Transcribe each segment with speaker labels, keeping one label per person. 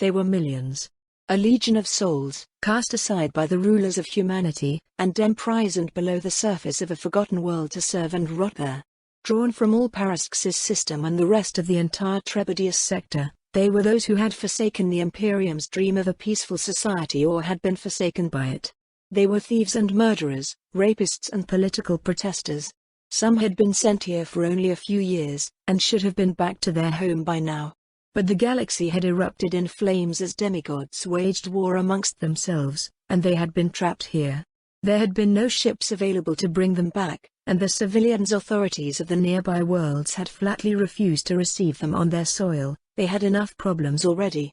Speaker 1: They were millions. A legion of souls, cast aside by the rulers of humanity, and imprisoned below the surface of a forgotten world to serve and rot there. Drawn from all Parask's system and the rest of the entire Trebedius sector, they were those who had forsaken the Imperium's dream of a peaceful society or had been forsaken by it. They were thieves and murderers, rapists and political protesters. Some had been sent here for only a few years, and should have been back to their home by now. But the galaxy had erupted in flames as demigods waged war amongst themselves, and they had been trapped here. There had been no ships available to bring them back, and the civilians' authorities of the nearby worlds had flatly refused to receive them on their soil. They had enough problems already.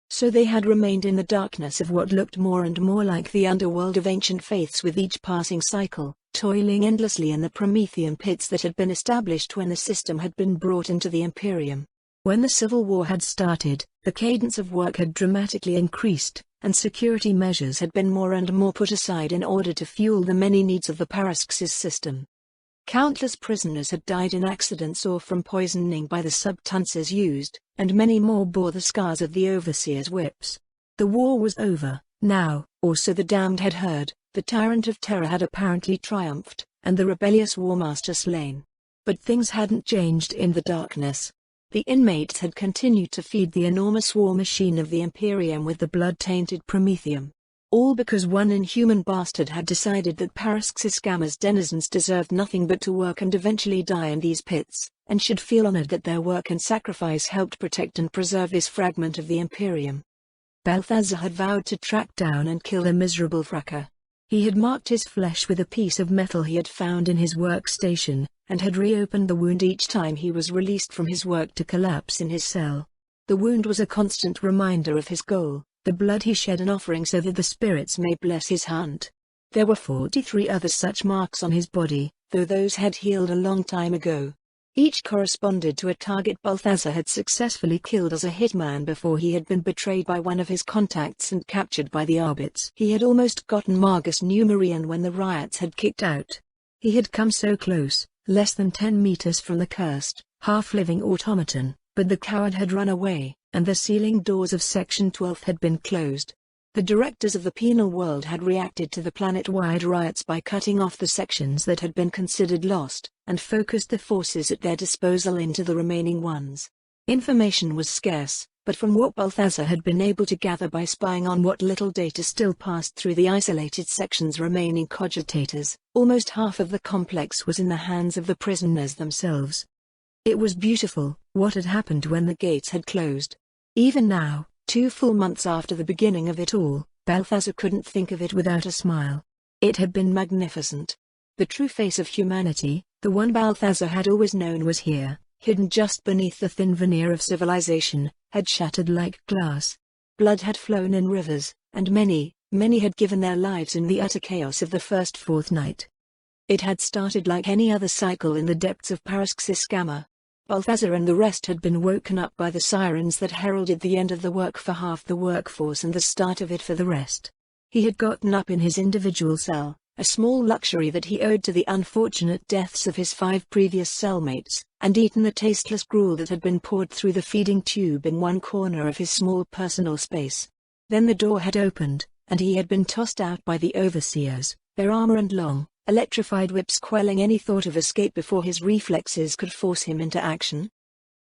Speaker 1: So they had remained in the darkness of what looked more and more like the underworld of ancient faiths with each passing cycle, toiling endlessly in the Promethean pits that had been established when the system had been brought into the Imperium. When the Civil War had started, the cadence of work had dramatically increased, and security measures had been more and more put aside in order to fuel the many needs of the Parask's system. Countless prisoners had died in accidents or from poisoning by the substances used, and many more bore the scars of the Overseer's whips. The war was over, now, or so the damned had heard. The tyrant of terror had apparently triumphed, and the rebellious warmaster slain. But things hadn't changed in the darkness. The inmates had continued to feed the enormous war machine of the Imperium with the blood-tainted promethium. All because one inhuman bastard had decided that Parask's denizens deserved nothing but to work and eventually die in these pits, and should feel honored that their work and sacrifice helped protect and preserve this fragment of the Imperium. Balthazar had vowed to track down and kill the miserable fracker. He had marked his flesh with a piece of metal he had found in his workstation, and had reopened the wound each time he was released from his work to collapse in his cell. The wound was a constant reminder of his goal, the blood he shed an offering so that the spirits may bless his hunt. There were 43 other such marks on his body, though those had healed a long time ago. Each corresponded to a target Balthazar had successfully killed as a hitman before he had been betrayed by one of his contacts and captured by the Arbits. He had almost gotten Margus Numerian when the riots had kicked out. He had come so close, less than 10 meters from the cursed, half-living automaton, but the coward had run away, and the sealing doors of Section 12 had been closed. The directors of the penal world had reacted to the planet-wide riots by cutting off the sections that had been considered lost, and focused the forces at their disposal into the remaining ones. Information was scarce, but from what Balthazar had been able to gather by spying on what little data still passed through the isolated section's remaining cogitators, almost half of the complex was in the hands of the prisoners themselves. It was beautiful, what had happened when the gates had closed. Even now, 2 full months after the beginning of it all, Balthazar couldn't think of it without a smile. It had been magnificent. The true face of humanity, the one Balthazar had always known, was here, hidden just beneath the thin veneer of civilization, had shattered like glass. Blood had flown in rivers, and many had given their lives in the utter chaos of the first fortnight. It had started like any other cycle in the depths of Parask's. Balthazar and the rest had been woken up by the sirens that heralded the end of the work for half the workforce and the start of it for the rest. He had gotten up in his individual cell, a small luxury that he owed to the unfortunate deaths of his 5 previous cellmates, and eaten the tasteless gruel that had been poured through the feeding tube in one corner of his small personal space. Then the door had opened, and he had been tossed out by the overseers, their armor and long, electrified whips quelling any thought of escape before his reflexes could force him into action.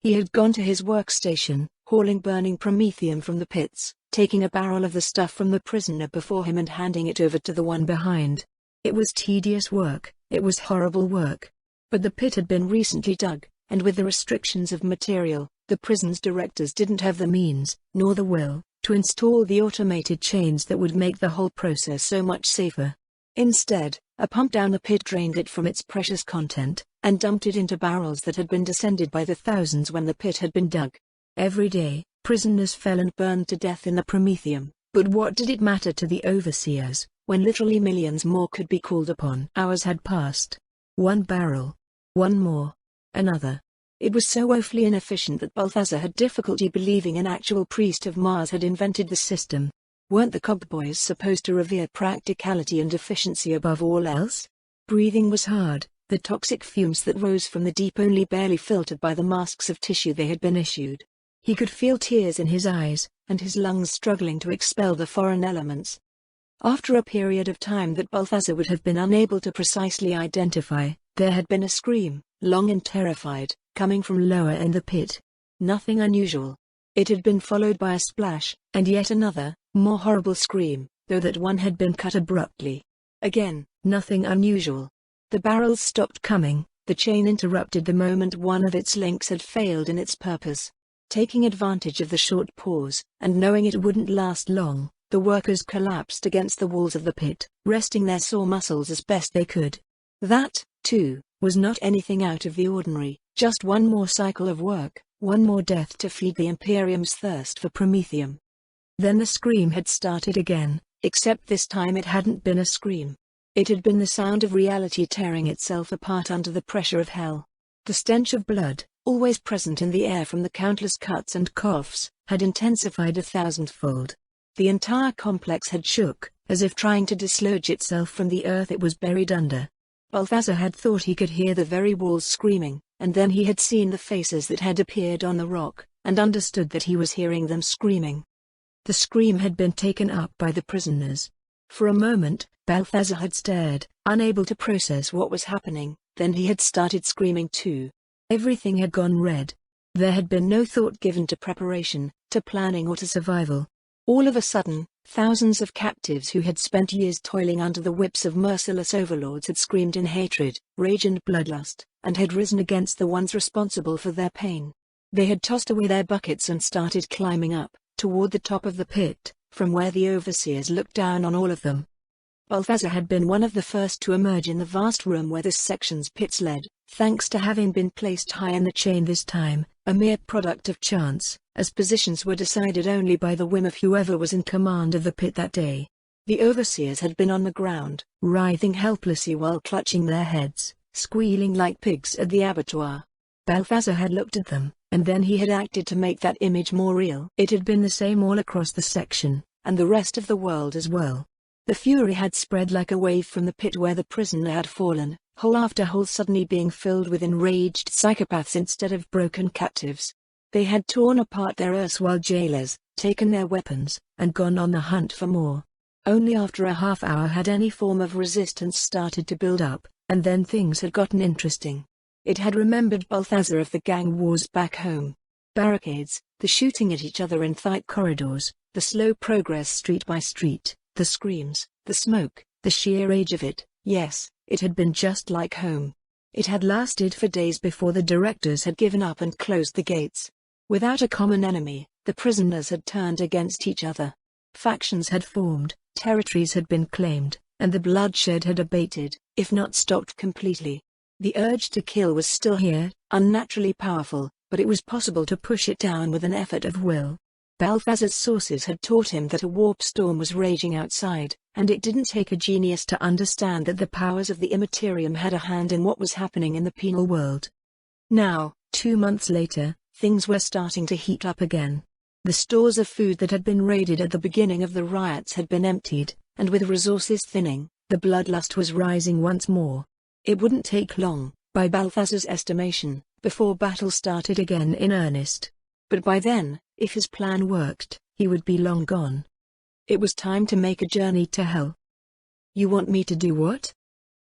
Speaker 1: He had gone to his workstation, hauling burning promethium from the pits, taking a barrel of the stuff from the prisoner before him and handing it over to the one behind. It was tedious work, it was horrible work. But the pit had been recently dug, and with the restrictions of material, the prison's directors didn't have the means, nor the will, to install the automated chains that would make the whole process so much safer. Instead, a pump down the pit drained it from its precious content, and dumped it into barrels that had been descended by the thousands when the pit had been dug. Every day, prisoners fell and burned to death in the promethium, but what did it matter to the overseers, when literally millions more could be called upon? Hours had passed. One barrel. One more. Another. It was so woefully inefficient that Balthazar had difficulty believing an actual priest of Mars had invented the system. Weren't the cogboys supposed to revere practicality and efficiency above all else? Breathing was hard, the toxic fumes that rose from the deep only barely filtered by the masks of tissue they had been issued. He could feel tears in his eyes, and his lungs struggling to expel the foreign elements. After a period of time that Balthazar would have been unable to precisely identify, there had been a scream, long and terrified, coming from lower in the pit. Nothing unusual. It had been followed by a splash, and yet another, more horrible scream, though that one had been cut abruptly. Again, nothing unusual. The barrels stopped coming, the chain interrupted the moment one of its links had failed in its purpose. Taking advantage of the short pause, and knowing it wouldn't last long, the workers collapsed against the walls of the pit, resting their sore muscles as best they could. That, too, was not anything out of the ordinary, just one more cycle of work, one more death to feed the Imperium's thirst for promethium. Then the scream had started again, except this time it hadn't been a scream. It had been the sound of reality tearing itself apart under the pressure of hell. The stench of blood, always present in the air from the countless cuts and coughs, had intensified 1,000-fold. The entire complex had shook, as if trying to dislodge itself from the earth it was buried under. Balthazar had thought he could hear the very walls screaming, and then he had seen the faces that had appeared on the rock, and understood that he was hearing them screaming. The scream had been taken up by the prisoners. For a moment, Balthazar had stared, unable to process what was happening, then he had started screaming too. Everything had gone red. There had been no thought given to preparation, to planning or to survival. All of a sudden, thousands of captives who had spent years toiling under the whips of merciless overlords had screamed in hatred, rage and bloodlust, and had risen against the ones responsible for their pain. They had tossed away their buckets and started climbing up, toward the top of the pit, from where the overseers looked down on all of them. Balthazar had been one of the first to emerge in the vast room where this section's pits led, thanks to having been placed high in the chain this time, a mere product of chance, as positions were decided only by the whim of whoever was in command of the pit that day. The overseers had been on the ground, writhing helplessly while clutching their heads, squealing like pigs at the abattoir. Balthazar had looked at them, and then he had acted to make that image more real. It had been the same all across the section, and the rest of the world as well. The fury had spread like a wave from the pit where the prisoner had fallen, hole after hole suddenly being filled with enraged psychopaths instead of broken captives. They had torn apart their erstwhile jailers, taken their weapons, and gone on the hunt for more. Only after a half hour had any form of resistance started to build up, and then things had gotten interesting. It had remembered Balthazar of the gang wars back home. Barricades, the shooting at each other in tight corridors, the slow progress street by street, the screams, the smoke, the sheer rage of it. Yes, it had been just like home. It had lasted for days before the directors had given up and closed the gates. Without a common enemy, the prisoners had turned against each other. Factions had formed, territories had been claimed, and the bloodshed had abated, if not stopped completely. The urge to kill was still here, unnaturally powerful, but it was possible to push it down with an effort of will. Balthazar's sources had taught him that a warp storm was raging outside, and it didn't take a genius to understand that the powers of the Immaterium had a hand in what was happening in the penal world. Now, 2 months later, things were starting to heat up again. The stores of food that had been raided at the beginning of the riots had been emptied, and with resources thinning, the bloodlust was rising once more. It wouldn't take long, by Balthazar's estimation, before battle started again in earnest. But by then, if his plan worked, he would be long gone. It was time to make a journey to hell. "You want me to do what?"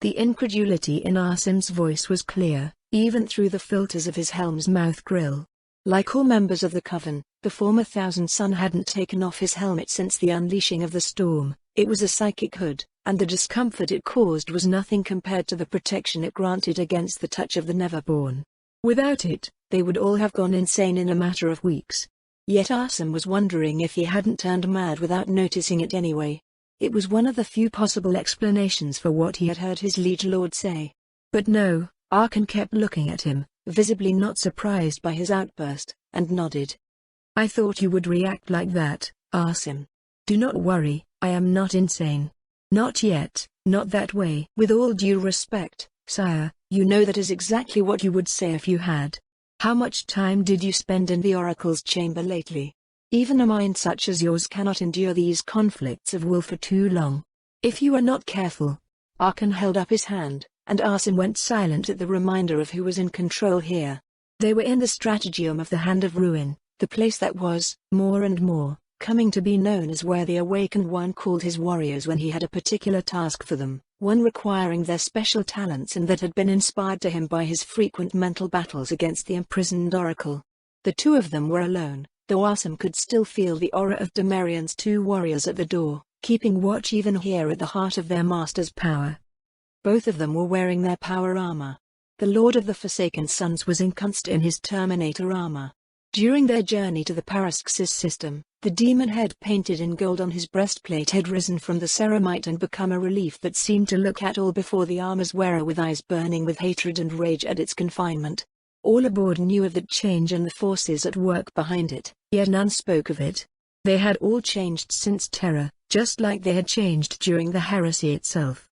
Speaker 1: The incredulity in Arsim's voice was clear, even through the filters of his helm's mouth grill. Like all members of the Coven, the former Thousand Son hadn't taken off his helmet since the unleashing of the storm. It was a psychic hood, and the discomfort it caused was nothing compared to the protection it granted against the touch of the Neverborn. Without it, they would all have gone insane in a matter of weeks. Yet Arsim was wondering if he hadn't turned mad without noticing it anyway. It was one of the few possible explanations for what he had heard his liege lord say. But no, Arkan kept looking at him, visibly not surprised by his outburst, and nodded. "I thought you would react like that, Arsim. Do not worry, I am not insane. Not yet, not that way." "With all due respect, sire, you know that is exactly what you would say if you had. How much time did you spend in the Oracle's chamber lately? Even a mind such as yours cannot endure these conflicts of will for too long. If you are not careful." Arkan held up his hand, and Arsim went silent at the reminder of who was in control here. They were in the stratagem of the Hand of Ruin, the place that was, more and more, coming to be known as where the Awakened One called his warriors when he had a particular task for them, one requiring their special talents and that had been inspired to him by his frequent mental battles against the imprisoned oracle. The two of them were alone, though Arsum could still feel the aura of Demarian's two warriors at the door, keeping watch even here at the heart of their master's power. Both of them were wearing their power armor. The Lord of the Forsaken Sons was encompassed in his Terminator armor. During their journey to the Paraxis system, the demon head painted in gold on his breastplate had risen from the ceramite and become a relief that seemed to look at all before the armor's wearer with eyes burning with hatred and rage at its confinement. All aboard knew of that change and the forces at work behind it, yet none spoke of it. They had all changed since Terra, just like they had changed during the heresy itself.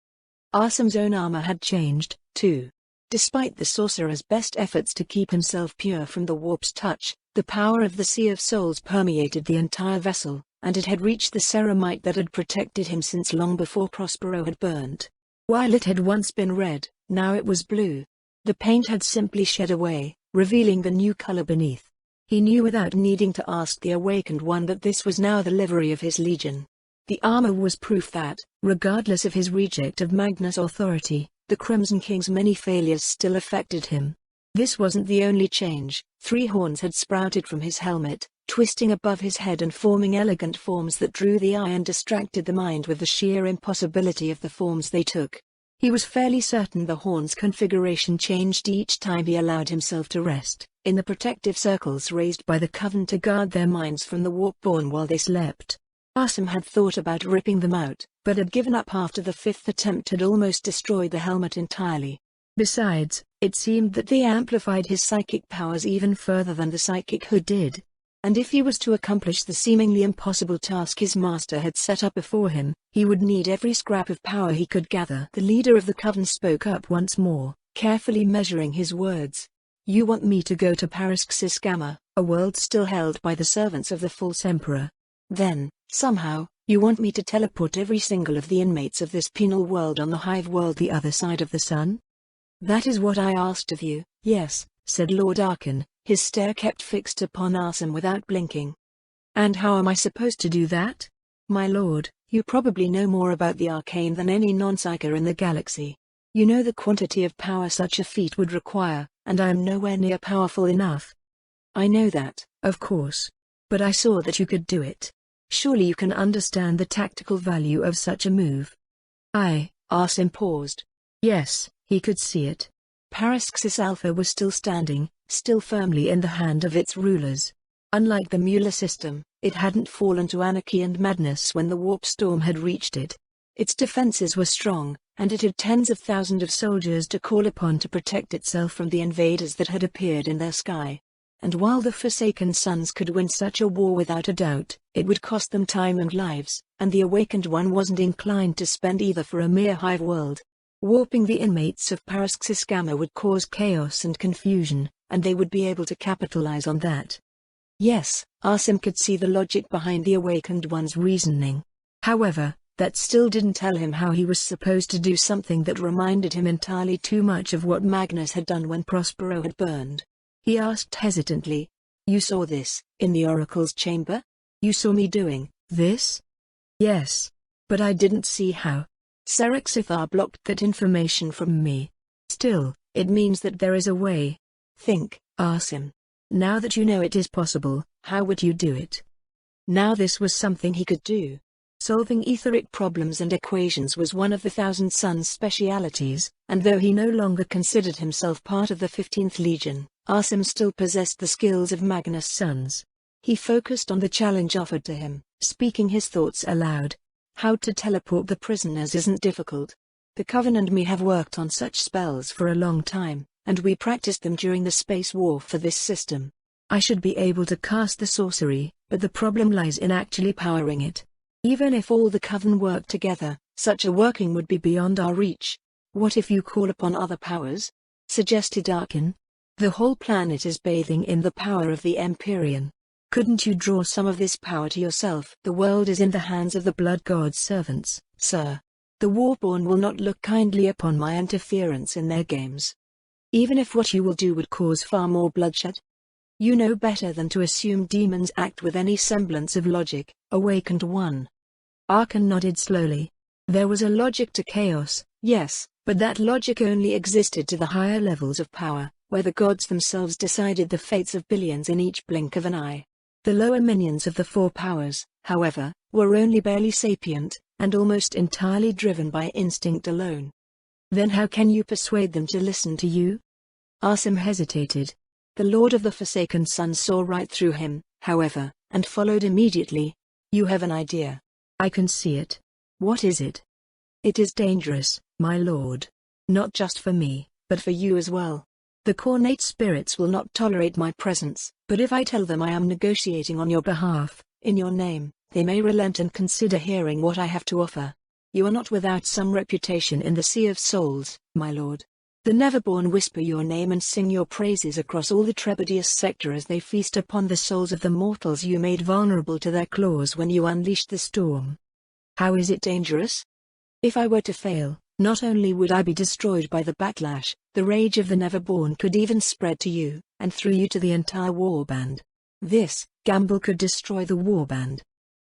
Speaker 1: Arsum's own armor had changed, too. Despite the sorcerer's best efforts to keep himself pure from the warp's touch, the power of the Sea of Souls permeated the entire vessel, and it had reached the ceramite that had protected him since long before Prospero had burnt. While it had once been red, now it was blue. The paint had simply shed away, revealing the new color beneath. He knew without needing to ask the Awakened One that this was now the livery of his legion. The armor was proof that, regardless of his reject of Magnus' authority, the Crimson King's many failures still affected him. This wasn't the only change. 3 horns had sprouted from his helmet, twisting above his head and forming elegant forms that drew the eye and distracted the mind with the sheer impossibility of the forms they took. He was fairly certain the horn's configuration changed each time he allowed himself to rest in the protective circles raised by the Coven to guard their minds from the Warpborn while they slept. Arsum had thought about ripping them out, but had given up after the 5th attempt had almost destroyed the helmet entirely. Besides, it seemed that they amplified his psychic powers even further than the psychic hood did. And if he was to accomplish the seemingly impossible task his master had set up before him, he would need every scrap of power he could gather. The leader of the Coven spoke up once more, carefully measuring his words. "You want me to go to Paraxis Gamma, a world still held by the servants of the false emperor. Then, somehow, you want me to teleport every single of the inmates of this penal world on the hive world the other side of the sun?" "That is what I asked of you, yes," said Lord Arkan, his stare kept fixed upon Arsum without blinking. "And how am I supposed to do that? My lord, you probably know more about the arcane than any non-psyker in the galaxy. You know the quantity of power such a feat would require, and I am nowhere near powerful enough." "I know that, of course. But I saw that you could do it. Surely you can understand the tactical value of such a move." Arsum paused. Yes, he could see it. Paraxis Alpha was still standing, still firmly in the hand of its rulers. Unlike the Mueller system, it hadn't fallen to anarchy and madness when the warp storm had reached it. Its defenses were strong, and it had tens of thousands of soldiers to call upon to protect itself from the invaders that had appeared in their sky. And while the Forsaken Sons could win such a war without a doubt, it would cost them time and lives, and the Awakened One wasn't inclined to spend either for a mere hive world. Warping the inmates of Paraxis Gamma would cause chaos and confusion, and they would be able to capitalize on that. Yes, Arsum could see the logic behind the Awakened One's reasoning. However, that still didn't tell him how he was supposed to do something that reminded him entirely too much of what Magnus had done when Prospero had burned. He asked hesitantly, "You saw this, in the Oracle's chamber? You saw me doing this?" "Yes. But I didn't see how. Seraxithar blocked that information from me. Still, it means that there is a way. Think, Arsum. Now that you know it is possible, how would you do it?" Now this was something he could do. Solving etheric problems and equations was one of the Thousand Sons' specialities, and though he no longer considered himself part of the 15th Legion, Arsum still possessed the skills of Magnus' sons. He focused on the challenge offered to him, speaking his thoughts aloud. "How to teleport the prisoners isn't difficult. The Coven and me have worked on such spells for a long time, and we practiced them during the space war for this system. I should be able to cast the sorcery, but the problem lies in actually powering it. Even if all the Coven worked together, such a working would be beyond our reach." "What if you call upon other powers?" suggested Arkan. "The whole planet is bathing in the power of the Empyrean. Couldn't you draw some of this power to yourself?" "The world is in the hands of the Blood God's servants, sir. The Warborn will not look kindly upon my interference in their games. Even if what you will do would cause far more bloodshed." You know better than to assume demons act with any semblance of logic, Awakened One. Arkan nodded slowly. There was a logic to chaos, yes, but that logic only existed to the higher levels of power, where the gods themselves decided the fates of billions in each blink of an eye. The lower minions of the four powers, however, were only barely sapient, and almost entirely driven by instinct alone. Then how can you persuade them to listen to you? Asim hesitated. The Lord of the Forsaken Sun saw right through him, however, and followed immediately. You have an idea. I can see it. What is it? It is dangerous, my lord. Not just for me, but for you as well. The Cornate spirits will not tolerate my presence, but if I tell them I am negotiating on your behalf, in your name, they may relent and consider hearing what I have to offer. You are not without some reputation in the Sea of Souls, my lord. The Neverborn whisper your name and sing your praises across all the Trebedious sector as they feast upon the souls of the mortals you made vulnerable to their claws when you unleashed the storm. How is it dangerous? If I were to fail, not only would I be destroyed by the backlash, the rage of the Neverborn could even spread to you, and through you to the entire Warband. This gamble could destroy the Warband.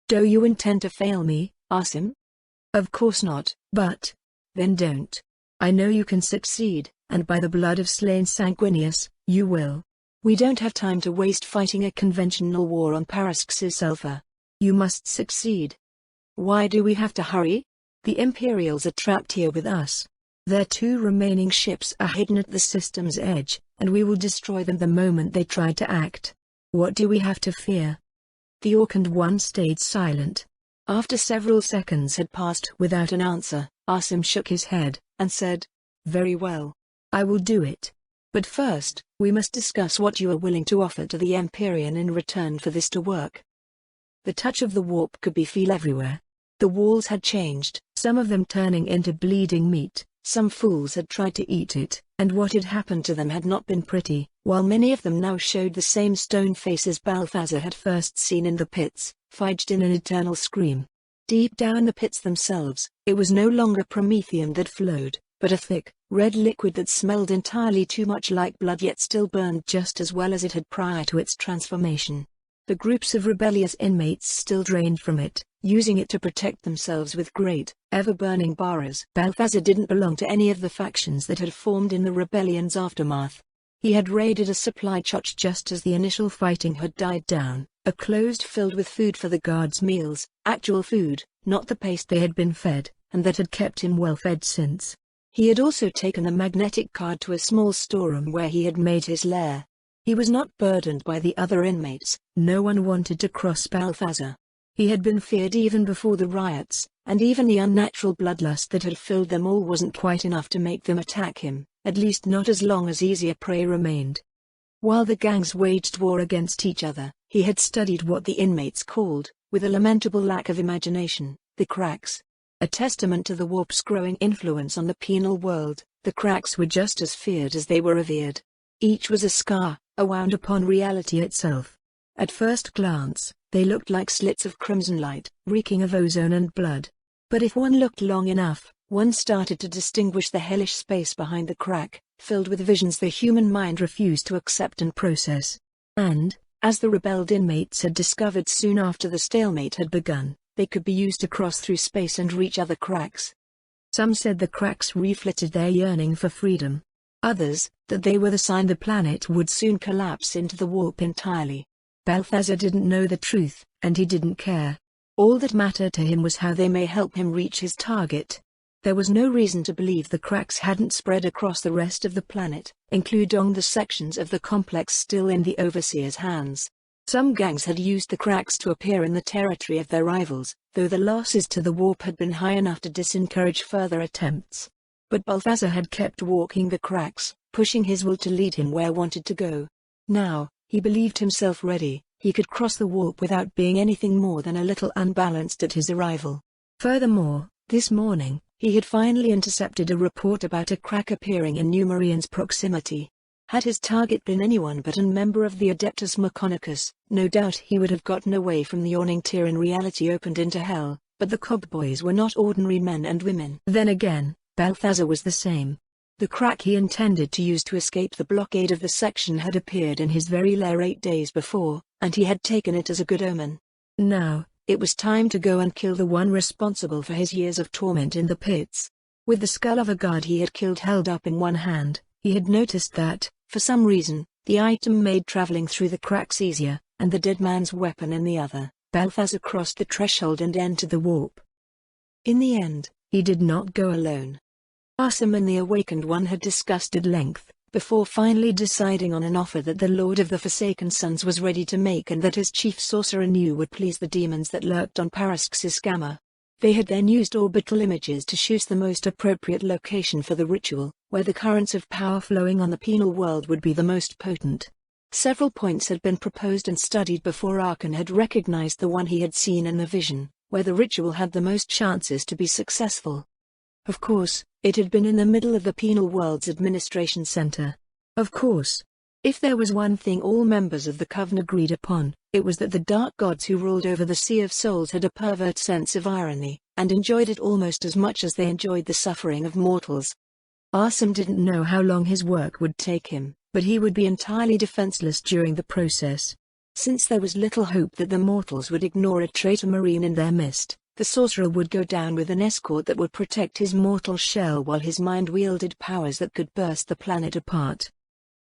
Speaker 1: Do you intend to fail me, Asim? Of course not, but... Then don't. I know you can succeed, and by the blood of slain Sanguinius, you will. We don't have time to waste fighting a conventional war on Paraxis Alpha. You must succeed. Why do we have to hurry? The Imperials are trapped here with us. Their 2 remaining ships are hidden at the system's edge, and we will destroy them the moment they try to act. What do we have to fear? The Awakened One stayed silent. After several seconds had passed without an answer, Asim shook his head, and said, Very well. I will do it. But first, we must discuss what you are willing to offer to the Empyrean in return for this to work. The touch of the warp could be felt everywhere. The walls had changed, some of them turning into bleeding meat. Some fools had tried to eat it, and what had happened to them had not been pretty, while many of them now showed the same stone faces Balthazar had first seen in the pits, fidged in an eternal scream. Deep down the pits themselves, it was no longer Prometheum that flowed, but a thick, red liquid that smelled entirely too much like blood yet still burned just as well as it had prior to its transformation. The groups of rebellious inmates still drained from it, using it to protect themselves with great, ever-burning baras. Balthazar didn't belong to any of the factions that had formed in the rebellion's aftermath. He had raided a supply church just as the initial fighting had died down, a closed filled with food for the guards' meals, actual food, not the paste they had been fed, and that had kept him well fed since. He had also taken a magnetic card to a small storeroom where he had made his lair. He was not burdened by the other inmates, no one wanted to cross Balthazar. He had been feared even before the riots, and even the unnatural bloodlust that had filled them all wasn't quite enough to make them attack him, at least not as long as easier prey remained. While the gangs waged war against each other, he had studied what the inmates called, with a lamentable lack of imagination, the cracks. A testament to the warp's growing influence on the penal world, the cracks were just as feared as they were revered. Each was a scar, a wound upon reality itself. At first glance, they looked like slits of crimson light, reeking of ozone and blood. But if one looked long enough, one started to distinguish the hellish space behind the crack, filled with visions the human mind refused to accept and process. And, as the rebelled inmates had discovered soon after the stalemate had begun, they could be used to cross through space and reach other cracks. Some said the cracks reflected their yearning for freedom. Others, that they were the sign the planet would soon collapse into the warp entirely. Balthazar didn't know the truth, and he didn't care. All that mattered to him was how they may help him reach his target. There was no reason to believe the cracks hadn't spread across the rest of the planet, including the sections of the complex still in the Overseer's hands. Some gangs had used the cracks to appear in the territory of their rivals, though the losses to the warp had been high enough to disencourage further attempts. But Balthazar had kept walking the cracks, pushing his will to lead him where wanted to go. Now, he believed himself ready. He could cross the warp without being anything more than a little unbalanced at his arrival. Furthermore, this morning, he had finally intercepted a report about a crack appearing in Numerian's proximity. Had his target been anyone but a member of the Adeptus Mechanicus, no doubt he would have gotten away from the yawning tear in reality opened into hell, but the cogboys were not ordinary men and women. Then again, Balthazar was the same. The crack he intended to use to escape the blockade of the section had appeared in his very lair 8 days before, and he had taken it as a good omen. Now, it was time to go and kill the one responsible for his years of torment in the pits. With the skull of a guard he had killed held up in one hand, he had noticed that, for some reason, the item made traveling through the cracks easier, and the dead man's weapon in the other. Balthazar crossed the threshold and entered the warp. In the end, he did not go alone. Arsum and the Awakened One had discussed at length, before finally deciding on an offer that the Lord of the Forsaken Suns was ready to make and that his chief sorcerer knew would please the demons that lurked on Parask's Gamma. They had then used orbital images to choose the most appropriate location for the ritual, where the currents of power flowing on the penal world would be the most potent. Several points had been proposed and studied before Arkan had recognized the one he had seen in the vision, where the ritual had the most chances to be successful. Of course, it had been in the middle of the penal world's administration center. Of course. If there was one thing all members of the Coven agreed upon, it was that the dark gods who ruled over the Sea of Souls had a pervert sense of irony, and enjoyed it almost as much as they enjoyed the suffering of mortals. Arsum didn't know how long his work would take him, but he would be entirely defenseless during the process. Since there was little hope that the mortals would ignore a traitor marine in their midst, the sorcerer would go down with an escort that would protect his mortal shell while his mind wielded powers that could burst the planet apart.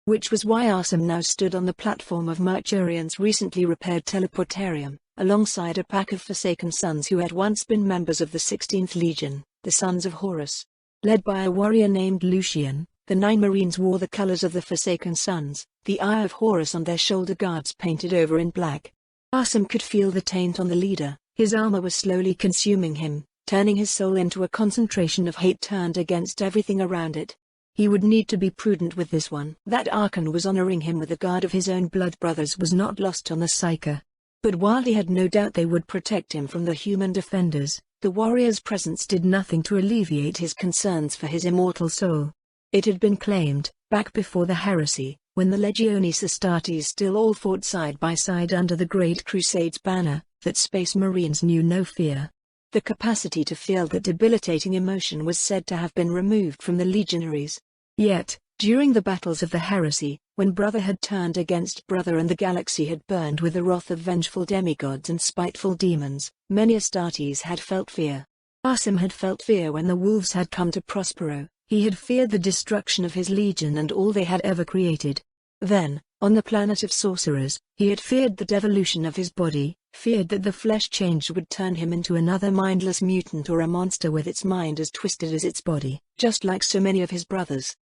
Speaker 1: Which was why Arsum now stood on the platform of Mercurian's recently repaired teleportarium, alongside a pack of Forsaken Sons who had once been members of the 16th Legion, the Sons of Horus. Led by a warrior named Lucian, the 9 Marines wore the colors of the Forsaken Sons, the Eye of Horus on their shoulder guards painted over in black. Arsum could feel the taint on the leader. His armor was slowly consuming him, turning his soul into a concentration of hate turned against everything around it. He would need to be prudent with this one. That Arkan was honoring him with a guard of his own blood brothers was not lost on the Psyker. But while he had no doubt they would protect him from the human defenders, the warrior's presence did nothing to alleviate his concerns for his immortal soul. It had been claimed, back before the heresy, when the Legiones Astartes still all fought side by side under the Great Crusade's banner, that Space Marines knew no fear. The capacity to feel that debilitating emotion was said to have been removed from the legionaries. Yet, during the battles of the heresy, when brother had turned against brother and the galaxy had burned with the wrath of vengeful demigods and spiteful demons, many Astartes had felt fear. Arsum had felt fear when the wolves had come to Prospero. He had feared the destruction of his legion and all they had ever created. Then, on the planet of sorcerers, he had feared the devolution of his body, feared that the flesh change would turn him into another mindless mutant or a monster with its mind as twisted as its body, just like so many of his brothers.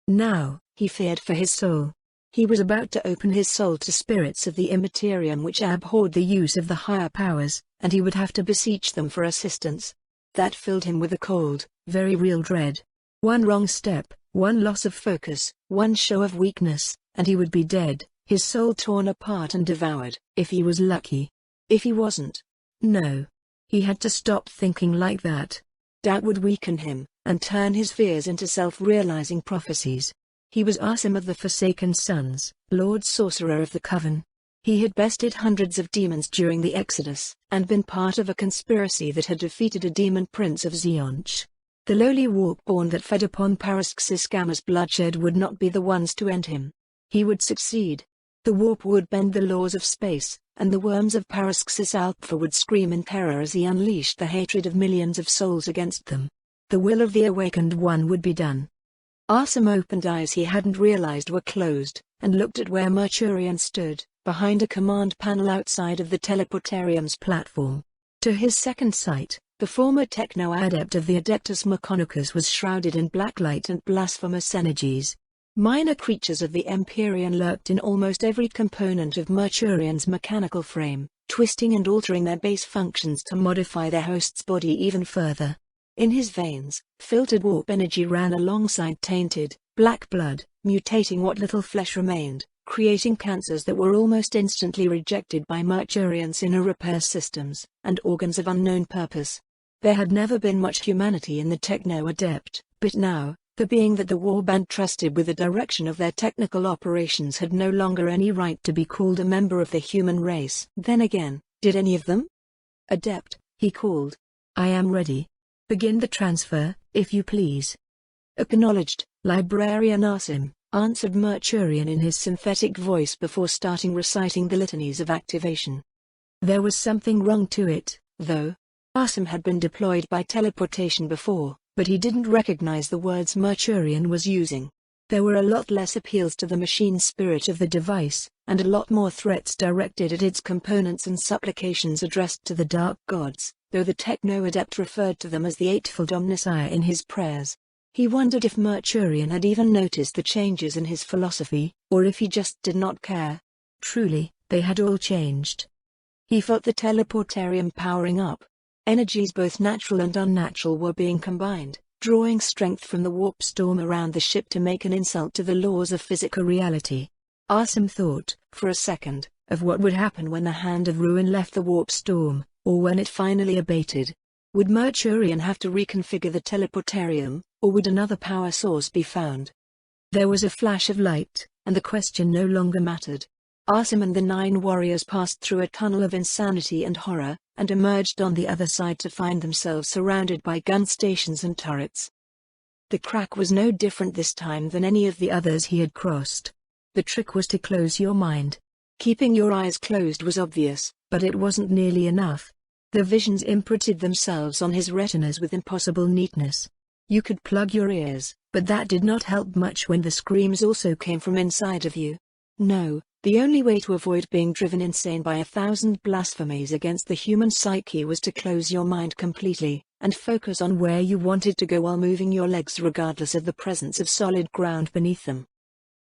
Speaker 1: Now, he feared for his soul. He was about to open his soul to spirits of the immaterium which abhorred the use of the higher powers, and he would have to beseech them for assistance. That filled him with a cold, very real dread. One wrong step, one loss of focus, one show of weakness, and he would be dead, his soul torn apart and devoured, if he was lucky. If he wasn't. No. He had to stop thinking like that. Doubt would weaken him, and turn his fears into self-realizing prophecies. He was Arsum of the Forsaken Sons, Lord Sorcerer of the Coven. He had bested hundreds of demons during the Exodus, and been part of a conspiracy that had defeated a demon prince of Zeonch. The lowly warp-born that fed upon Parask's Gamma's bloodshed would not be the ones to end him. He would succeed. The warp would bend the laws of space, and the worms of Parask's Alpha would scream in terror as he unleashed the hatred of millions of souls against them. The will of the Awakened One would be done. Arsum opened eyes he hadn't realized were closed, and looked at where Mercurian stood, behind a command panel outside of the teleportarium's platform. To his second sight, the former techno-adept of the Adeptus Mechanicus was shrouded in black light and blasphemous energies. Minor creatures of the Empyrean lurked in almost every component of Mercurian's mechanical frame, twisting and altering their base functions to modify their host's body even further. In his veins, filtered warp energy ran alongside tainted, black blood, mutating what little flesh remained, creating cancers that were almost instantly rejected by Mercurian's inner repair systems, and organs of unknown purpose. There had never been much humanity in the Techno-Adept, but now, the being that the Warband trusted with the direction of their technical operations had no longer any right to be called a member of the human race. Then again, did any of them? Adept, he called. I am ready. Begin the transfer, if you please. "Acknowledged, Librarian Asim," answered Mercurian in his synthetic voice before starting reciting the litanies of activation. There was something wrong to it, though. Asim had been deployed by teleportation before, but he didn't recognize the words Mercurian was using. There were a lot less appeals to the machine spirit of the device, and a lot more threats directed at its components and supplications addressed to the dark gods, though the techno-adept referred to them as the Eightfold Omnissiah in his prayers. He wondered if Mercurian had even noticed the changes in his philosophy, or if he just did not care. Truly, they had all changed. He felt the teleportarium powering up. Energies both natural and unnatural were being combined, drawing strength from the warp storm around the ship to make an insult to the laws of physical reality. Asim thought, for a second, of what would happen when the Hand of Ruin left the warp storm, or when it finally abated. Would Mercurian have to reconfigure the teleportarium, or would another power source be found? There was a flash of light, and the question no longer mattered. Asim and the 9 warriors passed through a tunnel of insanity and horror, and emerged on the other side to find themselves surrounded by gun stations and turrets. The crack was no different this time than any of the others he had crossed. The trick was to close your mind. Keeping your eyes closed was obvious, but it wasn't nearly enough. The visions imprinted themselves on his retinas with impossible neatness. You could plug your ears, but that did not help much when the screams also came from inside of you. No, the only way to avoid being driven insane by 1,000 blasphemies against the human psyche was to close your mind completely, and focus on where you wanted to go while moving your legs regardless of the presence of solid ground beneath them.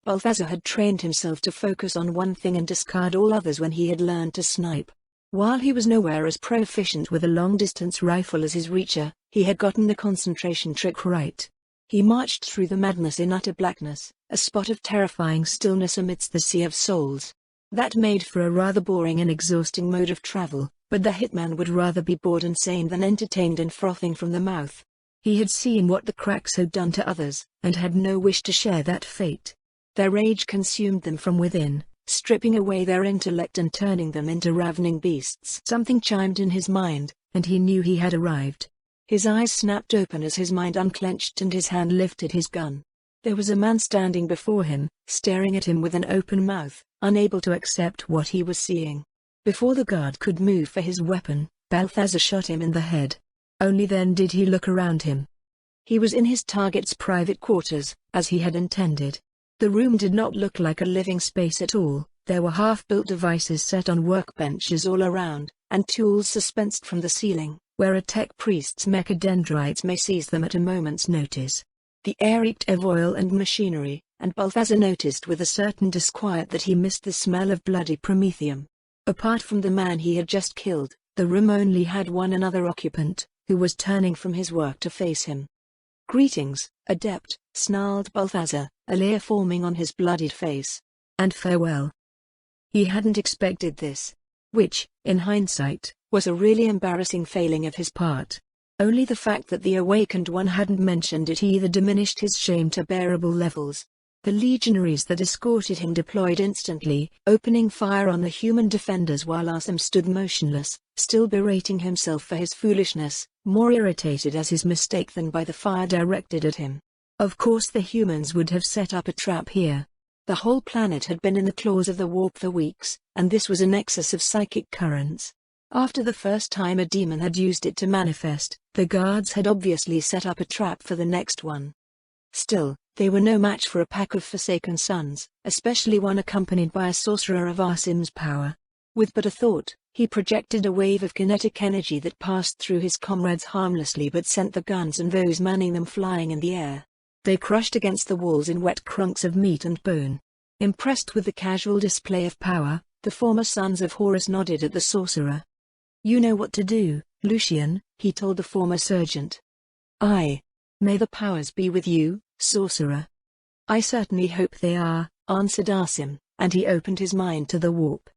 Speaker 1: Balthazar had trained himself to focus on one thing and discard all others when he had learned to snipe. While he was nowhere as proficient with a long-distance rifle as his Reacher, he had gotten the concentration trick right. He marched through the madness in utter blackness, a spot of terrifying stillness amidst the sea of souls. That made for a rather boring and exhausting mode of travel, but the hitman would rather be bored and sane than entertained and frothing from the mouth. He had seen what the cracks had done to others, and had no wish to share that fate. Their rage consumed them from within, stripping away their intellect and turning them into ravening beasts. Something chimed in his mind, and he knew he had arrived. His eyes snapped open as his mind unclenched and his hand lifted his gun. There was a man standing before him, staring at him with an open mouth, unable to accept what he was seeing. Before the guard could move for his weapon, Balthazar shot him in the head. Only then did he look around him. He was in his target's private quarters, as he had intended. The room did not look like a living space at all. There were half-built devices set on workbenches all around, and tools suspended from the ceiling, where a tech priest's mechadendrites may seize them at a moment's notice. The air reeked of oil and machinery, and Balthazar noticed with a certain disquiet that he missed the smell of bloody promethium. Apart from the man he had just killed, the room only had one another occupant, who was turning from his work to face him. "Greetings, Adept," snarled Balthazar, a leer forming on his bloodied face. "And farewell." He hadn't expected this. Which, in hindsight, was a really embarrassing failing of his part. Only the fact that the awakened one hadn't mentioned it either diminished his shame to bearable levels. The legionaries that escorted him deployed instantly, opening fire on the human defenders while Asim stood motionless, still berating himself for his foolishness, more irritated as his mistake than by the fire directed at him. Of course the humans would have set up a trap here. The whole planet had been in the claws of the warp for weeks, and this was a nexus of psychic currents. After the first time a demon had used it to manifest, the guards had obviously set up a trap for the next one. Still, they were no match for a pack of Forsaken Sons, especially one accompanied by a sorcerer of Asim's power. With but a thought, he projected a wave of kinetic energy that passed through his comrades harmlessly but sent the guns and those manning them flying in the air. They crushed against the walls in wet crunks of meat and bone. Impressed with the casual display of power, the former sons of Horus nodded at the sorcerer. "You know what to do, Lucian," he told the former sergeant. "Aye. May the powers be with you, sorcerer." "I certainly hope they are," answered Asim, and he opened his mind to the warp.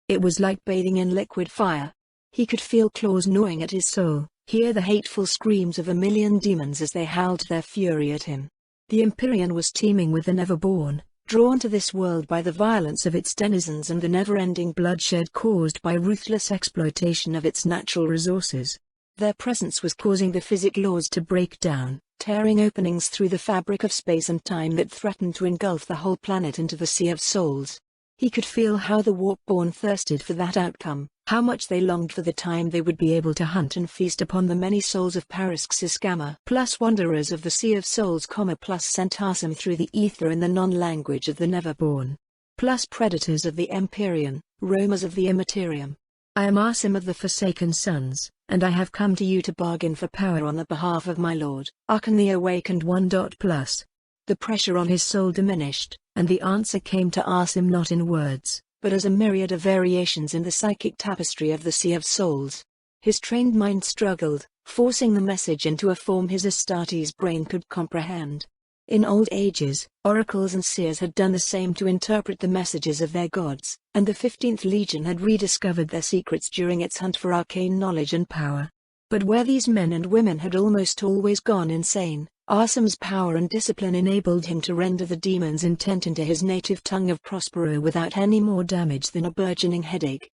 Speaker 1: It was like bathing in liquid fire. He could feel claws gnawing at his soul, hear the hateful screams of a million demons as they howled their fury at him. The Empyrean was teeming with the Neverborn, drawn to this world by the violence of its denizens and the never-ending bloodshed caused by ruthless exploitation of its natural resources. Their presence was causing the physic laws to break down, tearing openings through the fabric of space and time that threatened to engulf the whole planet into the Sea of Souls. He could feel how the Warpborn thirsted for that outcome, how much they longed for the time they would be able to hunt and feast upon the many souls of Paraxis Gamma plus wanderers of the Sea of Souls, plus Centarsum through the ether in the non-language of the Neverborn, plus predators of the Empyrean, roamers of the Immaterium. I am Arsim of the Forsaken Sons, and I have come to you to bargain for power on the behalf of my lord, Arkan the Awakened One. The pressure on his soul diminished, and the answer came to Arsim not in words, but as a myriad of variations in the psychic tapestry of the Sea of Souls. His trained mind struggled, forcing the message into a form his Astartes brain could comprehend. In old ages, oracles and seers had done the same to interpret the messages of their gods, and the 15th Legion had rediscovered their secrets during its hunt for arcane knowledge and power. But where these men and women had almost always gone insane, Arsim's power and discipline enabled him to render the demon's intent into his native tongue of Prospero without any more damage than a burgeoning headache.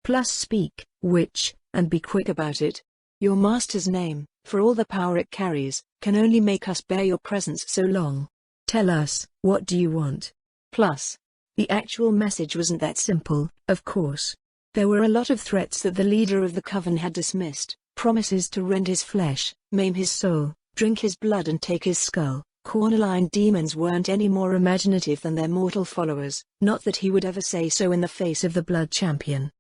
Speaker 1: Plus speak, witch, and be quick about it. Your master's name, for all the power it carries, can only make us bear your presence so long. Tell us, what do you want? Plus. The actual message wasn't that simple, of course. There were a lot of threats that the leader of the coven had dismissed, promises to rend his flesh, maim his soul, drink his blood and take his skull. Cornaline demons weren't any more imaginative than their mortal followers, not that he would ever say so in the face of the Blood Champion.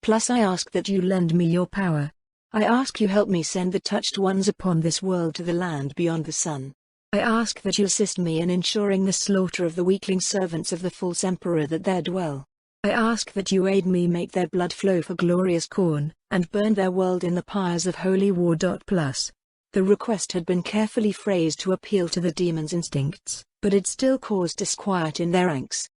Speaker 1: Plus I ask that you lend me your power. I ask you help me send the touched ones upon this world to the land beyond the sun. I ask that you assist me in ensuring the slaughter of the weakling servants of the false emperor that there dwell. I ask that you aid me make their blood flow for glorious corn, and burn their world in the pyres of holy war. Plus. The request had been carefully phrased to appeal to the demon's instincts, but it still caused disquiet in their ranks.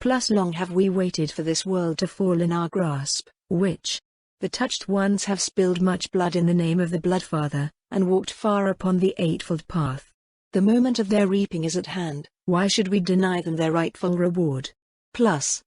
Speaker 1: Plus long have we waited for this world to fall in our grasp, witch. The touched ones have spilled much blood in the name of the Bloodfather, and walked far upon the eightfold path. The moment of their reaping is at hand, why should we deny them their rightful reward? Plus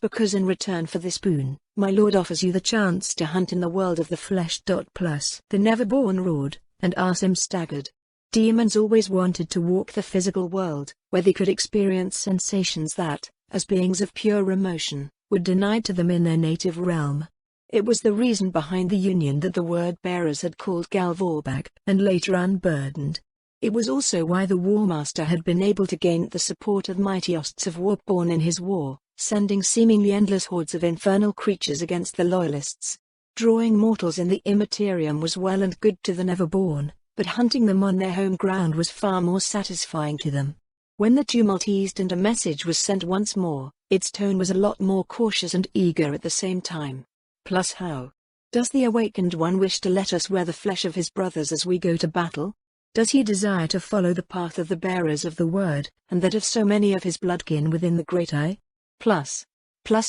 Speaker 1: because in return for this boon, my lord offers you the chance to hunt in the world of the flesh. Plus. The Neverborn roared, and Arsim staggered. Demons always wanted to walk the physical world, where they could experience sensations that, as beings of pure emotion, were denied to them in their native realm. It was the reason behind the union that the word-bearers had called Galvorbag, and later Unburdened. It was also why the Warmaster had been able to gain the support of mighty hosts of Warborn in his war, sending seemingly endless hordes of infernal creatures against the Loyalists. Drawing mortals in the Immaterium was well and good to the Neverborn, but hunting them on their home ground was far more satisfying to them. When the tumult eased and a message was sent once more, its tone was a lot more cautious and eager at the same time. Plus how? Does the Awakened One wish to let us wear the flesh of his brothers as we go to battle? Does he desire to follow the path of the bearers of the word, and that of so many of his bloodkin within the Great Eye? Plus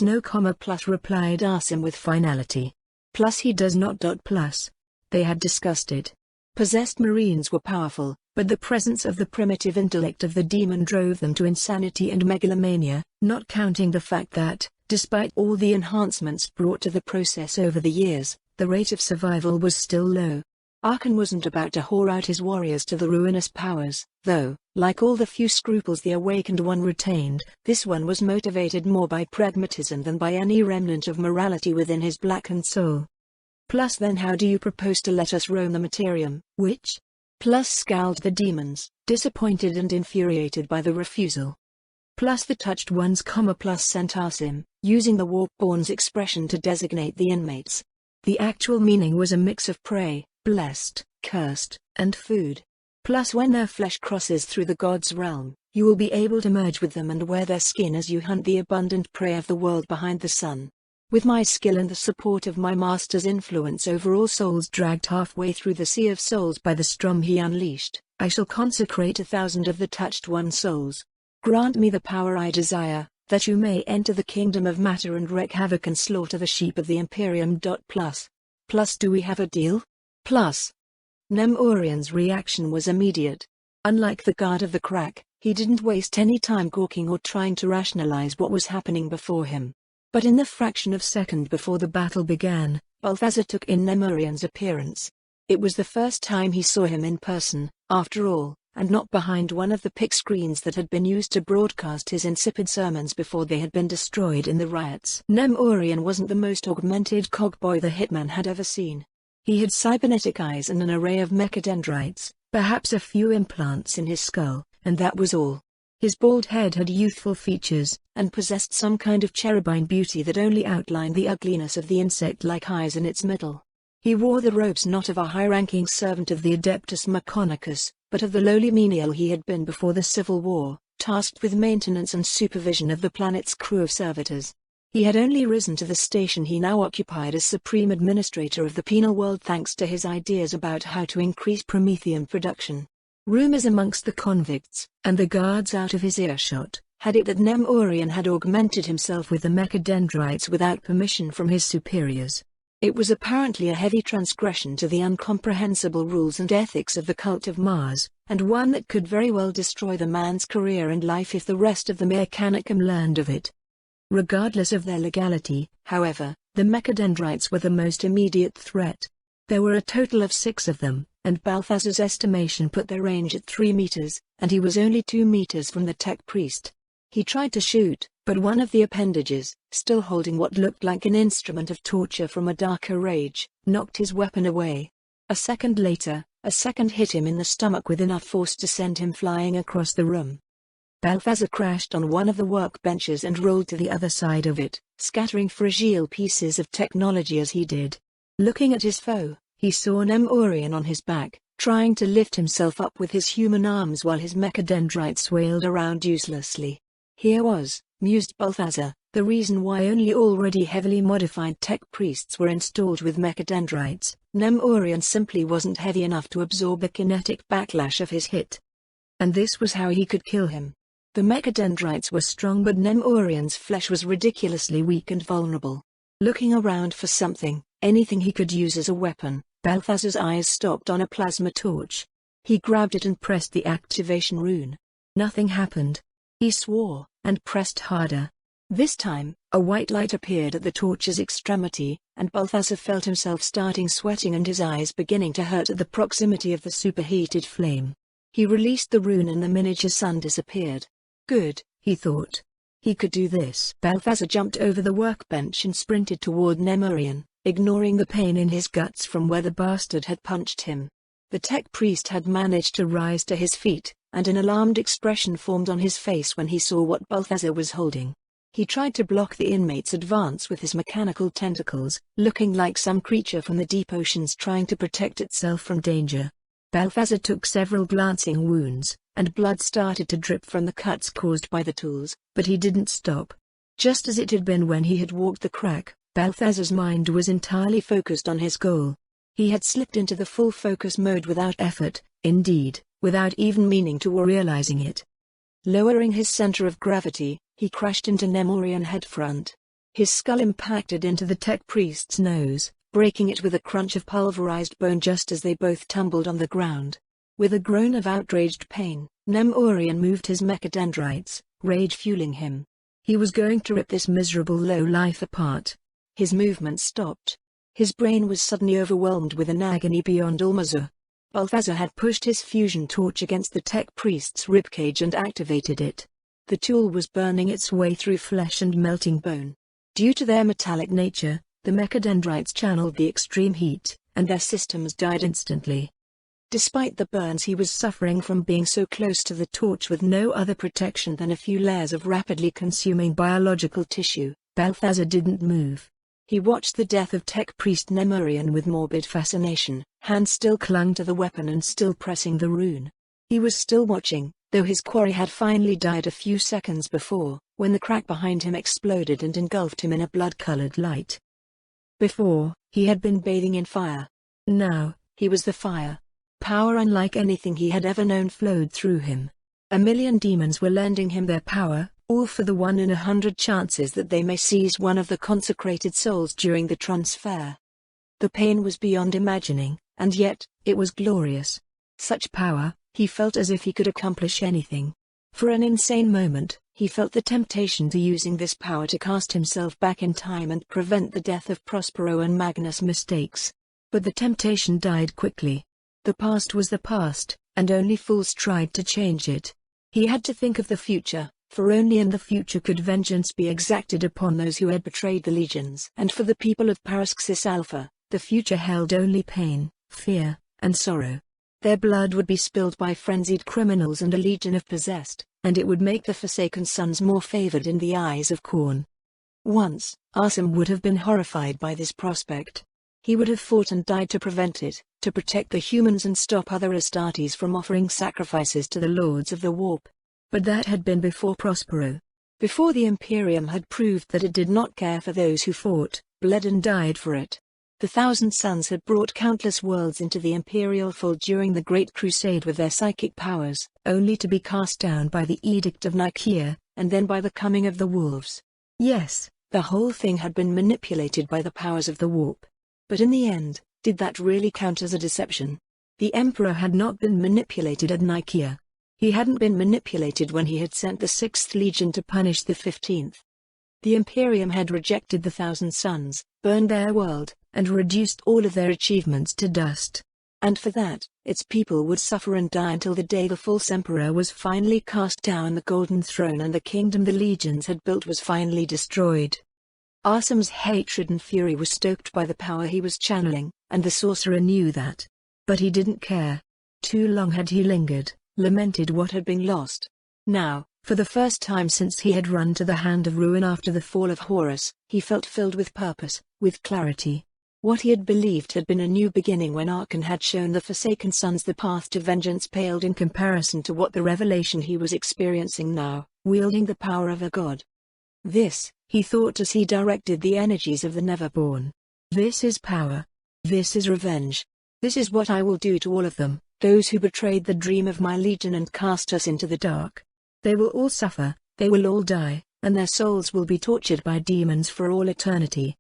Speaker 1: no, plus replied Arsim with finality. Plus he does not. Plus. They had discussed it. Possessed Marines were powerful, but the presence of the primitive intellect of the demon drove them to insanity and megalomania, not counting the fact that, despite all the enhancements brought to the process over the years, the rate of survival was still low. Arkan wasn't about to whore out his warriors to the ruinous powers, though, like all the few scruples the Awakened One retained, this one was motivated more by pragmatism than by any remnant of morality within his blackened soul. Plus then how do you propose to let us roam the Materium, witch? Plus scowled the demons, disappointed and infuriated by the refusal. Plus the touched ones, plus Centarsum, using the Warborn's expression to designate the inmates. The actual meaning was a mix of prey, blessed, cursed, and food. Plus when their flesh crosses through the god's realm, you will be able to merge with them and wear their skin as you hunt the abundant prey of the world behind the sun. With my skill and the support of my master's influence over all souls dragged halfway through the Sea of Souls by the strum he unleashed, I shall consecrate 1,000 of the touched one souls. Grant me the power I desire, that you may enter the kingdom of matter and wreak havoc and slaughter the sheep of the Imperium. Plus do we have a deal? Plus. Nemorian's reaction was immediate. Unlike the guard of the crack, he didn't waste any time gawking or trying to rationalize what was happening before him. But in the fraction of second before the battle began, Balthazar took in Nemorian's appearance. It was the first time he saw him in person, after all, and not behind one of the pick screens that had been used to broadcast his insipid sermons before they had been destroyed in the riots. Nem-Orion wasn't the most augmented cogboy the hitman had ever seen. He had cybernetic eyes and an array of mechadendrites, perhaps a few implants in his skull, and that was all. His bald head had youthful features, and possessed some kind of cherubine beauty that only outlined the ugliness of the insect-like eyes in its middle. He wore the robes not of a high-ranking servant of the Adeptus Mechanicus, but of the lowly menial he had been before the Civil War, tasked with maintenance and supervision of the planet's crew of servitors. He had only risen to the station he now occupied as Supreme Administrator of the Penal World thanks to his ideas about how to increase Promethean production. Rumors amongst the convicts, and the guards out of his earshot, had it that Nem-Orion had augmented himself with the mechadendrites without permission from his superiors. It was apparently a heavy transgression to the incomprehensible rules and ethics of the cult of Mars, and one that could very well destroy the man's career and life if the rest of the Mechanicum learned of it. Regardless of their legality, however, the mechadendrites were the most immediate threat. There were a total of 6 of them, and Balthazar's estimation put their range at 3 meters, and he was only 2 meters from the tech priest. He tried to shoot, but one of the appendages, still holding what looked like an instrument of torture from a darker rage, knocked his weapon away. A second later, a second hit him in the stomach with enough force to send him flying across the room. Balthazar crashed on one of the workbenches and rolled to the other side of it, scattering fragile pieces of technology as he did. Looking at his foe, he saw Nem-Orion on his back, trying to lift himself up with his human arms while his mechadendrites wailed around uselessly. Here was, mused Balthazar, the reason why only already heavily modified tech priests were installed with mechadendrites. Nem-Orion simply wasn't heavy enough to absorb the kinetic backlash of his hit. And this was how he could kill him. The mechadendrites were strong, but Nem-Orion's flesh was ridiculously weak and vulnerable. Looking around for something, anything he could use as a weapon, Balthazar's eyes stopped on a plasma torch. He grabbed it and pressed the activation rune. Nothing happened. He swore, and pressed harder. This time, a white light appeared at the torch's extremity, and Balthazar felt himself starting sweating and his eyes beginning to hurt at the proximity of the superheated flame. He released the rune and the miniature sun disappeared. Good, he thought. He could do this. Balthazar jumped over the workbench and sprinted toward Nem-Orion, ignoring the pain in his guts from where the bastard had punched him. The tech priest had managed to rise to his feet, and an alarmed expression formed on his face when he saw what Balthazar was holding. He tried to block the inmate's advance with his mechanical tentacles, looking like some creature from the deep oceans trying to protect itself from danger. Balthazar took several glancing wounds, and blood started to drip from the cuts caused by the tools, but he didn't stop. Just as it had been when he had walked the crack, Balthazar's mind was entirely focused on his goal. He had slipped into the full focus mode without effort, indeed, without even meaning to or realizing it. Lowering his center of gravity, he crashed into Nem-Orion headfront. His skull impacted into the tech priest's nose, breaking it with a crunch of pulverized bone just as they both tumbled on the ground. With a groan of outraged pain, Nem-Orion moved his mechadendrites, rage fueling him. He was going to rip this miserable lowlife apart. His movement stopped. His brain was suddenly overwhelmed with an agony beyond all measure. Balthazar had pushed his fusion torch against the tech priest's ribcage and activated it. The tool was burning its way through flesh and melting bone. Due to their metallic nature, the mechadendrites channeled the extreme heat, and their systems died instantly. Despite the burns he was suffering from being so close to the torch with no other protection than a few layers of rapidly consuming biological tissue, Balthazar didn't move. He watched the death of tech priest Nem-Orion with morbid fascination, hands still clung to the weapon and still pressing the rune. He was still watching, though his quarry had finally died a few seconds before, when the crack behind him exploded and engulfed him in a blood-colored light. Before, he had been bathing in fire. Now, he was the fire. Power unlike anything he had ever known flowed through him. A million demons were lending him their power, all for the 1 in 100 chances that they may seize one of the consecrated souls during the transfer. The pain was beyond imagining, and yet, it was glorious. Such power, he felt as if he could accomplish anything. For an insane moment, he felt the temptation to using this power to cast himself back in time and prevent the death of Prospero and Magnus Mistakes. But the temptation died quickly. The past was the past, and only fools tried to change it. He had to think of the future, for only in the future could vengeance be exacted upon those who had betrayed the legions. And for the people of Paraxis Alpha, the future held only pain, fear, and sorrow. Their blood would be spilled by frenzied criminals and a legion of possessed, and it would make the Forsaken Sons more favored in the eyes of Khorne. Once, Arsum would have been horrified by this prospect. He would have fought and died to prevent it, to protect the humans and stop other Astartes from offering sacrifices to the Lords of the Warp. But that had been before Prospero. Before the Imperium had proved that it did not care for those who fought, bled and died for it. The Thousand Sons had brought countless worlds into the Imperial fold during the Great Crusade with their psychic powers, only to be cast down by the Edict of Nicaea, and then by the coming of the Wolves. Yes, the whole thing had been manipulated by the powers of the Warp. But in the end, did that really count as a deception? The Emperor had not been manipulated at Nicaea. He hadn't been manipulated when he had sent the 6th Legion to punish the 15th. The Imperium had rejected the Thousand Sons, burned their world, and reduced all of their achievements to dust. And for that, its people would suffer and die until the day the false Emperor was finally cast down, the Golden Throne and the kingdom the legions had built was finally destroyed. Arsum's hatred and fury was stoked by the power he was channeling, and the sorcerer knew that. But he didn't care. Too long had he lingered, lamented what had been lost. Now, for the first time since he had run to the Hand of Ruin after the fall of Horus, he felt filled with purpose, with clarity. What he had believed had been a new beginning when Archon had shown the Forsaken Sons the path to vengeance paled in comparison to what the revelation he was experiencing now, wielding the power of a god. This, he thought as he directed the energies of the Neverborn. This is power. This is revenge. This is what I will do to all of them, those who betrayed the dream of my legion and cast us into the dark. They will all suffer, they will all die, and their souls will be tortured by demons for all eternity.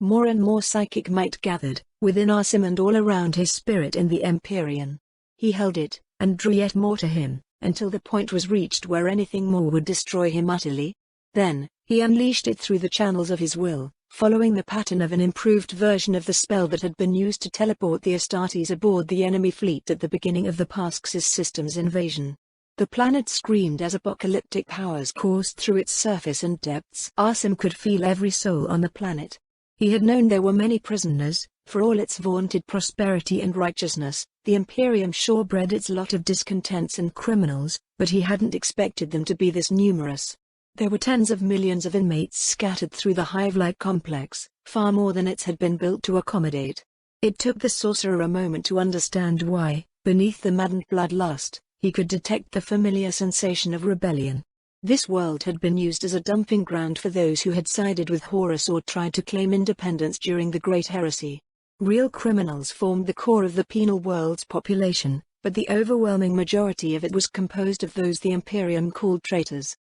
Speaker 1: More and more psychic might gathered, within Arsum and all around his spirit in the Empyrean. He held it, and drew yet more to him, until the point was reached where anything more would destroy him utterly. Then, he unleashed it through the channels of his will, following the pattern of an improved version of the spell that had been used to teleport the Astartes aboard the enemy fleet at the beginning of the Paraxis system's invasion. The planet screamed as apocalyptic powers coursed through its surface and depths. Arsum could feel every soul on the planet. He had known there were many prisoners. For all its vaunted prosperity and righteousness, the Imperium sure bred its lot of discontents and criminals, but he hadn't expected them to be this numerous. There were tens of millions of inmates scattered through the hive-like complex, far more than it had been built to accommodate. It took the sorcerer a moment to understand why, beneath the maddened bloodlust, he could detect the familiar sensation of rebellion. This world had been used as a dumping ground for those who had sided with Horus or tried to claim independence during the Great Heresy. Real criminals formed the core of the penal world's population, but the overwhelming majority of it was composed of those the Imperium called traitors.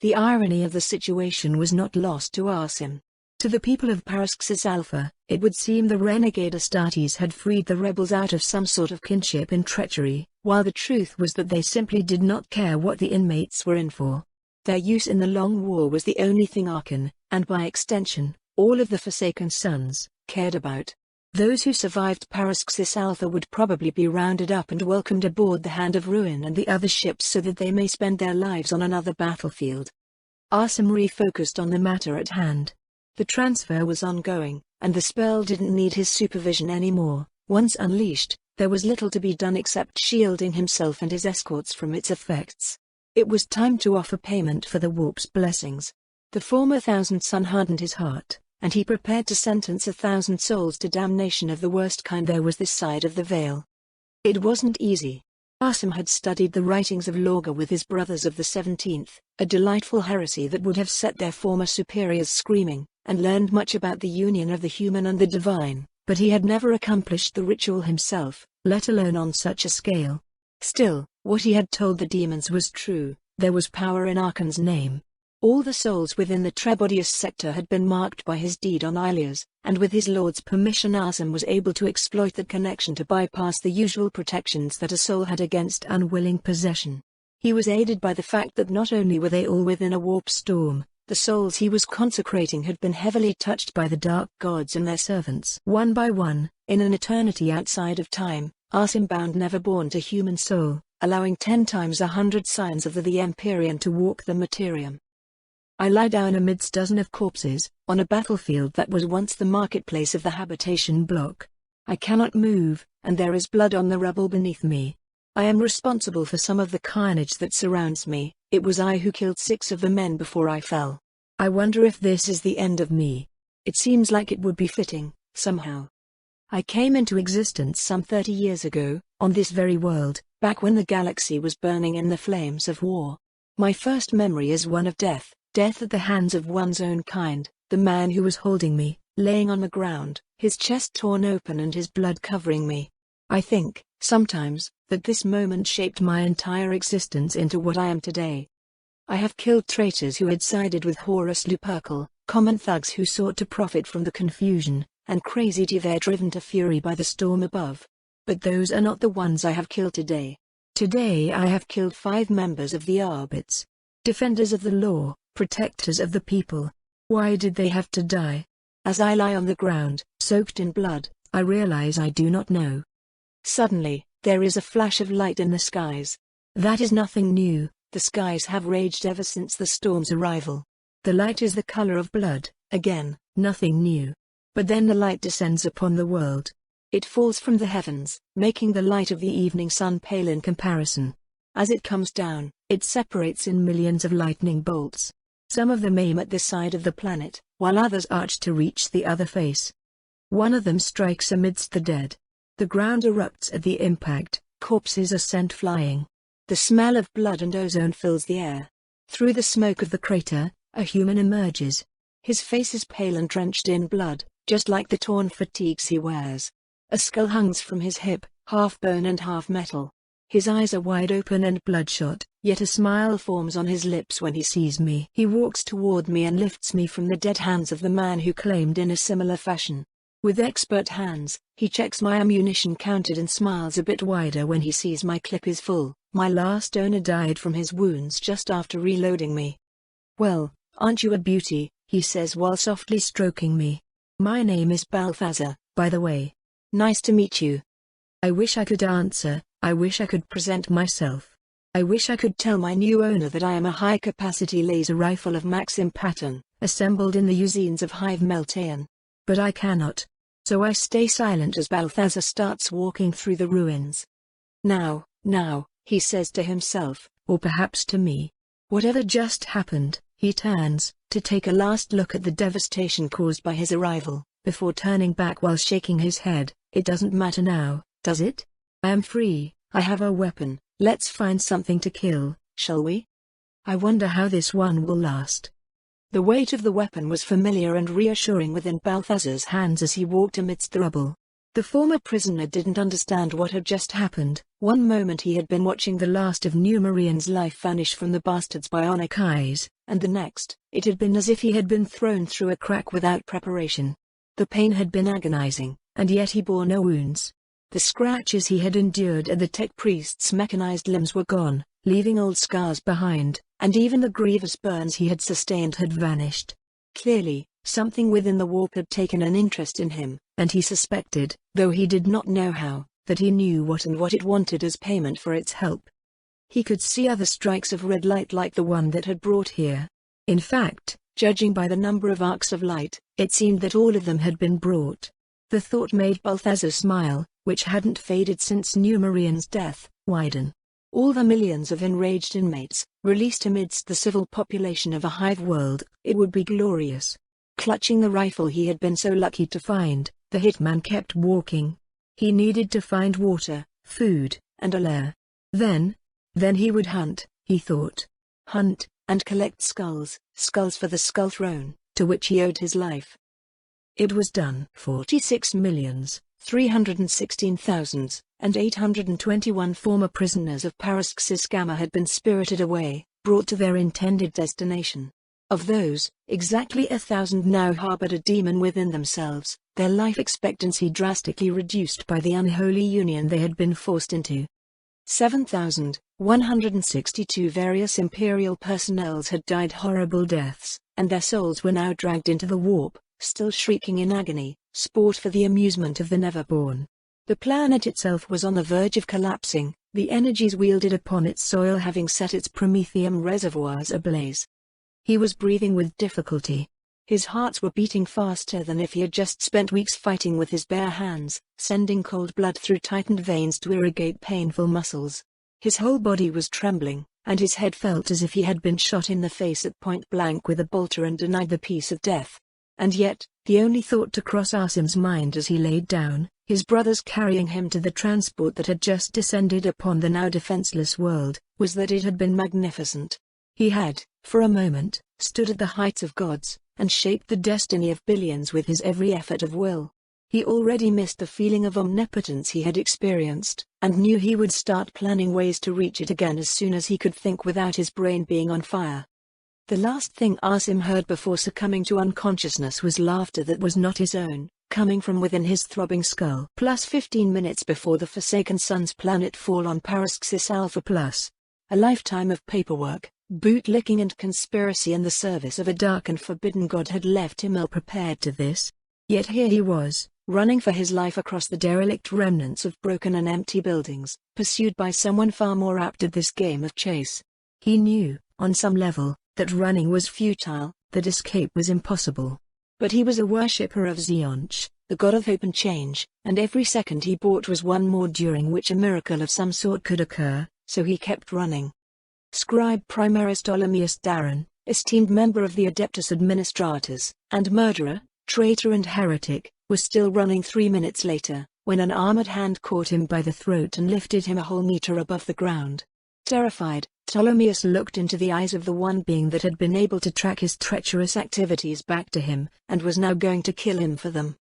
Speaker 1: The irony of the situation was not lost to Arsum. To the people of Paraxis Alpha, it would seem the renegade Astartes had freed the rebels out of some sort of kinship and treachery, while the truth was that they simply did not care what the inmates were in for. Their use in the Long War was the only thing Archon, and by extension, all of the Forsaken Sons, cared about. Those who survived Paraxis Alpha would probably be rounded up and welcomed aboard the Hand of Ruin and the other ships so that they may spend their lives on another battlefield. Arsum refocused on the matter at hand. The transfer was ongoing, and the spell didn't need his supervision anymore. Once unleashed, there was little to be done except shielding himself and his escorts from its effects. It was time to offer payment for the Warp's blessings. The former Thousand Son hardened his heart, and he prepared to sentence 1,000 souls to damnation of the worst kind there was this side of the veil. It wasn't easy. Arsum had studied the writings of Lorga with his brothers of the 17th, a delightful heresy that would have set their former superiors screaming, and learned much about the union of the human and the divine, but he had never accomplished the ritual himself, let alone on such a scale. Still, what he had told the demons was true. There was power in Archon's name. All the souls within the Trebodius sector had been marked by his deed on Ilias, and with his lord's permission Arsum was able to exploit that connection to bypass the usual protections that a soul had against unwilling possession. He was aided by the fact that not only were they all within a warp storm, the souls he was consecrating had been heavily touched by the dark gods and their servants. One by one, in an eternity outside of time, Arsim-bound never-born to human soul, allowing 10 times 100 signs of the Empyrean to walk the materium. I lie down amidst dozens of corpses, on a battlefield that was once the marketplace of the habitation block. I cannot move, and there is blood on the rubble beneath me. I am responsible for some of the carnage that surrounds me. It was I who killed 6 of the men before I fell. I wonder if this is the end of me. It seems like it would be fitting, somehow. I came into existence some 30 years ago, on this very world, back when the galaxy was burning in the flames of war. My first memory is one of death. Death at the hands of one's own kind, the man who was holding me, laying on the ground, his chest torn open and his blood covering me. I think, sometimes, that this moment shaped my entire existence into what I am today. I have killed traitors who had sided with Horus Lupercal, common thugs who sought to profit from the confusion, and crazy divers driven to fury by the storm above. But those are not the ones I have killed today. Today I have killed 5 members of the Arbits. Defenders of the law, protectors of the people. Why did they have to die? As I lie on the ground, soaked in blood, I realize I do not know. Suddenly, there is a flash of light in the skies. That is nothing new, the skies have raged ever since the storm's arrival. The light is the color of blood, again, nothing new. But then the light descends upon the world. It falls from the heavens, making the light of the evening sun pale in comparison. As it comes down, it separates in millions of lightning bolts. Some of them aim at this side of the planet, while others arch to reach the other face. One of them strikes amidst the dead. The ground erupts at the impact, corpses are sent flying. The smell of blood and ozone fills the air. Through the smoke of the crater, a human emerges. His face is pale and drenched in blood, just like the torn fatigues he wears. A skull hangs from his hip, half bone and half metal. His eyes are wide open and bloodshot, yet a smile forms on his lips when he sees me. He walks toward me and lifts me from the dead hands of the man who claimed in a similar fashion. With expert hands, he checks my ammunition counted and smiles a bit wider when he sees my clip is full. My last owner died from his wounds just after reloading me. "Well, aren't you a beauty?" he says while softly stroking me. "My name is Balthazar, by the way. Nice to meet you." I wish I could answer. I wish I could present myself. I wish I could tell my new owner that I am a high-capacity laser rifle of Maxim pattern, assembled in the usines of Hive Meltean. But I cannot. So I stay silent as Balthazar starts walking through the ruins. Now, he says to himself, or perhaps to me. Whatever just happened, he turns, to take a last look at the devastation caused by his arrival, before turning back while shaking his head. It doesn't matter now, does it? I am free, I have a weapon, let's find something to kill, shall we? I wonder how this one will last. The weight of the weapon was familiar and reassuring within Balthazar's hands as he walked amidst the rubble. The former prisoner didn't understand what had just happened. One moment he had been watching the last of Numerian's life vanish from the bastard's bionic eyes, and the next, it had been as if he had been thrown through a crack without preparation. The pain had been agonizing, and yet he bore no wounds. The scratches he had endured at the tech priest's mechanized limbs were gone, leaving old scars behind, and even the grievous burns he had sustained had vanished. Clearly, something within the warp had taken an interest in him, and he suspected, though he did not know how, that he knew what it wanted as payment for its help. He could see other strikes of red light like the one that had brought here. In fact, judging by the number of arcs of light, it seemed that all of them had been brought. The thought made Balthazar smile, which hadn't faded since Numerian's death, widen. All the millions of enraged inmates, released amidst the civil population of a hive world, it would be glorious. Clutching the rifle he had been so lucky to find, the hitman kept walking. He needed to find water, food, and a lair. Then he would hunt, he thought. Hunt, and collect skulls for the skull throne, to which he owed his life. It was done. 46,316,821 former prisoners of Paraxis Gamma had been spirited away, brought to their intended destination. Of those, exactly 1,000 now harbored a demon within themselves, their life expectancy drastically reduced by the unholy union they had been forced into. 7,162 various Imperial personnels had died horrible deaths, and their souls were now dragged into the warp, still shrieking in agony, sport for the amusement of the never-born. The planet itself was on the verge of collapsing, the energies wielded upon its soil having set its promethium reservoirs ablaze. He was breathing with difficulty. His hearts were beating faster than if he had just spent weeks fighting with his bare hands, sending cold blood through tightened veins to irrigate painful muscles. His whole body was trembling, and his head felt as if he had been shot in the face at point blank with a bolter and denied the peace of death. And yet, the only thought to cross Asim's mind as he laid down, his brothers carrying him to the transport that had just descended upon the now defenseless world, was that it had been magnificent. He had, for a moment, stood at the heights of gods, and shaped the destiny of billions with his every effort of will. He already missed the feeling of omnipotence he had experienced, and knew he would start planning ways to reach it again as soon as he could think without his brain being on fire. The last thing Asim heard before succumbing to unconsciousness was laughter that was not his own, coming from within his throbbing skull. Plus 15 minutes before the Forsaken Sun's planet fall on Paraxis Alpha Plus. A lifetime of paperwork, bootlicking and conspiracy in the service of a dark and forbidden god had left him ill-prepared to this. Yet here he was, running for his life across the derelict remnants of broken and empty buildings, pursued by someone far more apt at this game of chase. He knew, on some level, that running was futile, that escape was impossible. But he was a worshipper of Zeonch, the god of hope and change, and every second he bought was one more during which a miracle of some sort could occur, so he kept running. Scribe Primaris Ptolemaeus Darren, esteemed member of the Adeptus Administrators, and murderer, traitor and heretic, was still running 3 minutes later, when an armored hand caught him by the throat and lifted him a whole meter above the ground. Terrified, Ptolemaeus looked into the eyes of the one being that had been able to track his treacherous activities back to him, and was now going to kill him for them.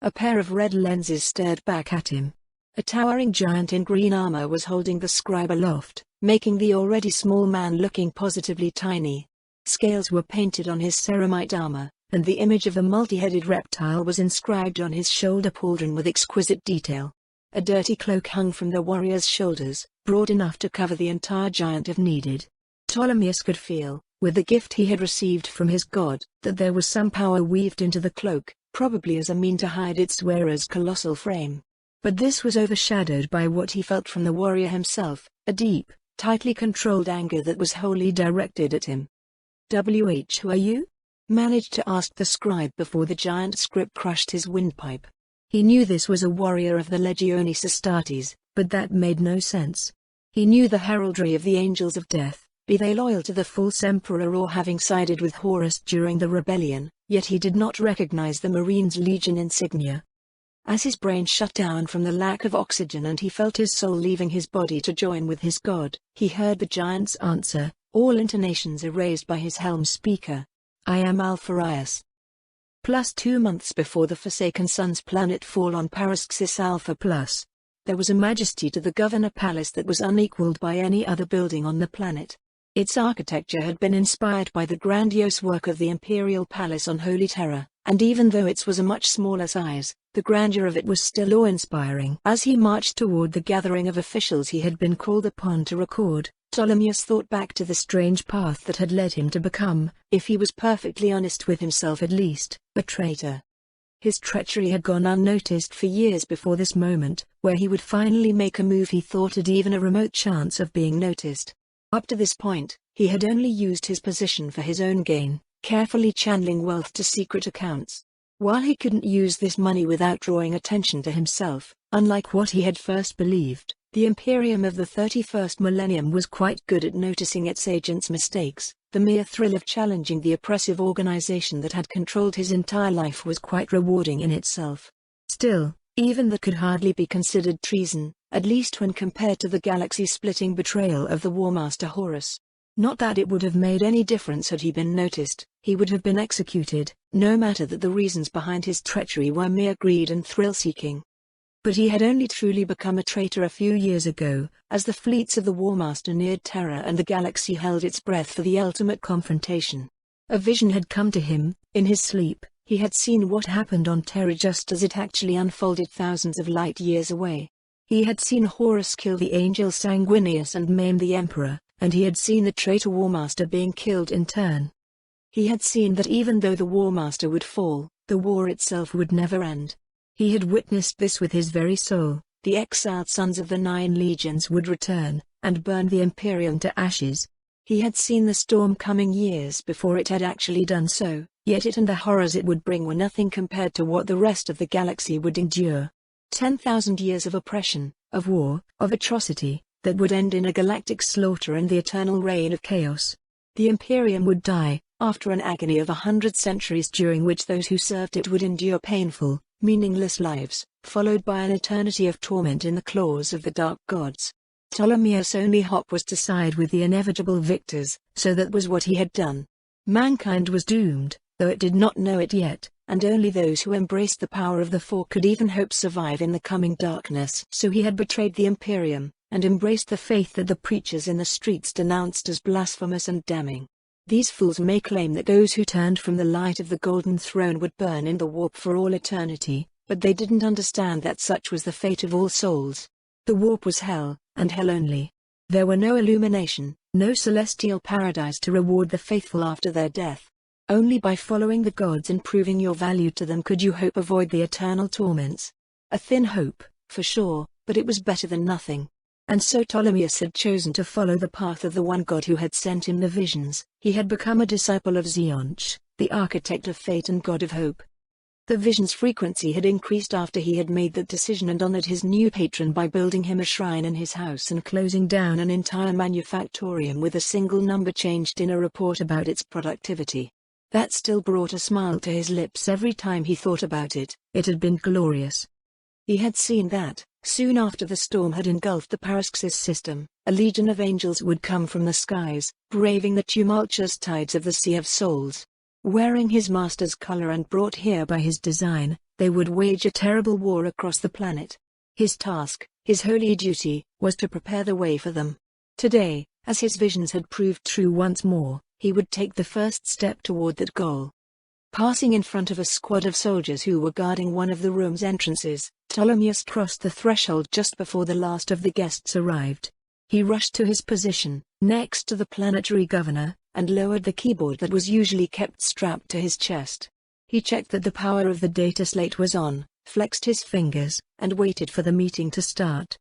Speaker 1: A pair of red lenses stared back at him. A towering giant in green armor was holding the scribe aloft, making the already small man looking positively tiny. Scales were painted on his ceramite armor, and the image of a multi-headed reptile was inscribed on his shoulder pauldron with exquisite detail. A dirty cloak hung from the warrior's shoulders, broad enough to cover the entire giant if needed. Ptolemaeus could feel, with the gift he had received from his god, that there was some power weaved into the cloak, probably as a mean to hide its wearer's colossal frame. But this was overshadowed by what he felt from the warrior himself, a deep, tightly controlled anger that was wholly directed at him. "Who are you?" managed to ask the scribe before the giant script crushed his windpipe. He knew this was a warrior of the Legionis Astartes, but that made no sense. He knew the heraldry of the Angels of Death, be they loyal to the false emperor or having sided with Horus during the rebellion, yet he did not recognize the Marines' Legion insignia. As his brain shut down from the lack of oxygen and he felt his soul leaving his body to join with his god, he heard the giant's answer, all intonations erased by his helm speaker. "I am Alpharius." Plus 2 months before the Forsaken Sun's planet fall on Paraxis Alpha Plus. There was a majesty to the Governor Palace that was unequaled by any other building on the planet. Its architecture had been inspired by the grandiose work of the Imperial Palace on Holy Terra, and even though its was a much smaller size, the grandeur of it was still awe-inspiring. As he marched toward the gathering of officials he had been called upon to record, Ptolemaeus thought back to the strange path that had led him to become, if he was perfectly honest with himself at least, a traitor. His treachery had gone unnoticed for years before this moment, where he would finally make a move he thought had even a remote chance of being noticed. Up to this point, he had only used his position for his own gain, carefully channeling wealth to secret accounts. While he couldn't use this money without drawing attention to himself, unlike what he had first believed, the Imperium of the 31st millennium was quite good at noticing its agents' mistakes. The mere thrill of challenging the oppressive organization that had controlled his entire life was quite rewarding in itself. Still, even that could hardly be considered treason, at least when compared to the galaxy-splitting betrayal of the Warmaster Horus. Not that it would have made any difference had he been noticed, he would have been executed, no matter that the reasons behind his treachery were mere greed and thrill-seeking. But he had only truly become a traitor a few years ago, as the fleets of the Warmaster neared Terra and the galaxy held its breath for the ultimate confrontation. A vision had come to him. In his sleep, he had seen what happened on Terra just as it actually unfolded thousands of light years away. He had seen Horus kill the angel Sanguinius and maim the Emperor, and he had seen the traitor Warmaster being killed in turn. He had seen that even though the Warmaster would fall, the war itself would never end. He had witnessed this with his very soul. The exiled sons of the 9 legions would return, and burn the Imperium to ashes. He had seen the storm coming years before it had actually done so, yet it and the horrors it would bring were nothing compared to what the rest of the galaxy would endure. 10,000 years of oppression, of war, of atrocity, that would end in a galactic slaughter and the eternal reign of chaos. The Imperium would die, after an agony of 100 centuries during which those who served it would endure painful, meaningless lives, followed by an eternity of torment in the claws of the dark gods. Ptolemaeus' only hope was to side with the inevitable victors, so that was what he had done. Mankind was doomed, though it did not know it yet, and only those who embraced the power of the Four could even hope survive in the coming darkness. So he had betrayed the Imperium, and embraced the faith that the preachers in the streets denounced as blasphemous and damning. These fools may claim that those who turned from the light of the Golden Throne would burn in the warp for all eternity, but they didn't understand that such was the fate of all souls. The warp was hell, and hell only. There were no illumination, no celestial paradise to reward the faithful after their death. Only by following the gods and proving your value to them could you hope avoid the eternal torments. A thin hope, for sure, but it was better than nothing. And so Ptolemaeus had chosen to follow the path of the one God who had sent him the visions. He had become a disciple of Xeonch, the architect of fate and god of hope. The vision's frequency had increased after he had made that decision and honored his new patron by building him a shrine in his house and closing down an entire manufactorium with a single number changed in a report about its productivity. That still brought a smile to his lips every time he thought about it. It had been glorious. He had seen that, soon after the storm had engulfed the Paraxis system, a legion of angels would come from the skies, braving the tumultuous tides of the Sea of Souls. Wearing his master's color and brought here by his design, they would wage a terrible war across the planet. His task, his holy duty, was to prepare the way for them. Today, as his visions had proved true once more, he would take the first step toward that goal. Passing in front of a squad of soldiers who were guarding one of the room's entrances, Ptolemaeus crossed the threshold just before the last of the guests arrived. He rushed to his position, next to the planetary governor, and lowered the keyboard that was usually kept strapped to his chest. He checked that the power of the data slate was on, flexed his fingers, and waited for the meeting to start.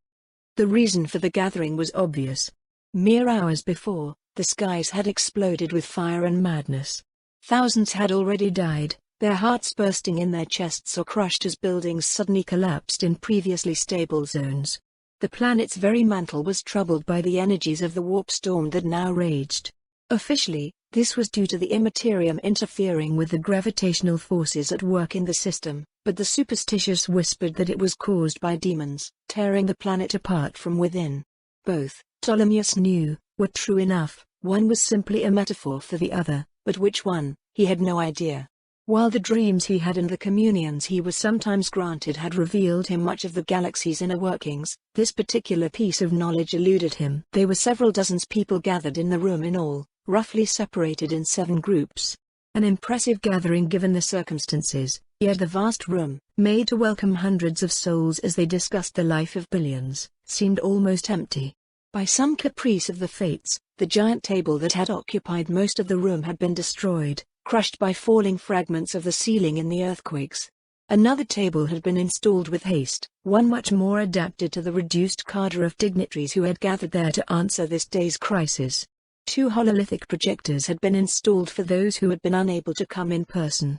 Speaker 1: The reason for the gathering was obvious. Mere hours before, the skies had exploded with fire and madness. Thousands had already died, their hearts bursting in their chests or crushed as buildings suddenly collapsed in previously stable zones. The planet's very mantle was troubled by the energies of the warp storm that now raged. Officially, this was due to the Immaterium interfering with the gravitational forces at work in the system, but the superstitious whispered that it was caused by demons, tearing the planet apart from within. Both, Ptolemaeus knew, were true enough. One was simply a metaphor for the other, but which one, he had no idea. While the dreams he had and the communions he was sometimes granted had revealed him much of the galaxy's inner workings, this particular piece of knowledge eluded him. There were several dozens people gathered in the room in all, roughly separated in 7 groups. An impressive gathering given the circumstances, yet the vast room, made to welcome hundreds of souls as they discussed the life of billions, seemed almost empty. By some caprice of the fates, the giant table that had occupied most of the room had been destroyed, crushed by falling fragments of the ceiling in the earthquakes. Another table had been installed with haste, one much more adapted to the reduced cadre of dignitaries who had gathered there to answer this day's crisis. 2 hololithic projectors had been installed for those who had been unable to come in person.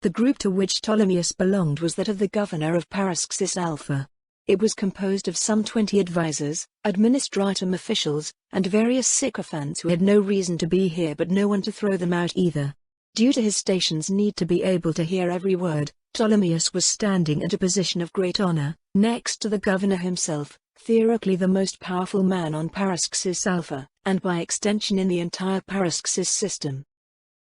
Speaker 1: The group to which Ptolemaeus belonged was that of the governor of Paraxis Alpha. It was composed of some 20 advisors, administratum officials, and various sycophants who had no reason to be here but no one to throw them out either. Due to his station's need to be able to hear every word, Ptolemaeus was standing at a position of great honor, next to the governor himself, theoretically the most powerful man on Paraxis Alpha, and by extension in the entire Paraxis system.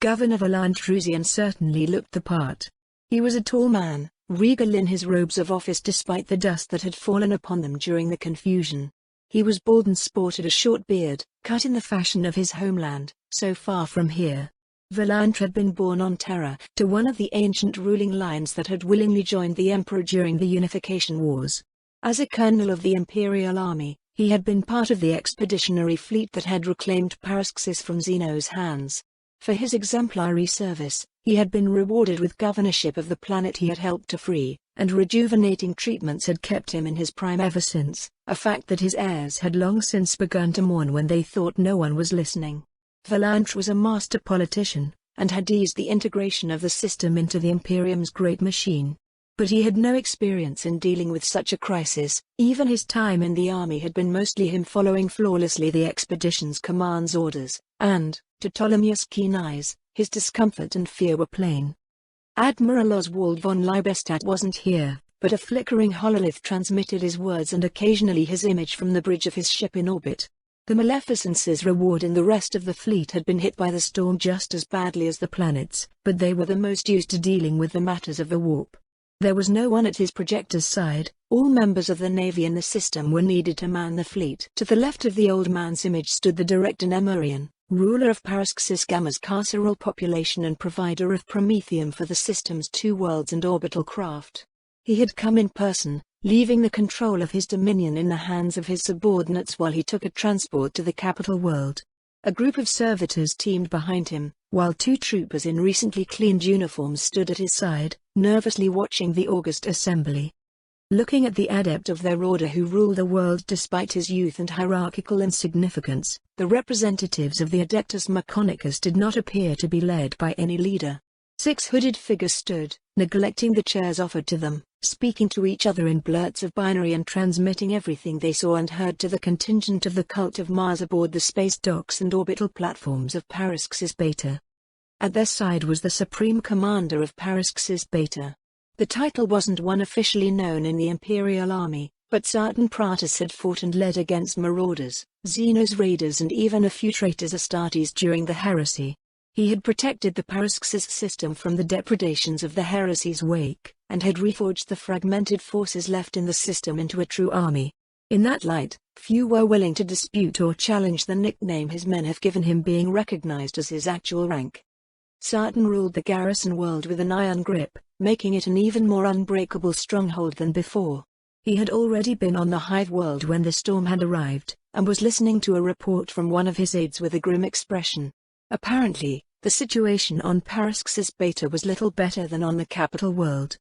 Speaker 1: Governor Valan Trusian certainly looked the part. He was a tall man, regal in his robes of office despite the dust that had fallen upon them during the confusion. He was bald and sported a short beard, cut in the fashion of his homeland, so far from here. Valantre had been born on Terra, to one of the ancient ruling lines that had willingly joined the Emperor during the Unification Wars. As a colonel of the Imperial Army, he had been part of the expeditionary fleet that had reclaimed Paraxis from Xeno's hands. For his exemplary service, He had been rewarded with governorship of the planet he had helped to free, and rejuvenating treatments had kept him in his prime ever since, a fact that his heirs had long since begun to mourn when they thought no one was listening. Valanche was a master politician, and had eased the integration of the system into the Imperium's great machine. But he had no experience in dealing with such a crisis. Even his time in the army had been mostly him following flawlessly the expedition's command's orders, and, to Ptolemaeus' keen eyes, his discomfort and fear were plain. Admiral Oswald von Liebestadt wasn't here, but a flickering hololith transmitted his words and occasionally his image from the bridge of his ship in orbit. The Maleficence's reward and the rest of the fleet had been hit by the storm just as badly as the planets, but they were the most used to dealing with the matters of the warp. There was no one at his projector's side. All members of the Navy in the system were needed to man the fleet. To the left of the old man's image stood the Director Nemurian, ruler of Paraxis Gamma's carceral population and provider of Promethium for the system's 2 worlds and orbital craft. He had come in person, leaving the control of his dominion in the hands of his subordinates while he took a transport to the capital world. A group of servitors teamed behind him, while 2 troopers in recently cleaned uniforms stood at his side, nervously watching the august assembly. Looking at the adept of their order who ruled the world despite his youth and hierarchical insignificance, the representatives of the Adeptus Mechanicus did not appear to be led by any leader. 6 hooded figures stood, neglecting the chairs offered to them, speaking to each other in blurts of binary and transmitting everything they saw and heard to the contingent of the cult of Mars aboard the space docks and orbital platforms of Paraxis Beta. At their side was the Supreme Commander of Paraxis Beta. The title wasn't one officially known in the Imperial Army, but certain Praetorians had fought and led against marauders, Xenos raiders and even a few traitors Astartes during the heresy. He had protected the Paraxis system from the depredations of the heresy's wake, and had reforged the fragmented forces left in the system into a true army. In that light, few were willing to dispute or challenge the nickname his men have given him, being recognized as his actual rank. Sartan ruled the garrison world with an iron grip, making it an even more unbreakable stronghold than before. He had already been on the Hive world when the storm had arrived, and was listening to a report from one of his aides with a grim expression. Apparently, the situation on Paraxis Beta was little better than on the capital world.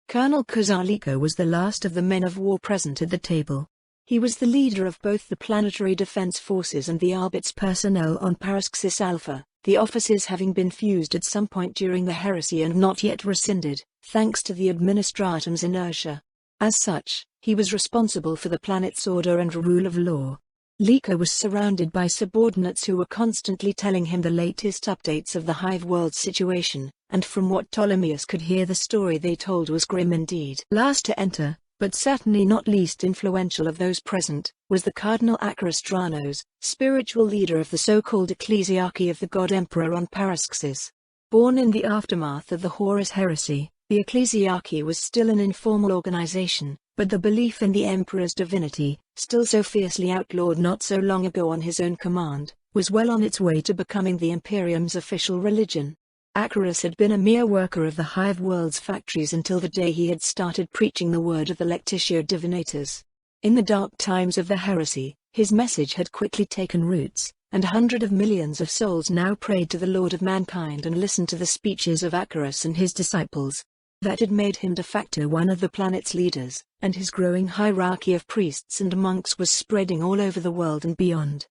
Speaker 1: Colonel Kozarliko was the last of the men of war present at the table. He was the leader of both the Planetary Defense Forces and the Arbit's personnel on Paraxis Alpha, the offices having been fused at some point during the heresy and not yet rescinded, thanks to the Administratum's inertia. As such, he was responsible for the planet's order and rule of law. Liko was surrounded by subordinates who were constantly telling him the latest updates of the Hive world situation, and from what Ptolemaeus could hear, the story they told was grim indeed. Last to enter, but certainly not least influential of those present, was the Cardinal Acarus Dranos, spiritual leader of the so-called ecclesiarchy of the God Emperor on Paraxis. Born in the aftermath of the Horus heresy, the ecclesiarchy was still an informal organization, but the belief in the Emperor's divinity, still so fiercely outlawed not so long ago on his own command, was well on its way to becoming the Imperium's official religion. Acarus had been a mere worker of the Hive world's factories until the day he had started preaching the word of the Lectitio Divinatus. In the dark times of the heresy, his message had quickly taken roots, and hundreds of millions of souls now prayed to the Lord of mankind and listened to the speeches of Acarus and his disciples. That had made him de facto one of the planet's leaders, and his growing hierarchy of priests and monks was spreading all over the world and beyond.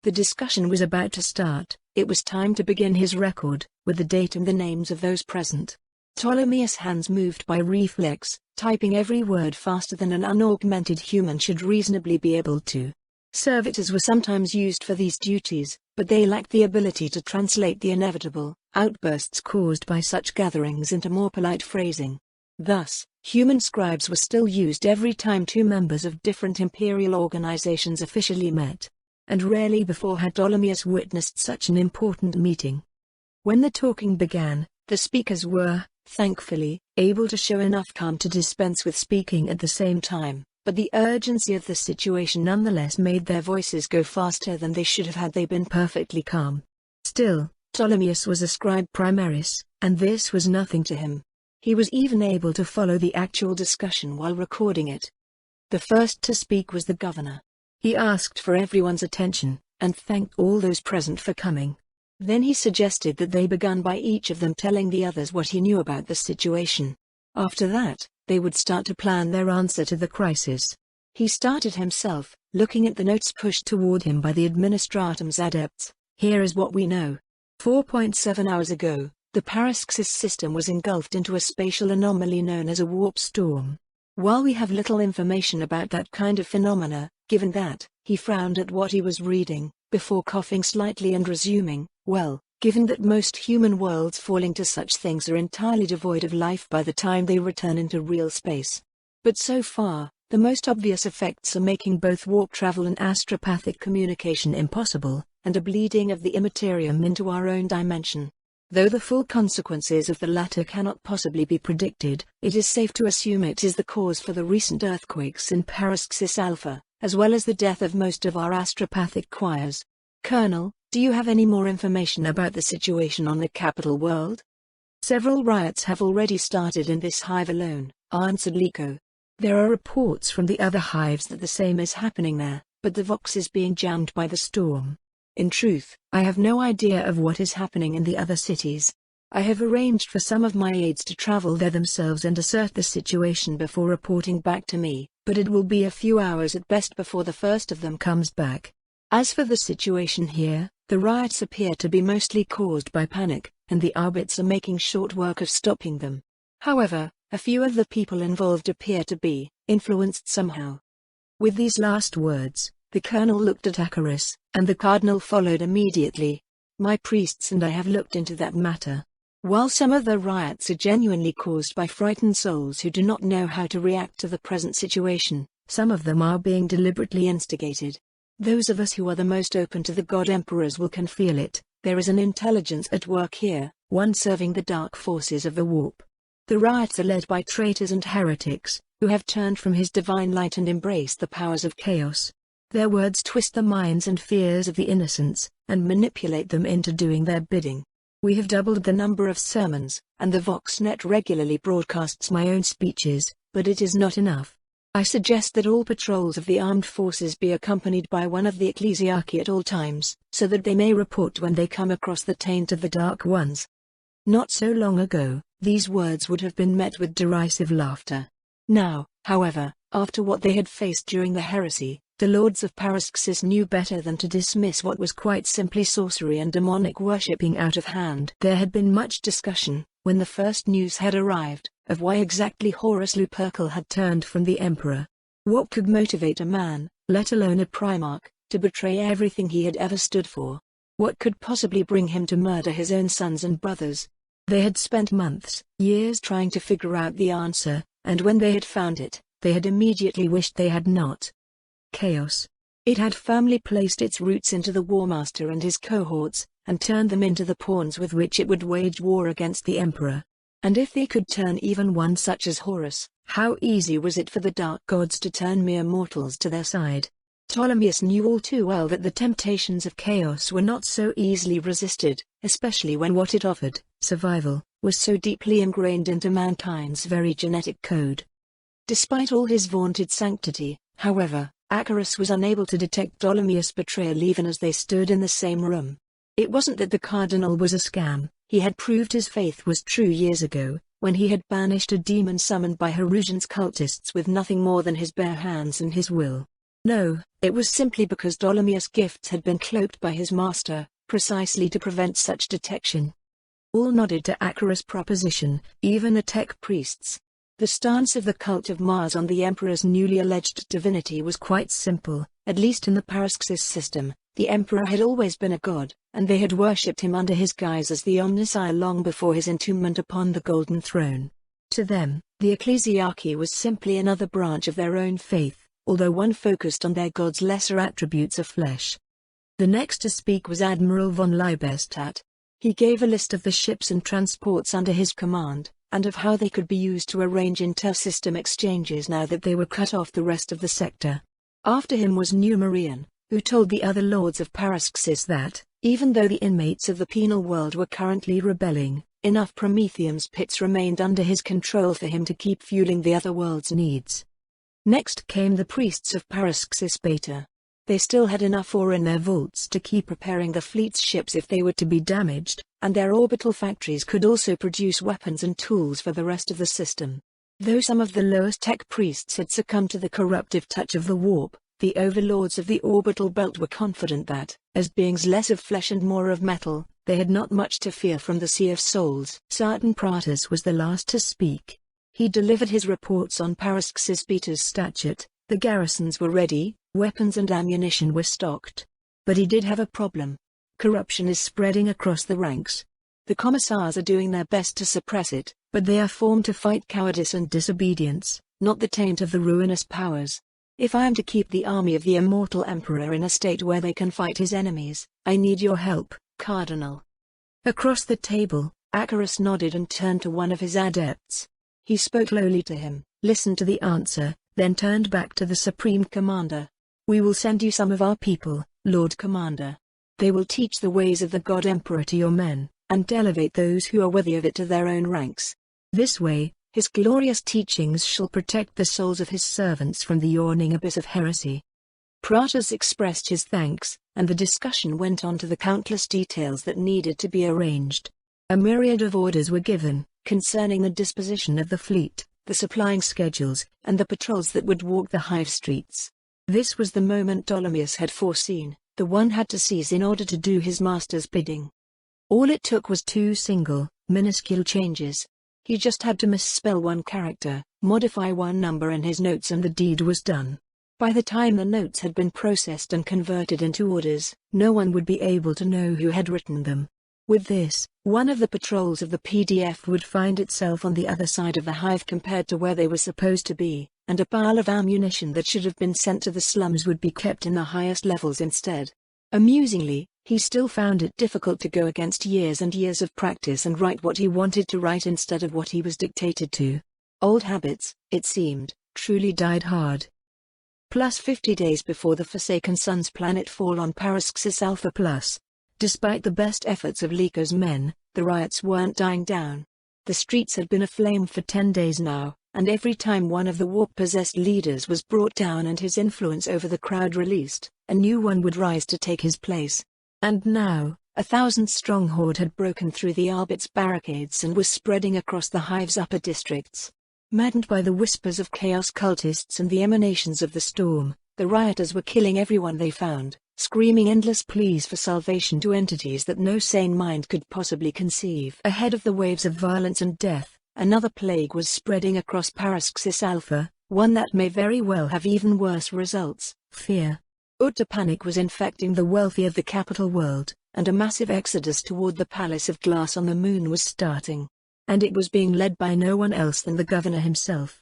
Speaker 1: The discussion was about to start. It was time to begin his record, with the date and the names of those present. Ptolemaeus' hands moved by reflex, typing every word faster than an unaugmented human should reasonably be able to. Servitors were sometimes used for these duties, but they lacked the ability to translate the inevitable outbursts caused by such gatherings into more polite phrasing. Thus, human scribes were still used every time 2 members of different imperial organizations officially met. And rarely before had Ptolemaeus witnessed such an important meeting. When the talking began, the speakers were, thankfully, able to show enough calm to dispense with speaking at the same time, but the urgency of the situation nonetheless made their voices go faster than they should have had they been perfectly calm. Still, Ptolemaeus was a scribe primaris, and this was nothing to him. He was even able to follow the actual discussion while recording it. The first to speak was the governor. He asked for everyone's attention, and thanked all those present for coming. Then he suggested that they began by each of them telling the others what he knew about the situation. After that, they would start to plan their answer to the crisis. He started himself, looking at the notes pushed toward him by the Administratum's adepts. Here is what we know. 4.7 hours ago, the Paraxis system was engulfed into a spatial anomaly known as a warp storm. While we have little information about that kind of phenomena, given that, he frowned at what he was reading, before coughing slightly and resuming, well, given that most human worlds falling to such things are entirely devoid of life by the time they return into real space. But so far, the most obvious effects are making both warp travel and astropathic communication impossible, and a bleeding of the immaterium into our own dimension. Though the full consequences of the latter cannot possibly be predicted, it is safe to assume it is the cause for the recent earthquakes in Paraxis Alpha, as well as the death of most of our astropathic choirs. Colonel, do you have any more information about the situation on the capital world? Several riots have already started in this hive alone, answered Liko. There are reports from the other hives that the same is happening there, but the Vox is being jammed by the storm. In truth, I have no idea of what is happening in the other cities. I have arranged for some of my aides to travel there themselves and assert the situation before reporting back to me, but it will be a few hours at best before the first of them comes back. As for the situation here, the riots appear to be mostly caused by panic, and the Arbits are making short work of stopping them. However, a few of the people involved appear to be influenced somehow. With these last words, the colonel looked at Acarus, and the cardinal followed immediately. My priests and I have looked into that matter. While some of the riots are genuinely caused by frightened souls who do not know how to react to the present situation, some of them are being deliberately instigated. Those of us who are the most open to the God Emperors can feel it. There is an intelligence at work here, one serving the dark forces of the warp. The riots are led by traitors and heretics, who have turned from his divine light and embraced the powers of chaos. Their words twist the minds and fears of the innocents, and manipulate them into doing their bidding. We have doubled the number of sermons, and the Voxnet regularly broadcasts my own speeches, but it is not enough. I suggest that all patrols of the armed forces be accompanied by one of the ecclesiarchy at all times, so that they may report when they come across the taint of the Dark Ones. Not so long ago, these words would have been met with derisive laughter. Now, however, after what they had faced during the heresy, the lords of Paraxis knew better than to dismiss what was quite simply sorcery and demonic worshipping out of hand. There had been much discussion, when the first news had arrived, of why exactly Horus Lupercal had turned from the Emperor. What could motivate a man, let alone a Primarch, to betray everything he had ever stood for? What could possibly bring him to murder his own sons and brothers? They had spent months, years trying to figure out the answer, and when they had found it, they had immediately wished they had not. Chaos. It had firmly placed its roots into the Warmaster and his cohorts, and turned them into the pawns with which it would wage war against the Emperor. And if they could turn even one such as Horus, how easy was it for the Dark Gods to turn mere mortals to their side? Ptolemaeus knew all too well that the temptations of chaos were not so easily resisted, especially when what it offered, survival, was so deeply ingrained into mankind's very genetic code. Despite all his vaunted sanctity, however, Acarus was unable to detect Ptolemaeus' betrayal even as they stood in the same room. It wasn't that the cardinal was a scam, he had proved his faith was true years ago, when he had banished a demon summoned by Harujan's cultists with nothing more than his bare hands and his will. No, it was simply because Ptolemaeus' gifts had been cloaked by his master, precisely to prevent such detection. All nodded to Acarus' proposition, even the tech priests. The stance of the cult of Mars on the Emperor's newly alleged divinity was quite simple. At least in the Paraxis system, the Emperor had always been a god, and they had worshipped him under his guise as the Omnissiah long before his entombment upon the Golden Throne. To them, the ecclesiarchy was simply another branch of their own faith, although one focused on their god's lesser attributes of flesh. The next to speak was Admiral von Liebestadt. He gave a list of the ships and transports under his command, and of how they could be used to arrange inter-system exchanges now that they were cut off the rest of the sector. After him was Numerian, who told the other lords of Paraxis that, even though the inmates of the penal world were currently rebelling, enough Prometheum's pits remained under his control for him to keep fueling the other world's needs. Next came the priests of Paraxis Beta. They still had enough ore in their vaults to keep repairing the fleet's ships if they were to be damaged, and their orbital factories could also produce weapons and tools for the rest of the system. Though some of the lowest tech priests had succumbed to the corruptive touch of the warp, the overlords of the orbital belt were confident that, as beings less of flesh and more of metal, they had not much to fear from the Sea of Souls. Sartan Praetus was the last to speak. He delivered his reports on Paraxis Beta's statute. The garrisons were ready, weapons and ammunition were stocked. But he did have a problem. Corruption is spreading across the ranks. The commissars are doing their best to suppress it, but they are formed to fight cowardice and disobedience, not the taint of the ruinous powers. If I am to keep the army of the immortal emperor in a state where they can fight his enemies, I need your help, Cardinal. Across the table, Acarus nodded and turned to one of his adepts. He spoke lowly to him, listened to the answer, then turned back to the Supreme Commander. We will send you some of our people, Lord Commander. They will teach the ways of the God Emperor to your men, and elevate those who are worthy of it to their own ranks. This way, his glorious teachings shall protect the souls of his servants from the yawning abyss of heresy. Praetus expressed his thanks, and the discussion went on to the countless details that needed to be arranged. A myriad of orders were given, concerning the disposition of the fleet, the supplying schedules, and the patrols that would walk the hive streets. This was the moment Ptolemaeus had foreseen, the one had to seize in order to do his master's bidding. All it took was two single, minuscule changes. He just had to misspell one character, modify one number in his notes, and the deed was done. By the time the notes had been processed and converted into orders, no one would be able to know who had written them. With this, one of the patrols of the PDF would find itself on the other side of the hive compared to where they were supposed to be, and a pile of ammunition that should have been sent to the slums would be kept in the highest levels instead. Amusingly, he still found it difficult to go against years and years of practice and write what he wanted to write instead of what he was dictated to. Old habits, it seemed, truly died hard. Plus 50 days before the Forsaken Sun's planet fall on Paraxis Alpha Plus. Despite the best efforts of Lyco's men, the riots weren't dying down. The streets had been aflame for 10 days now, and every time one of the warp-possessed leaders was brought down and his influence over the crowd released, a new one would rise to take his place. And now, 1,000-strong horde had broken through the Arbit's barricades and was spreading across the hive's upper districts. Maddened by the whispers of chaos cultists and the emanations of the storm, the rioters were killing everyone they found, screaming endless pleas for salvation to entities that no sane mind could possibly conceive. Ahead of the waves of violence and death, another plague was spreading across Paraxis Alpha, one that may very well have even worse results: fear. Utter panic was infecting the wealthy of the capital world, and a massive exodus toward the Palace of Glass on the Moon was starting. And it was being led by no one else than the governor himself.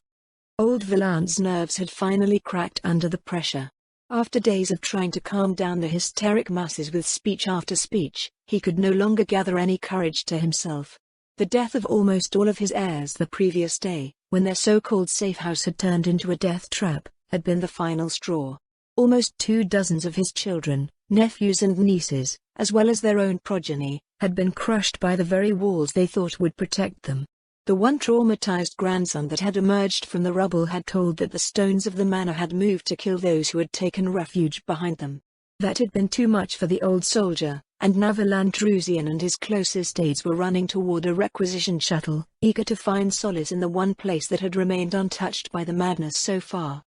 Speaker 1: Old Valance's nerves had finally cracked under the pressure. After days of trying to calm down the hysteric masses with speech after speech, he could no longer gather any courage to himself. The death of almost all of his heirs the previous day, when their so-called safe house had turned into a death trap, had been the final straw. Almost 24 of his children, nephews and nieces, as well as their own progeny, had been crushed by the very walls they thought would protect them. The one traumatized grandson that had emerged from the rubble had told that the stones of the manor had moved to kill those who had taken refuge behind them. That had been too much for the old soldier, and now Valandrusian and his closest aides were running toward a requisition shuttle, eager to find solace in the one place that had remained untouched by the madness so far.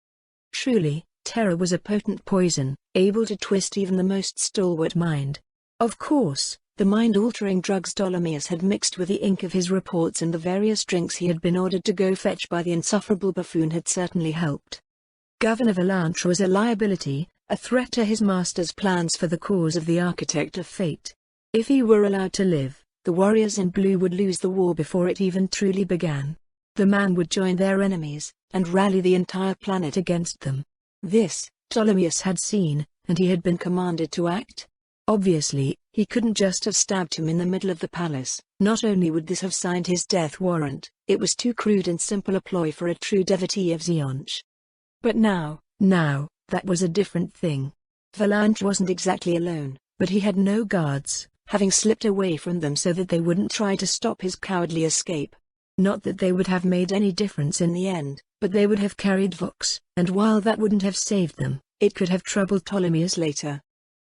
Speaker 1: Truly, terror was a potent poison, able to twist even the most stalwart mind. Of course, the mind-altering drugs Ptolemaeus had mixed with the ink of his reports and the various drinks he had been ordered to go fetch by the insufferable buffoon had certainly helped. Governor Valanche was a liability, a threat to his master's plans for the cause of the Architect of Fate. If he were allowed to live, the warriors in blue would lose the war before it even truly began. The man would join their enemies, and rally the entire planet against them. This, Ptolemaeus had seen, and he had been commanded to act. Obviously, he couldn't just have stabbed him in the middle of the palace. Not only would this have signed his death warrant, it was too crude and simple a ploy for a true devotee of Xeonch. But now, that was a different thing. Valanche wasn't exactly alone, but he had no guards, having slipped away from them so that they wouldn't try to stop his cowardly escape. Not that they would have made any difference in the end, but they would have carried Vox, and while that wouldn't have saved them, It could have troubled Ptolemaeus later.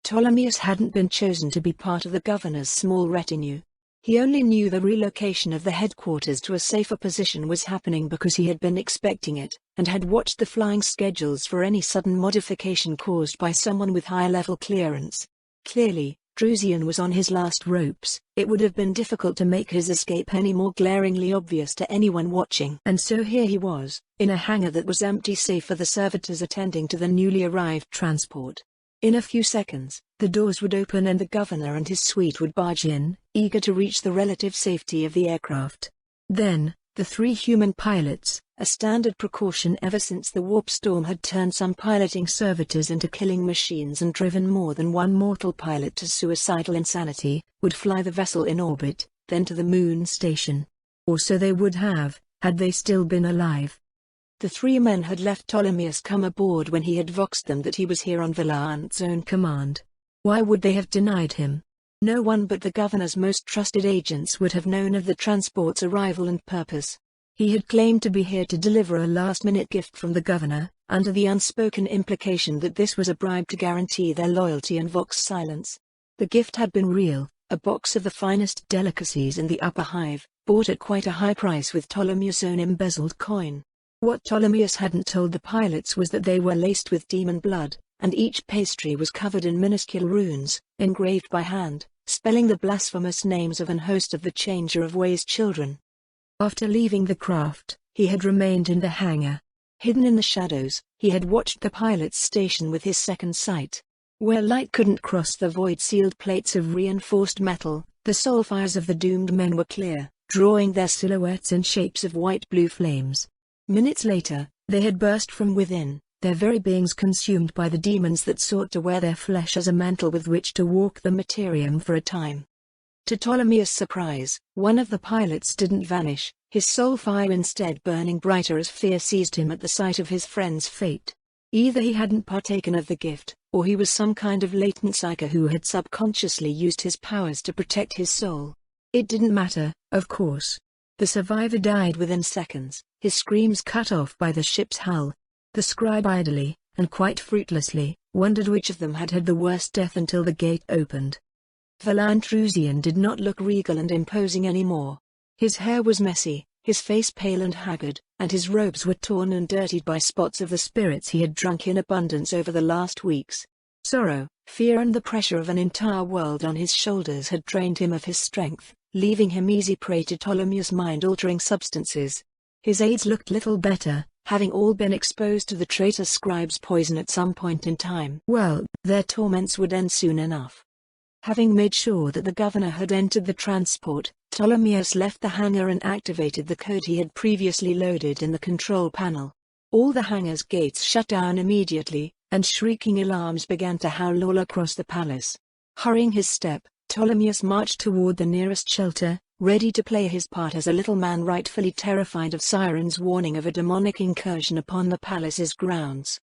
Speaker 1: Ptolemaeus hadn't been chosen to be part of the governor's small retinue. He only knew the relocation of the headquarters to a safer position was happening because he had been expecting it, and had watched the flying schedules for any sudden modification caused by someone with high-level clearance. Clearly, Drusian was on his last ropes. It would have been difficult to make his escape any more glaringly obvious to anyone watching. And so here he was, in a hangar that was empty save for the servitors attending to the newly arrived transport. In a few seconds, the doors would open and the governor and his suite would barge in, eager to reach the relative safety of the aircraft. Then, the 3 human pilots, a standard precaution ever since the warp storm had turned some piloting servitors into killing machines and driven more than one mortal pilot to suicidal insanity, would fly the vessel in orbit, then to the moon station. Or so they would have, had they still been alive. The 3 men had left Ptolemaeus come aboard when he had voxed them that he was here on Valant's own command. Why would they have denied him? No one but the governor's most trusted agents would have known of the transport's arrival and purpose. He had claimed to be here to deliver a last-minute gift from the governor, under the unspoken implication that this was a bribe to guarantee their loyalty and vox silence. The gift had been real, a box of the finest delicacies in the upper hive, bought at quite a high price with Ptolemaeus' own embezzled coin. What Ptolemaeus hadn't told the pilots was that they were laced with demon blood, and each pastry was covered in minuscule runes, engraved by hand, spelling the blasphemous names of an host of the Changer of Ways children. After leaving the craft, he had remained in the hangar. Hidden in the shadows, he had watched the pilots station with his second sight. Where light couldn't cross the void-sealed plates of reinforced metal, the soul fires of the doomed men were clear, drawing their silhouettes in shapes of white-blue flames. Minutes later, they had burst from within, their very beings consumed by the demons that sought to wear their flesh as a mantle with which to walk the materium for a time. To Ptolemaeus' surprise, one of the pilots didn't vanish, his soul fire instead burning brighter as fear seized him at the sight of his friend's fate. Either he hadn't partaken of the gift, or he was some kind of latent psyker who had subconsciously used his powers to protect his soul. It didn't matter, of course. The survivor died within seconds, his screams cut off by the ship's hull. The scribe idly, and quite fruitlessly, wondered which of them had had the worst death until the gate opened. Valant Drusian did not look regal and imposing anymore. His hair was messy, his face pale and haggard, and his robes were torn and dirtied by spots of the spirits he had drunk in abundance over the last weeks. Sorrow, fear and the pressure of an entire world on his shoulders had drained him of his strength, leaving him easy prey to Ptolemaeus' mind-altering substances. His aides looked little better, having all been exposed to the traitor scribe's poison at some point in time. Well, their torments would end soon enough. Having made sure that the governor had entered the transport, Ptolemaeus left the hangar and activated the code he had previously loaded in the control panel. All the hangar's gates shut down immediately, and shrieking alarms began to howl all across the palace. Hurrying his step, Ptolemaeus marched toward the nearest shelter, ready to play his part as a little man rightfully terrified of sirens warning of a demonic incursion upon the palace's grounds.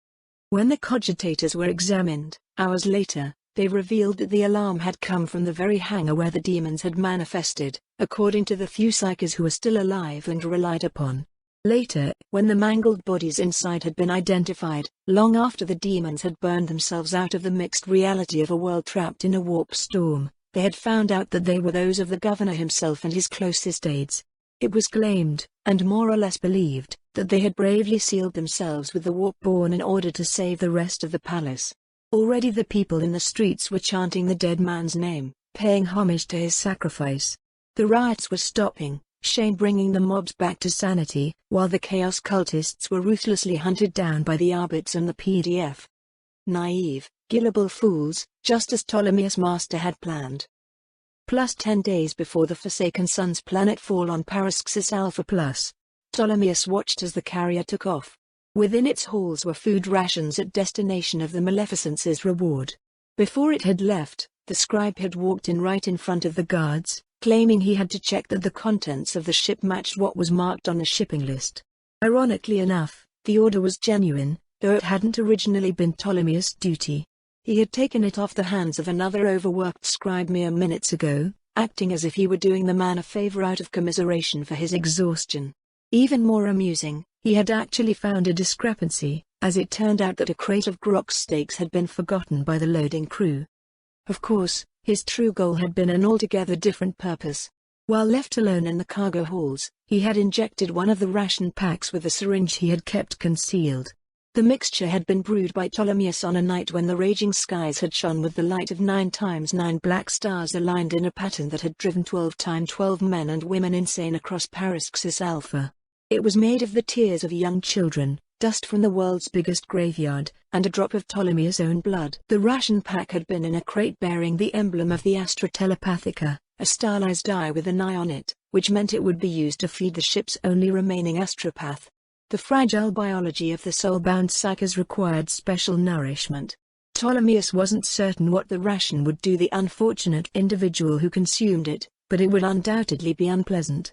Speaker 1: When the cogitators were examined, hours later, they revealed that the alarm had come from the very hangar where the demons had manifested, according to the few psykers who were still alive and relied upon. Later, when the mangled bodies inside had been identified, long after the demons had burned themselves out of the mixed reality of a world trapped in a warp storm, they had found out that they were those of the governor himself and his closest aides. It was claimed, and more or less believed, that they had bravely sealed themselves with the warp-born in order to save the rest of the palace. Already the people in the streets were chanting the dead man's name, paying homage to his sacrifice. The riots were stopping, shame bringing the mobs back to sanity, while the chaos cultists were ruthlessly hunted down by the Arbits and the PDF. Naive, gullible fools, just as Ptolemaeus' master had planned. Plus 10 days before the Forsaken Sun's planetfall on Paraxis Alpha Plus, Ptolemaeus watched as the carrier took off. Within its halls were food rations at destination of the Maleficence's reward. Before it had left, the scribe had walked in right in front of the guards, claiming he had to check that the contents of the ship matched what was marked on the shipping list. Ironically enough, the order was genuine, though it hadn't originally been Ptolemaeus' duty. He had taken it off the hands of another overworked scribe mere minutes ago, acting as if he were doing the man a favor out of commiseration for his exhaustion. Even more amusing, he had actually found a discrepancy, as it turned out that a crate of grok steaks had been forgotten by the loading crew. Of course, his true goal had been an altogether different purpose. While left alone in the cargo halls, he had injected one of the ration packs with a syringe he had kept concealed. The mixture had been brewed by Ptolemaeus on a night when the raging skies had shone with the light of 9 times 9 black stars aligned in a pattern that had driven 12 times 12 men and women insane across Paraxis Alpha. It was made of the tears of young children, dust from the world's biggest graveyard, and a drop of Ptolemaeus' own blood. The ration pack had been in a crate bearing the emblem of the Astra Telepathica, a stylized eye with an eye on it, which meant it would be used to feed the ship's only remaining astropath. The fragile biology of the soul-bound psychers required special nourishment. Ptolemaeus wasn't certain what the ration would do the unfortunate individual who consumed it, but it would undoubtedly be unpleasant.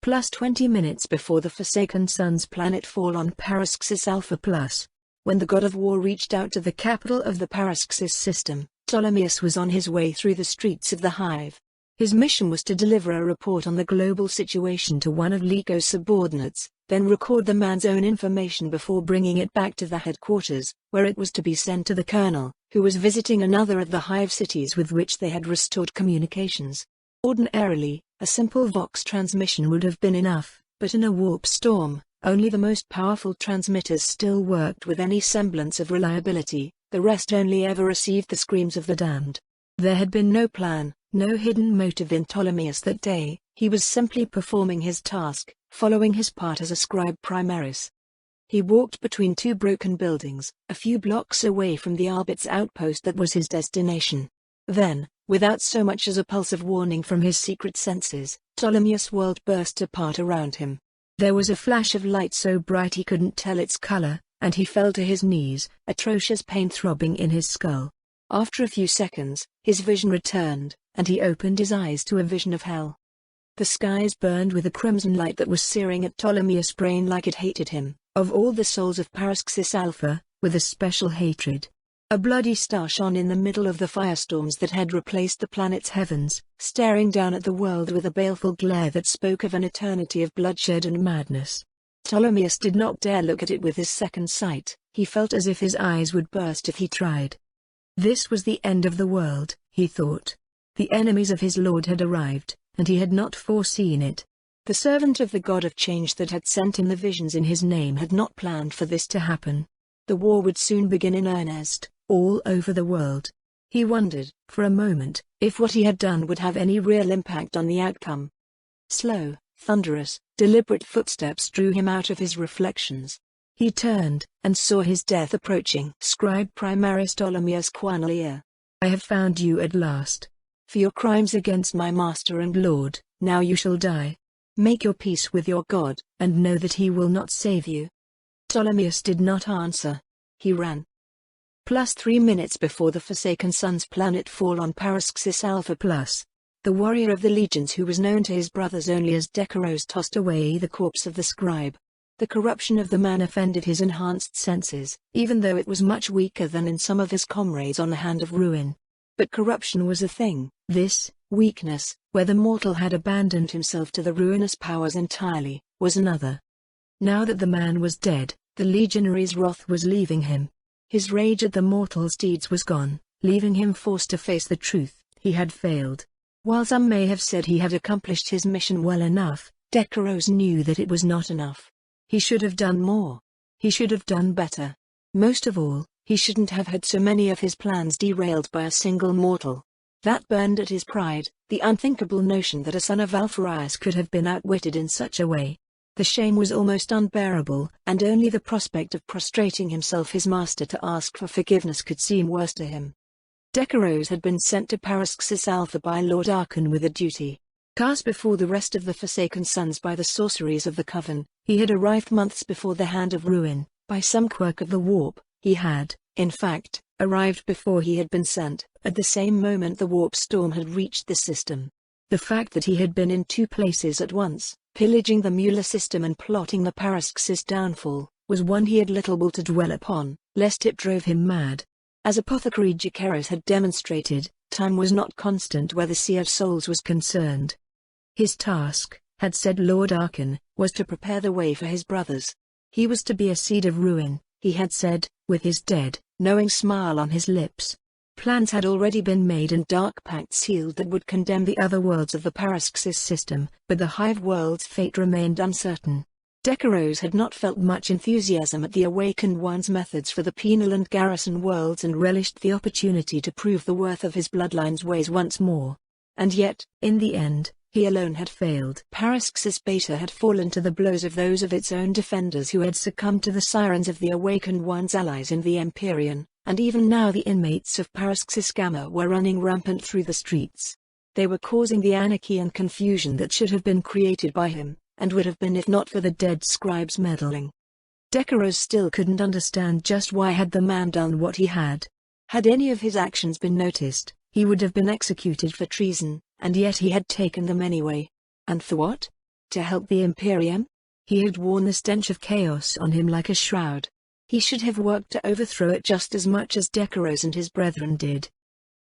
Speaker 1: Plus 20 minutes before the Forsaken Sun's planetfall on Paraxis Alpha Plus. When the god of war reached out to the capital of the Paraxis system, Ptolemaeus was on his way through the streets of the hive. His mission was to deliver a report on the global situation to one of Lyco's subordinates, then record the man's own information before bringing it back to the headquarters, where it was to be sent to the colonel, who was visiting another of the hive cities with which they had restored communications. Ordinarily, a simple Vox transmission would have been enough, but in a warp storm, only the most powerful transmitters still worked with any semblance of reliability, the rest only ever received the screams of the damned. There had been no plan, no hidden motive in Ptolemaeus that day. He was simply performing his task, following his part as a scribe primaris. He walked between 2 broken buildings, a few blocks away from the Arbit's outpost that was his destination. Then, without so much as a pulse of warning from his secret senses, Ptolemaeus' world burst apart around him. There was a flash of light so bright he couldn't tell its color, and he fell to his knees, atrocious pain throbbing in his skull. After a few seconds, his vision returned, and he opened his eyes to a vision of hell. The skies burned with a crimson light that was searing at Ptolemaeus' brain like it hated him, of all the souls of Paraxis Alpha, with a special hatred. A bloody star shone in the middle of the firestorms that had replaced the planet's heavens, staring down at the world with a baleful glare that spoke of an eternity of bloodshed and madness. Ptolemaeus did not dare look at it with his second sight. He felt as if his eyes would burst if he tried. This was the end of the world, he thought. The enemies of his lord had arrived, and he had not foreseen it. The servant of the god of change that had sent him the visions in his name had not planned for this to happen. The war would soon begin in earnest, all over the world. He wondered, for a moment, if what he had done would have any real impact on the outcome. Slow, thunderous, deliberate footsteps drew him out of his reflections. He turned, and saw his death approaching. Scribe Primaris Ptolemaeus Quanalia. I have found you at last. For your crimes against my master and lord, now you shall die. Make your peace with your God, and know that he will not save you. Ptolemaeus did not answer. He ran. Plus 3 minutes before the Forsaken Sun's planetfall on Paraxis Alpha Plus. The warrior of the legions who was known to his brothers only as Decaros tossed away the corpse of the scribe. The corruption of the man offended his enhanced senses, even though it was much weaker than in some of his comrades on the Hand of Ruin. But corruption was a thing. This, weakness, where the mortal had abandoned himself to the ruinous powers entirely, was another. Now that the man was dead, the legionary's wrath was leaving him. His rage at the mortal's deeds was gone, leaving him forced to face the truth. He had failed. While some may have said he had accomplished his mission well enough, Decaros knew that it was not enough. He should have done more. He should have done better. Most of all, he shouldn't have had so many of his plans derailed by a single mortal. That burned at his pride, the unthinkable notion that a son of Alpharius could have been outwitted in such a way. The shame was almost unbearable, and only the prospect of prostrating himself his master to ask for forgiveness could seem worse to him. Decaros had been sent to Paraxis Alpha by Lord Archon with a duty. Cast before the rest of the Forsaken Sons by the sorceries of the Coven, he had arrived months before the Hand of Ruin. By some quirk of the warp, he had, in fact, arrived before he had been sent. At the same moment the warp storm had reached the system. The fact that he had been in 2 places at once, pillaging the Mueller system and plotting the Paraxis downfall, was one he had little will to dwell upon, lest it drove him mad. As Apothecary Jacaros had demonstrated, time was not constant where the Sea of Souls was concerned. His task, had said Lord Archon, was to prepare the way for his brothers. He was to be a seed of ruin. he had said, with his dead, knowing smile on his lips. Plans had already been made and dark pacts sealed that would condemn the other worlds of the Paraxis system, but the Hive world's fate remained uncertain. Decaros had not felt much enthusiasm at the Awakened One's methods for the penal and garrison worlds and relished the opportunity to prove the worth of his bloodline's ways once more. And yet, in the end, he alone had failed. Paraxis Beta had fallen to the blows of those of its own defenders who had succumbed to the sirens of the Awakened One's allies in the Empyrean, and even now the inmates of Paraxis Gamma were running rampant through the streets. They were causing the anarchy and confusion that should have been created by him, and would have been if not for the dead scribe's meddling. Decaros still couldn't understand just why had the man done what he had. Had any of his actions been noticed, he would have been executed for treason, and yet he had taken them anyway. And for what? To help the Imperium? He had worn the stench of chaos on him like a shroud. He should have worked to overthrow it just as much as Decaros and his brethren did.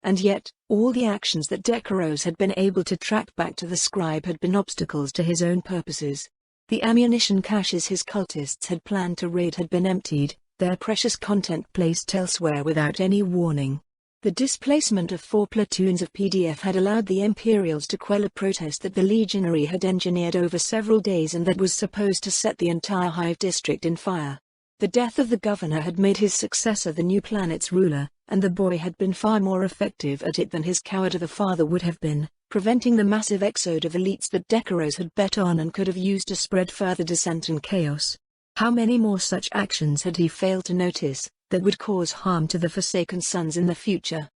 Speaker 1: And yet, all the actions that Decaros had been able to track back to the scribe had been obstacles to his own purposes. The ammunition caches his cultists had planned to raid had been emptied, their precious content placed elsewhere without any warning. The displacement of 4 platoons of PDF had allowed the Imperials to quell a protest that the legionary had engineered over several days and that was supposed to set the entire Hive district in fire. The death of the governor had made his successor the new planet's ruler, and the boy had been far more effective at it than his coward of a father would have been, preventing the massive exode of elites that Decaros had bet on and could have used to spread further dissent and chaos. How many more such actions had he failed to notice, that would cause harm to the Forsaken Sons in the future?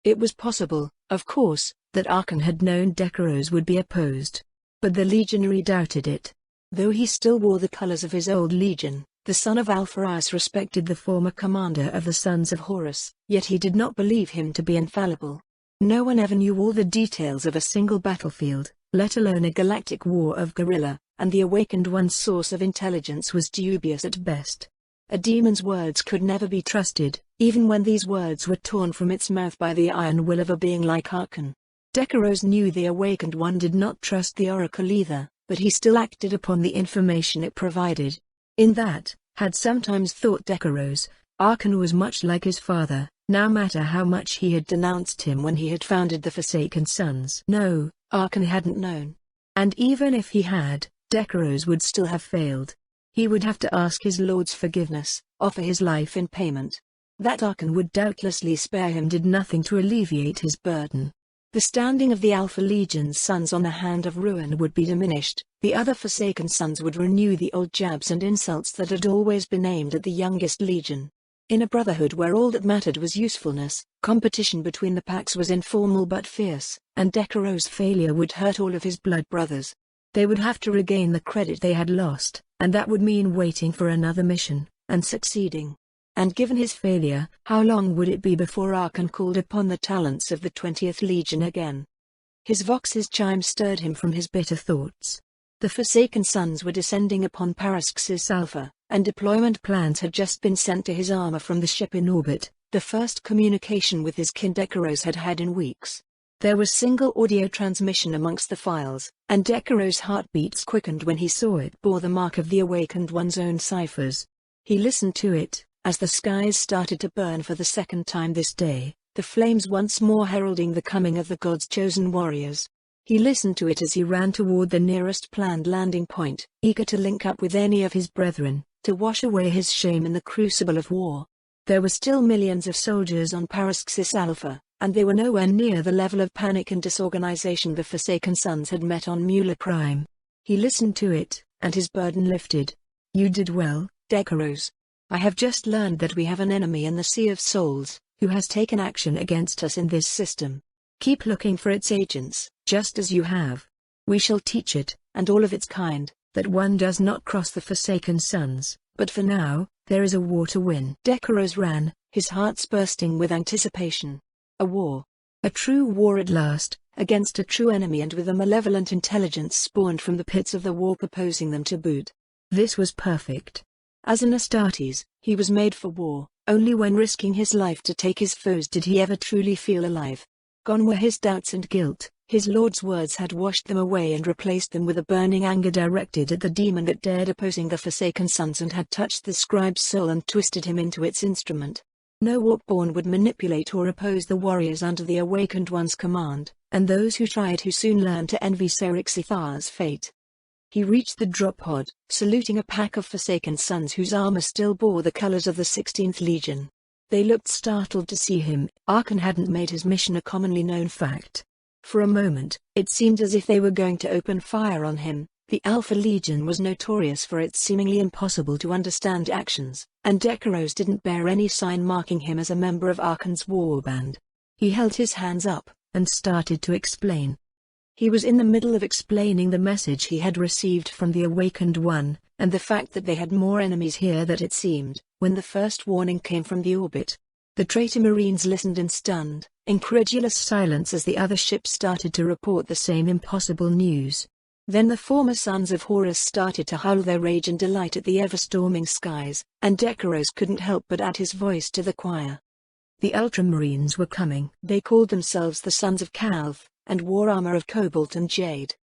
Speaker 1: It was possible, of course, that Archon had known Decaros would be opposed. But the legionary doubted it. Though he still wore the colors of his old legion, the son of Alphaeus respected the former commander of the Sons of Horus, yet he did not believe him to be infallible. No one ever knew all the details of a single battlefield, let alone a galactic war of guerrilla, and the Awakened One's source of intelligence was dubious at best. A demon's words could never be trusted, even when these words were torn from its mouth by the iron will of a being like Archon. Decaros knew the Awakened One did not trust the Oracle either, but he still acted upon the information it provided. In that, had sometimes thought Decaros, Archon was much like his father, no matter how much he had denounced him when he had founded the Forsaken Sons. No, Archon hadn't known. And even if he had, Decaros would still have failed. He would have to ask his lord's forgiveness, offer his life in payment. That Archon would doubtlessly spare him did nothing to alleviate his burden. The standing of the Alpha Legion's sons on the Hand of Ruin would be diminished, the other Forsaken Sons would renew the old jabs and insults that had always been aimed at the youngest Legion. In a brotherhood where all that mattered was usefulness, competition between the packs was informal but fierce, and Decaros' failure would hurt all of his blood brothers. They would have to regain the credit they had lost, and that would mean waiting for another mission, and succeeding. And given his failure, how long would it be before Archon called upon the talents of the 20th Legion again? His Vox's chime stirred him from his bitter thoughts. The Forsaken Sons were descending upon Paraxis Alpha, and deployment plans had just been sent to his armor from the ship in orbit, the first communication with his kin Decaros had had in weeks. There was single audio transmission amongst the files, and Decaros' heartbeats quickened when he saw it bore the mark of the Awakened One's own ciphers. He listened to it. As the skies started to burn for the second time this day, the flames once more heralding the coming of the god's chosen warriors. He listened to it as he ran toward the nearest planned landing point, eager to link up with any of his brethren, to wash away his shame in the crucible of war. There were still millions of soldiers on Paraxis Alpha, and they were nowhere near the level of panic and disorganization the Forsaken Sons had met on Mueller Prime. He listened to it, and his burden lifted. "You did well, Decaros. I have just learned that we have an enemy in the Sea of Souls, who has taken action against us in this system. Keep looking for its agents, just as you have. We shall teach it, and all of its kind, that one does not cross the Forsaken Sons, but for now, there is a war to win." Decaros ran, his hearts bursting with anticipation. A war. A true war at last, against a true enemy and with a malevolent intelligence spawned from the pits of the warp opposing them to boot. This was perfect. As an Astartes, he was made for war. Only when risking his life to take his foes did he ever truly feel alive. Gone were his doubts and guilt, His lord's words had washed them away and replaced them with a burning anger directed at the demon that dared opposing the Forsaken Sons and had touched the scribe's soul and twisted him into its instrument. No Warpborn would manipulate or oppose the warriors under the Awakened One's command, and those who tried who soon learned to envy Serixithar's fate. He reached the drop pod, saluting a pack of Forsaken Sons whose armor still bore the colors of the 16th Legion. They looked startled to see him. Archon hadn't made his mission a commonly known fact. For a moment, it seemed as if they were going to open fire on him. The Alpha Legion was notorious for its seemingly impossible to understand actions, and Decaros didn't bear any sign marking him as a member of Archon's warband. He held his hands up, and started to explain. He was in the middle of explaining the message he had received from the Awakened One, and the fact that they had more enemies here than it seemed, when the first warning came from the orbit. The traitor Marines listened in stunned, incredulous silence as the other ships started to report the same impossible news. Then the former sons of Horus started to howl their rage and delight at the ever-storming skies, and Decaros couldn't help but add his voice to the choir. The Ultramarines were coming. They called themselves the Sons of Calth, and wore armor of cobalt and jade.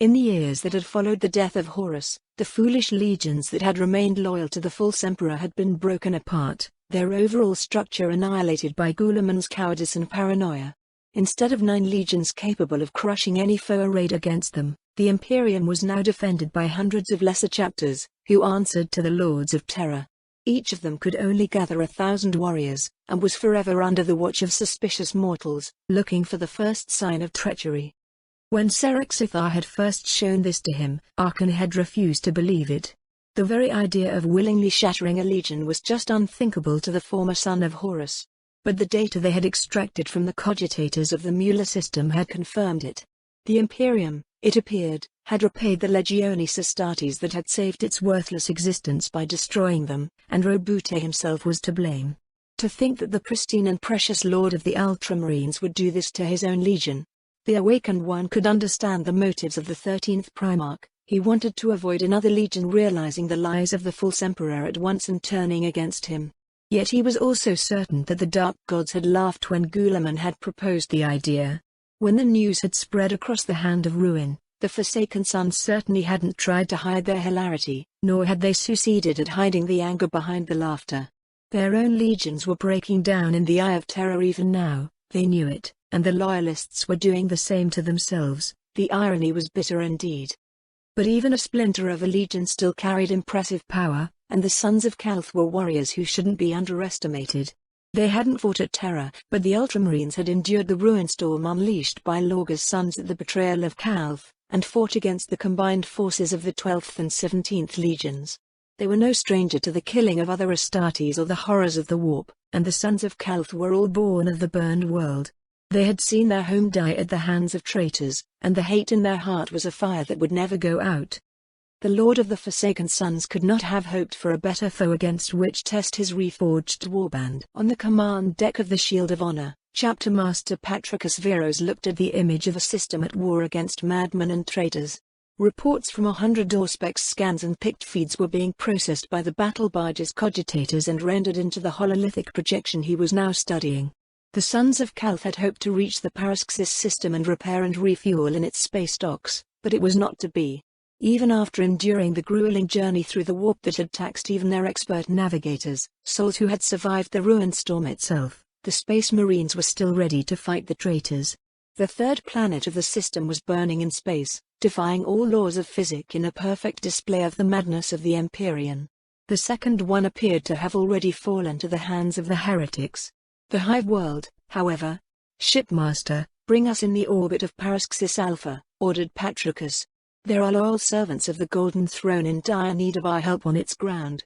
Speaker 1: In the years that had followed the death of Horus, the foolish legions that had remained loyal to the false emperor had been broken apart, their overall structure annihilated by Guilliman's cowardice and paranoia. Instead of 9 legions capable of crushing any foe arrayed against them, the Imperium was now defended by hundreds of lesser chapters, who answered to the Lords of Terror. Each of them could only gather 1,000 warriors, and was forever under the watch of suspicious mortals, looking for the first sign of treachery. When Serixithar had first shown this to him, Archon had refused to believe it. The very idea of willingly shattering a legion was just unthinkable to the former son of Horus. But the data they had extracted from the cogitators of the Mueller system had confirmed it. The Imperium, it appeared, had repaid the Legionis Astartes that had saved its worthless existence by destroying them, and Robute himself was to blame. To think that the pristine and precious Lord of the Ultramarines would do this to his own legion. The Awakened One could understand the motives of the 13th Primarch. He wanted to avoid another legion realizing the lies of the false emperor at once and turning against him. Yet he was also certain that the Dark Gods had laughed when Guilliman had proposed the idea. When the news had spread across the Hand of Ruin, the Forsaken Sons certainly hadn't tried to hide their hilarity, nor had they succeeded at hiding the anger behind the laughter. Their own legions were breaking down in the Eye of Terror even now, they knew it, and the Loyalists were doing the same to themselves. The irony was bitter indeed. But even a splinter of a legion still carried impressive power, and the Sons of Calth were warriors who shouldn't be underestimated. They hadn't fought at Terra, but the Ultramarines had endured the ruin storm unleashed by Lorga's sons at the betrayal of Calth, and fought against the combined forces of the 12th and 17th Legions. They were no stranger to the killing of other Astartes or the horrors of the warp, and the Sons of Calth were all born of the burned world. They had seen their home die at the hands of traitors, and the hate in their heart was a fire that would never go out. The Lord of the Forsaken Sons could not have hoped for a better foe against which test his reforged warband. On the command deck of the Shield of Honor, Chapter Master Patricus Veros looked at the image of a system at war against madmen and traitors. Reports from 100 Auspex scans and picked feeds were being processed by the battle barge's cogitators and rendered into the hololithic projection he was now studying. The Sons of Calth had hoped to reach the Paraxis system and repair and refuel in its space docks, but it was not to be. Even after enduring the grueling journey through the warp that had taxed even their expert navigators, souls who had survived the ruin storm itself, the Space Marines were still ready to fight the traitors. The third planet of the system was burning in space, defying all laws of physics in a perfect display of the madness of the Empyrean. The second one appeared to have already fallen to the hands of the heretics. The Hive World, however. Shipmaster, bring us in the orbit of Paraxis Alpha, ordered Patricus. There are loyal servants of the Golden Throne in dire need of our help on its ground.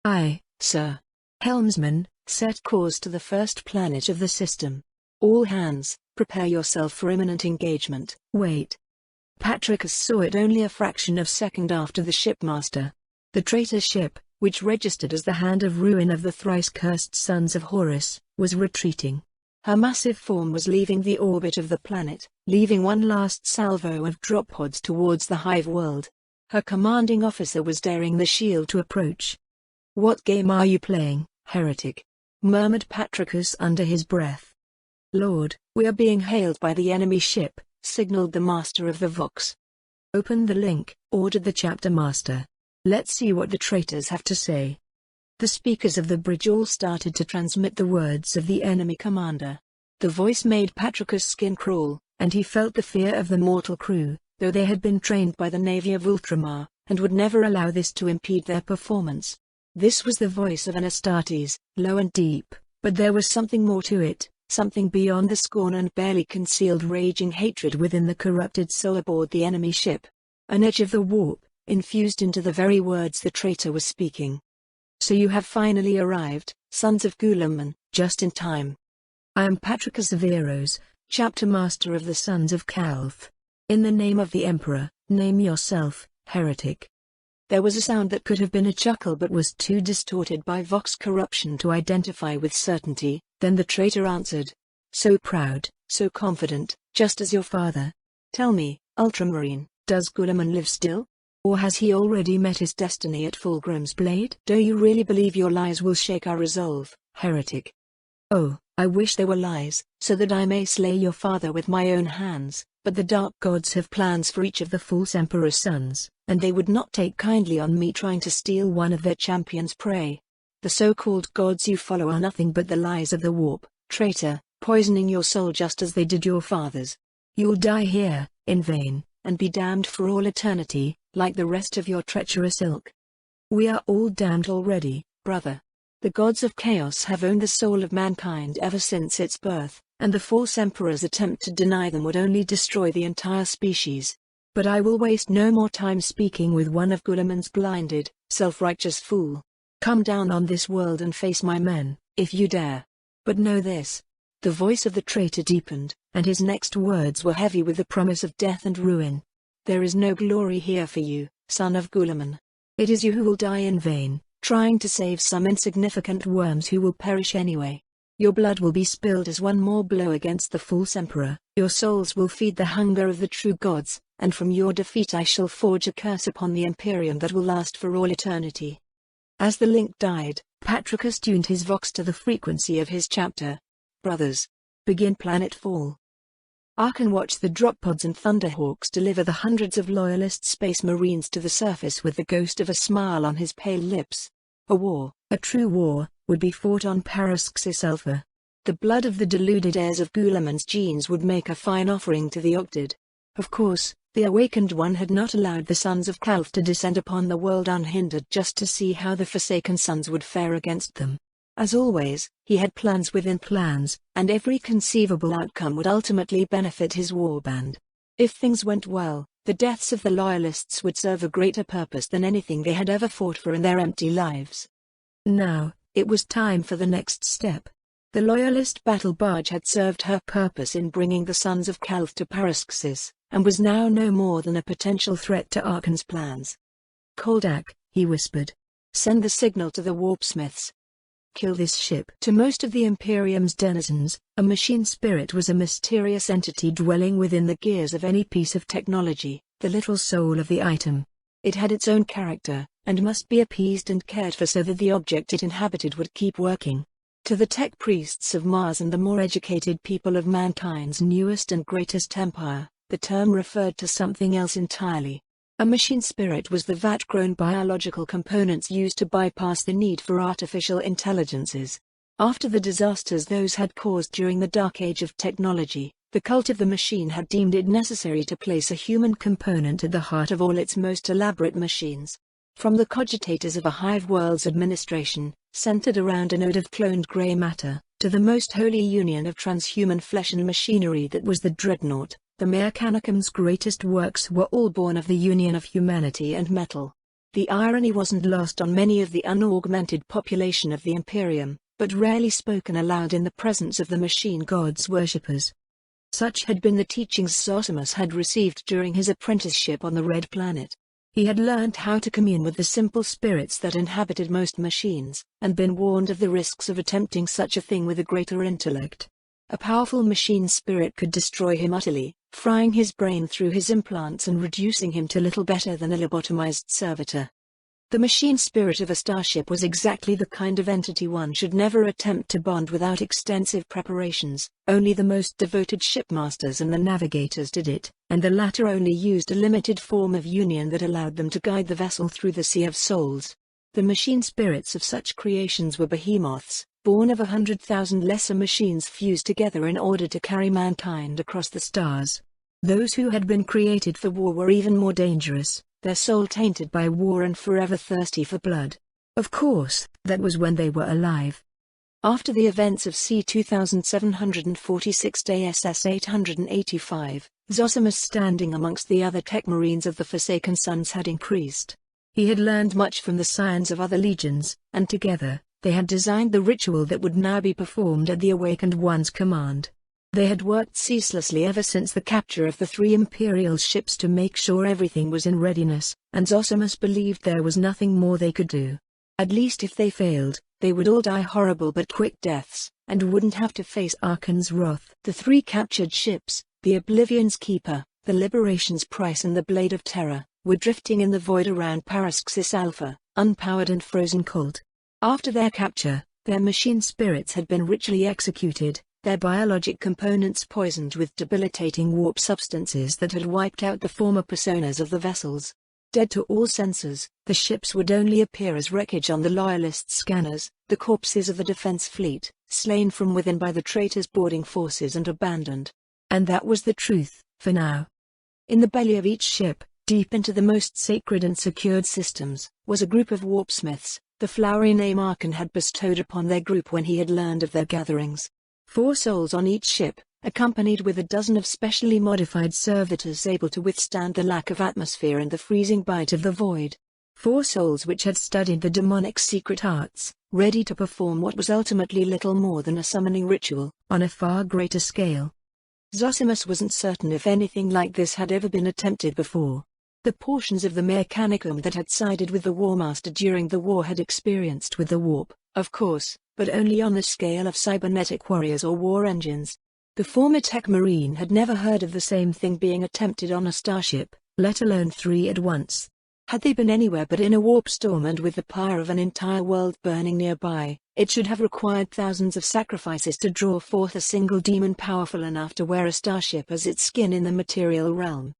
Speaker 1: Aye, sir. Helmsman, set course to the first planet of the system. All hands, prepare yourself for imminent engagement. Wait. Patricus saw it only a fraction of a second after the shipmaster. The traitor ship, which registered as the Hand of Ruin of the thrice-cursed Sons of Horus, was retreating. Her massive form was leaving the orbit of the planet, leaving one last salvo of drop pods towards the Hive World. Her commanding officer was daring the shield to approach. "What game are you playing, heretic?" murmured Patricus under his breath. "Lord, we are being hailed by the enemy ship," signaled the master of the Vox.
Speaker 2: "Open the link," ordered the chapter master. "Let's see what the traitors have to say." The speakers of the bridge all started to transmit the words of the enemy commander. The voice made Patroclus' skin crawl, and he felt the fear of the mortal crew, though they had been trained by the Navy of Ultramar, and would never allow this to impede their performance. This was the voice of an Astartes, low and deep, but there was something more to it, something beyond the scorn and barely concealed raging hatred within the corrupted soul aboard the enemy ship. An edge of the warp, infused into the very words the traitor was speaking. "So you have finally arrived, sons of Guilliman, just in time. I am Patroclus of Eros, chapter master of the sons of Calth. In the name of the Emperor, name yourself, heretic." There was a sound that could have been a chuckle but was too distorted by Vox corruption to identify with certainty. Then the traitor answered, "So proud, so confident, just as your father. Tell me, Ultramarine, does Guilliman live still? Or has he already met his destiny at Fulgrim's blade? Do you really believe your lies will shake our resolve, heretic?" "Oh, I wish they were lies, so that I may slay your father with my own hands, but the dark gods have plans for each of the false emperor's sons, and they would not take kindly on me trying to steal one of their champion's prey. The so-called gods you follow are nothing but the lies of the warp, traitor, poisoning your soul just as they did your father's. You'll die here, in vain, and be damned for all eternity, like the rest of your treacherous ilk. We are all damned already, brother. The gods of chaos have owned the soul of mankind ever since its birth, and the false emperor's attempt to deny them would only destroy the entire species. But I will waste no more time speaking with one of Guilliman's blinded, self-righteous fool. Come down on this world and face my men, if you dare. But know this." The voice of the traitor deepened, and his next words were heavy with the promise of death and ruin. "There is no glory here for you, son of Guilliman. It is you who will die in vain, trying to save some insignificant worms who will perish anyway. Your blood will be spilled as one more blow against the false emperor, your souls will feed the hunger of the true gods, and from your defeat I shall forge a curse upon the Imperium that will last for all eternity." As the link died, Patroclus tuned his vox to the frequency of his chapter. "Brothers, begin planetfall. I can watch the drop pods and thunderhawks deliver the hundreds of loyalist space marines to the surface with the ghost of a smile on his pale lips. A war, a true war, would be fought on Parasksis Alpha. The blood of the deluded heirs of Guilliman's genes would make a fine offering to the Octid. Of course, the Awakened One had not allowed the sons of Calth to descend upon the world unhindered just to see how the Forsaken Sons would fare against them. As always, he had plans within plans, and every conceivable outcome would ultimately benefit his warband. If things went well, the deaths of the Loyalists would serve a greater purpose than anything they had ever fought for in their empty lives. Now, it was time for the next step. The Loyalist battle barge had served her purpose in bringing the sons of Calth to Parasksis, and was now no more than a potential threat to Arkan's plans. "Koldak," he whispered. "Send the signal to the warpsmiths. Kill this ship." To most of the Imperium's denizens, a machine spirit was a mysterious entity dwelling within the gears of any piece of technology, the little soul of the item. It had its own character, and must be appeased and cared for so that the object it inhabited would keep working. To the tech priests of Mars and the more educated people of mankind's newest and greatest empire, the term referred to something else entirely. A machine spirit was the vat-grown biological components used to bypass the need for artificial intelligences. After the disasters those had caused during the dark age of technology, the cult of the machine had deemed it necessary to place a human component at the heart of all its most elaborate machines. From the cogitators of a hive world's administration, centered around a node of cloned grey matter, to the most holy union of transhuman flesh and machinery that was the Dreadnought, the Mechanicum's greatest works were all born of the union of humanity and metal. The irony wasn't lost on many of the unaugmented population of the Imperium, but rarely spoken aloud in the presence of the machine god's worshippers. Such had been the teachings Zosimus had received during his apprenticeship on the Red Planet. He had learned how to commune with the simple spirits that inhabited most machines, and been warned of the risks of attempting such a thing with a greater intellect. A powerful machine spirit could destroy him utterly, frying his brain through his implants and reducing him to little better than a lobotomized servitor.
Speaker 1: The machine spirit of a starship was exactly the kind of entity one should never attempt to bond without extensive preparations. Only the most devoted shipmasters and the navigators did it, and the latter only used a limited form of union that allowed them to guide the vessel through the Sea of Souls. The machine spirits of such creations were behemoths, born of 100,000 lesser machines fused together in order to carry mankind across the stars. Those who had been created for war were even more dangerous, their soul tainted by war and forever thirsty for blood. Of course, that was when they were alive. After the events of C 2746 DSS 885, Zosimus standing amongst the other tech marines of the Forsaken Sons had increased. He had learned much from the scions of other legions, and together, they had designed the ritual that would now be performed at the Awakened One's command. They had worked ceaselessly ever since the capture of the 3 Imperial ships to make sure everything was in readiness, and Zosimus believed there was nothing more they could do. At least if they failed, they would all die horrible but quick deaths, and wouldn't have to face Archon's wrath. The 3 captured ships, the Oblivion's Keeper, the Liberation's Price and the Blade of Terror, were drifting in the void around Paraxis Alpha, unpowered and frozen cold. After their capture, their machine spirits had been ritually executed, their biologic components poisoned with debilitating warp substances that had wiped out the former personas of the vessels. Dead to all senses, the ships would only appear as wreckage on the Loyalist scanners, the corpses of the defense fleet, slain from within by the traitors' boarding forces and abandoned. And that was the truth, for now. In the belly of each ship, deep into the most sacred and secured systems, was a group of warpsmiths, the flowery name Archon had bestowed upon their group when he had learned of their gatherings. 4 souls on each ship, accompanied with a dozen of specially modified servitors able to withstand the lack of atmosphere and the freezing bite of the void. 4 souls which had studied the demonic secret arts, ready to perform what was ultimately little more than a summoning ritual, on a far greater scale. Zosimus wasn't certain if anything like this had ever been attempted before. The portions of the Mechanicum that had sided with the Warmaster during the war had experienced with the warp, of course, but only on the scale of cybernetic warriors or war engines. The former tech marine had never heard of the same thing being attempted on a starship, let alone 3 at once. Had they been anywhere but in a warp storm and with the pyre of an entire world burning nearby, it should have required thousands of sacrifices to draw forth a single demon powerful enough to wear a starship as its skin in the material realm.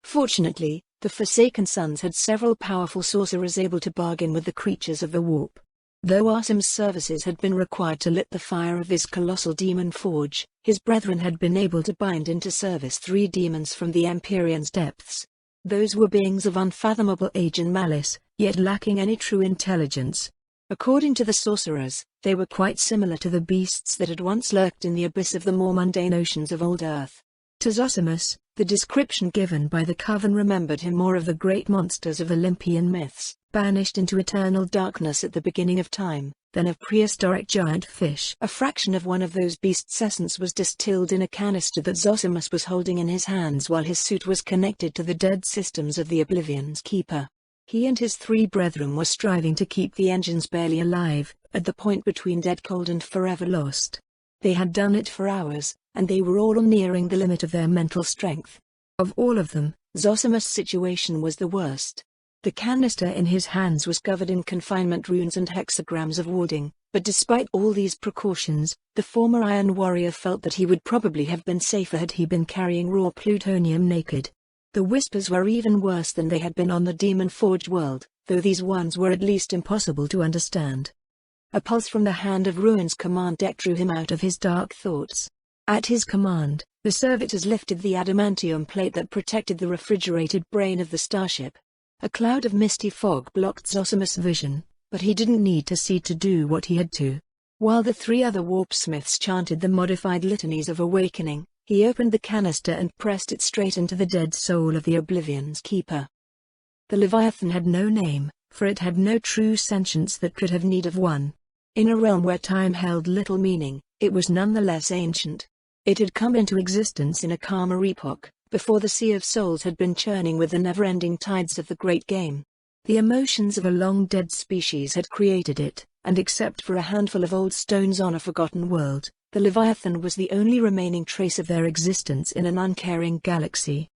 Speaker 1: Fortunately, the Forsaken Sons had several powerful sorcerers able to bargain with the creatures of the warp. Though Arsim's services had been required to lit the fire of his colossal demon forge, his brethren had been able to bind into service 3 demons from the Empyrean's depths. Those were beings of unfathomable age and malice, yet lacking any true intelligence. According to the sorcerers, they were quite similar to the beasts that had once lurked in the abyss of the more mundane oceans of old Earth. To Zosimus, the description given by the Coven remembered him more of the great monsters of Olympian myths, banished into eternal darkness at the beginning of time, than of prehistoric giant fish. A fraction of one of those beasts' essence was distilled in a canister that Zosimus was holding in his hands while his suit was connected to the dead systems of the Oblivion's Keeper. He and his 3 brethren were striving to keep the engines barely alive, at the point between dead cold and forever lost. They had done it for hours, and they were all nearing the limit of their mental strength. Of all of them, Zosimus' situation was the worst. The canister in his hands was covered in confinement runes and hexagrams of warding, but despite all these precautions, the former Iron Warrior felt that he would probably have been safer had he been carrying raw plutonium naked. The whispers were even worse than they had been on the demon-forged world, though these ones were at least impossible to understand. A pulse from the Hand of Ruin's command deck drew him out of his dark thoughts. At his command, the servitors lifted the adamantium plate that protected the refrigerated brain of the starship. A cloud of misty fog blocked Zosimus' vision, but he didn't need to see to do what he had to. While the 3 other warpsmiths chanted the modified litanies of awakening, he opened the canister and pressed it straight into the dead soul of the Oblivion's Keeper. The Leviathan had no name, for it had no true sentience that could have need of one. In a realm where time held little meaning, it was nonetheless ancient. It had come into existence in a calmer epoch, before the Sea of Souls had been churning with the never-ending tides of the Great Game. The emotions of a long-dead species had created it, and except for a handful of old stones on a forgotten world, the Leviathan was the only remaining trace of their existence in an uncaring galaxy.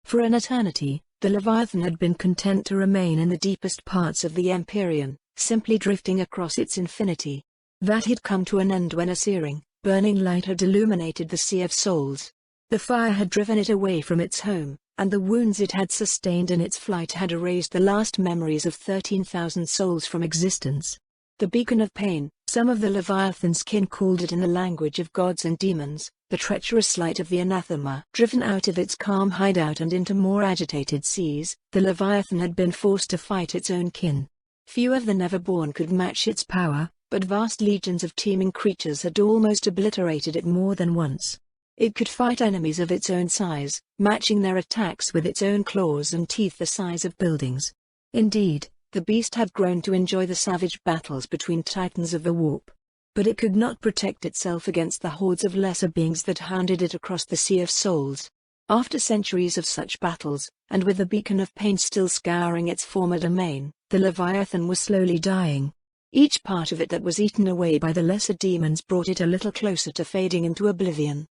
Speaker 1: For an eternity,
Speaker 2: The Leviathan had been content to remain in the deepest parts of the Empyrean, simply drifting across its infinity. That had come to an end when a searing, burning light had illuminated the Sea of Souls. The fire had driven it away from its home, and the wounds it had sustained in its flight had erased the last memories of 13,000 souls from existence. The beacon of pain, some of the Leviathan's kin called it in the language of gods and demons, the treacherous light of the anathema. Driven out of its calm hideout and into more agitated seas, the Leviathan had been forced to fight its own kin. Few of the Neverborn could match its power, but vast legions of teeming creatures had almost obliterated it more than once. It could fight enemies of its own size, matching their attacks with its own claws and teeth the size of buildings. Indeed, the beast had grown to enjoy the savage battles between titans of the warp. But it could not protect itself against the hordes of lesser beings that hounded it across the Sea of Souls. After centuries of such battles, and with the beacon of pain still scouring its former domain, the Leviathan was slowly dying. Each part of it that was eaten away by the lesser demons brought it a little closer to fading into oblivion.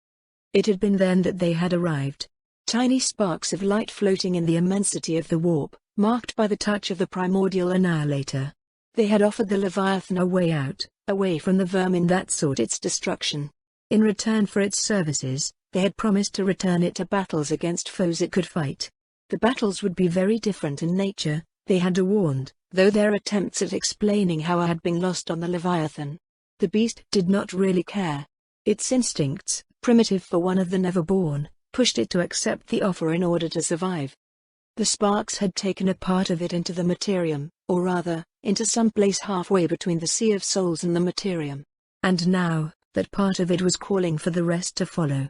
Speaker 2: It had been then that they had arrived. Tiny sparks of light floating in the immensity of the warp, marked by the touch of the primordial annihilator. They had offered the Leviathan a way out, away from the vermin that sought its destruction. In return for its services, they had promised to return it to battles against foes it could fight. The battles would be very different in nature, they had warned, though their attempts at explaining how had been lost on the Leviathan. The beast did not really care. Its instincts, primitive for one of the Neverborn, pushed it to accept the offer in order to survive. The sparks had taken a part of it into the Materium, or rather, into some place halfway between the Sea of Souls and the Materium. And now, that part of it was calling for the rest to follow.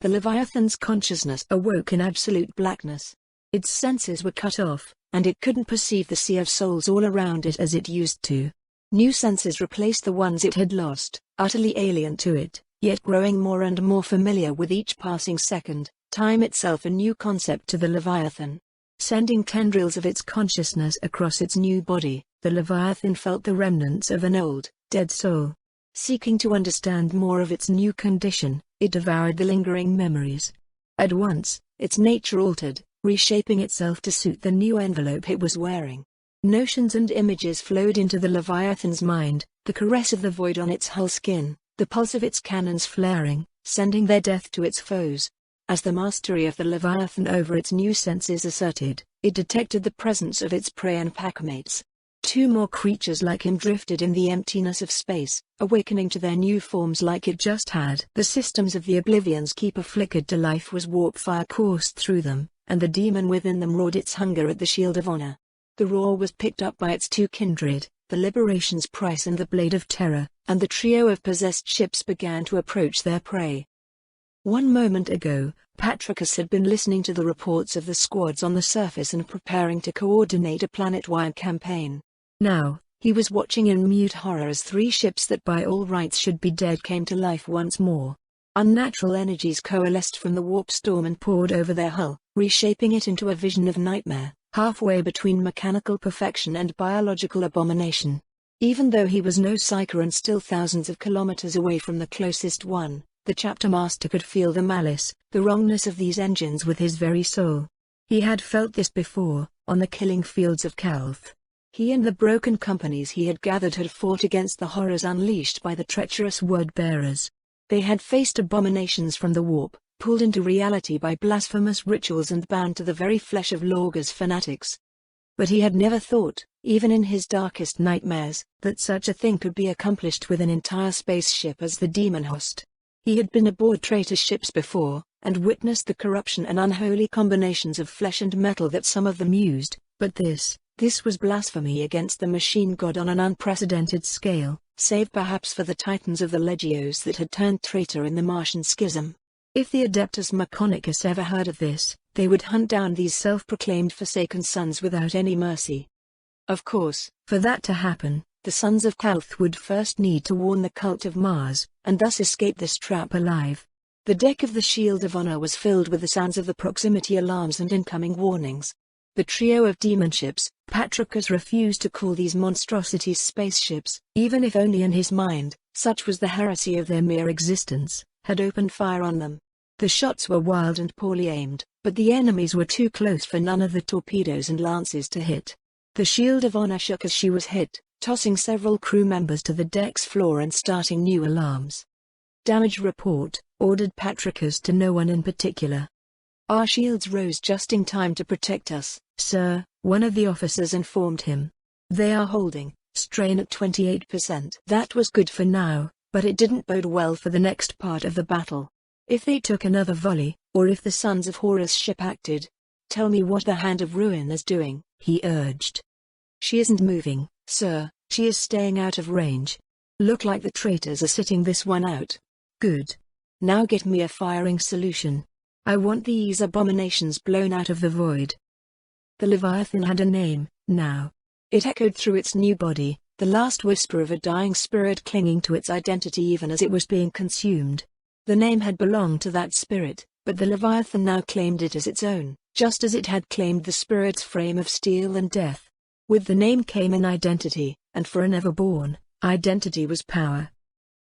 Speaker 2: The Leviathan's consciousness awoke in absolute blackness. Its senses were cut off, and it couldn't perceive the Sea of Souls all around it as it used to. New senses replaced the ones it had lost, utterly alien to it, yet growing more and more familiar with each passing second, time itself a new concept to the Leviathan. Sending tendrils of its consciousness across its new body, the Leviathan felt the remnants of an old, dead soul. Seeking to understand more of its new condition, it devoured the lingering memories. At once, its nature altered, reshaping itself to suit the new envelope it was wearing. Notions and images flowed into the Leviathan's mind, the caress of the void on its hull skin, the pulse of its cannons flaring, sending their death to its foes. As the mastery of the Leviathan over its new senses asserted, it detected the presence of its prey and packmates. Two more creatures like him drifted in the emptiness of space, awakening to their new forms like it just had. The systems of the Oblivion's keeper flickered to life as warp fire coursed through them, and the demon within them roared its hunger at the Shield of Honor. The roar was picked up by its two kindred, the Liberation's Price and the Blade of Terror, and the trio of possessed ships began to approach their prey. 1 moment ago, Patroclus had been listening to the reports of the squads on the surface and preparing to coordinate a planet-wide campaign. Now, he was watching in mute horror as 3 ships that by all rights should be dead came to life once more. Unnatural energies coalesced from the warp storm and poured over their hull, reshaping it into a vision of nightmare, halfway between mechanical perfection and biological abomination. Even though he was no psyker and still thousands of kilometers away from the closest one, the chapter master could feel the malice, the wrongness of these engines with his very soul. He had felt this before, on the killing fields of Calth. He and the broken companies he had gathered had fought against the horrors unleashed by the treacherous word-bearers. They had faced abominations from the warp, pulled into reality by blasphemous rituals and bound to the very flesh of Lorga's fanatics. But he had never thought, even in his darkest nightmares, that such a thing could be accomplished with an entire spaceship as the demon host. He had been aboard traitor ships before, and witnessed the corruption and unholy combinations of flesh and metal that some of them used, but this was blasphemy against the machine god on an unprecedented scale, save perhaps for the titans of the legios that had turned traitor in the Martian schism. If the Adeptus Mechanicus ever heard of this, they would hunt down these self-proclaimed Forsaken Sons without any mercy. Of course, for that to happen, the Sons of Calth would first need to warn the cult of Mars, and thus escape this trap alive. The deck of the Shield of Honor was filled with the sounds of the proximity alarms and incoming warnings. The trio of demon ships, Patroclus refused to call these monstrosities spaceships, even if only in his mind, such was the heresy of their mere existence, had opened fire on them.
Speaker 1: The shots were wild and poorly aimed, but the enemies were too close for none of the torpedoes and lances to hit. The Shield of Honor shook as she was hit, tossing several crew members to the deck's floor and starting new alarms. "Damage report," ordered Patricus to no one in particular. "Our shields rose just in time to protect us, sir," one of the officers informed him. "They are holding, strain at 28%. That was good for now, but it didn't bode well for the next part of the battle. If they took another volley, or if the Sons of Horus ship acted, tell me what the Hand of Ruin is doing," he urged. "She isn't moving, sir, she is staying out of range. Look like the traitors are sitting this one out." "Good. Now get me a firing solution. I want these abominations blown out of the void." The Leviathan had a name, now. It echoed through its new body, the last whisper of a dying spirit clinging to its identity even as it was being consumed. The name had belonged to that spirit, but the Leviathan now claimed it as its own, just as it had claimed the spirit's frame of steel and death. With the name came an identity, and for a Neverborn, identity was power.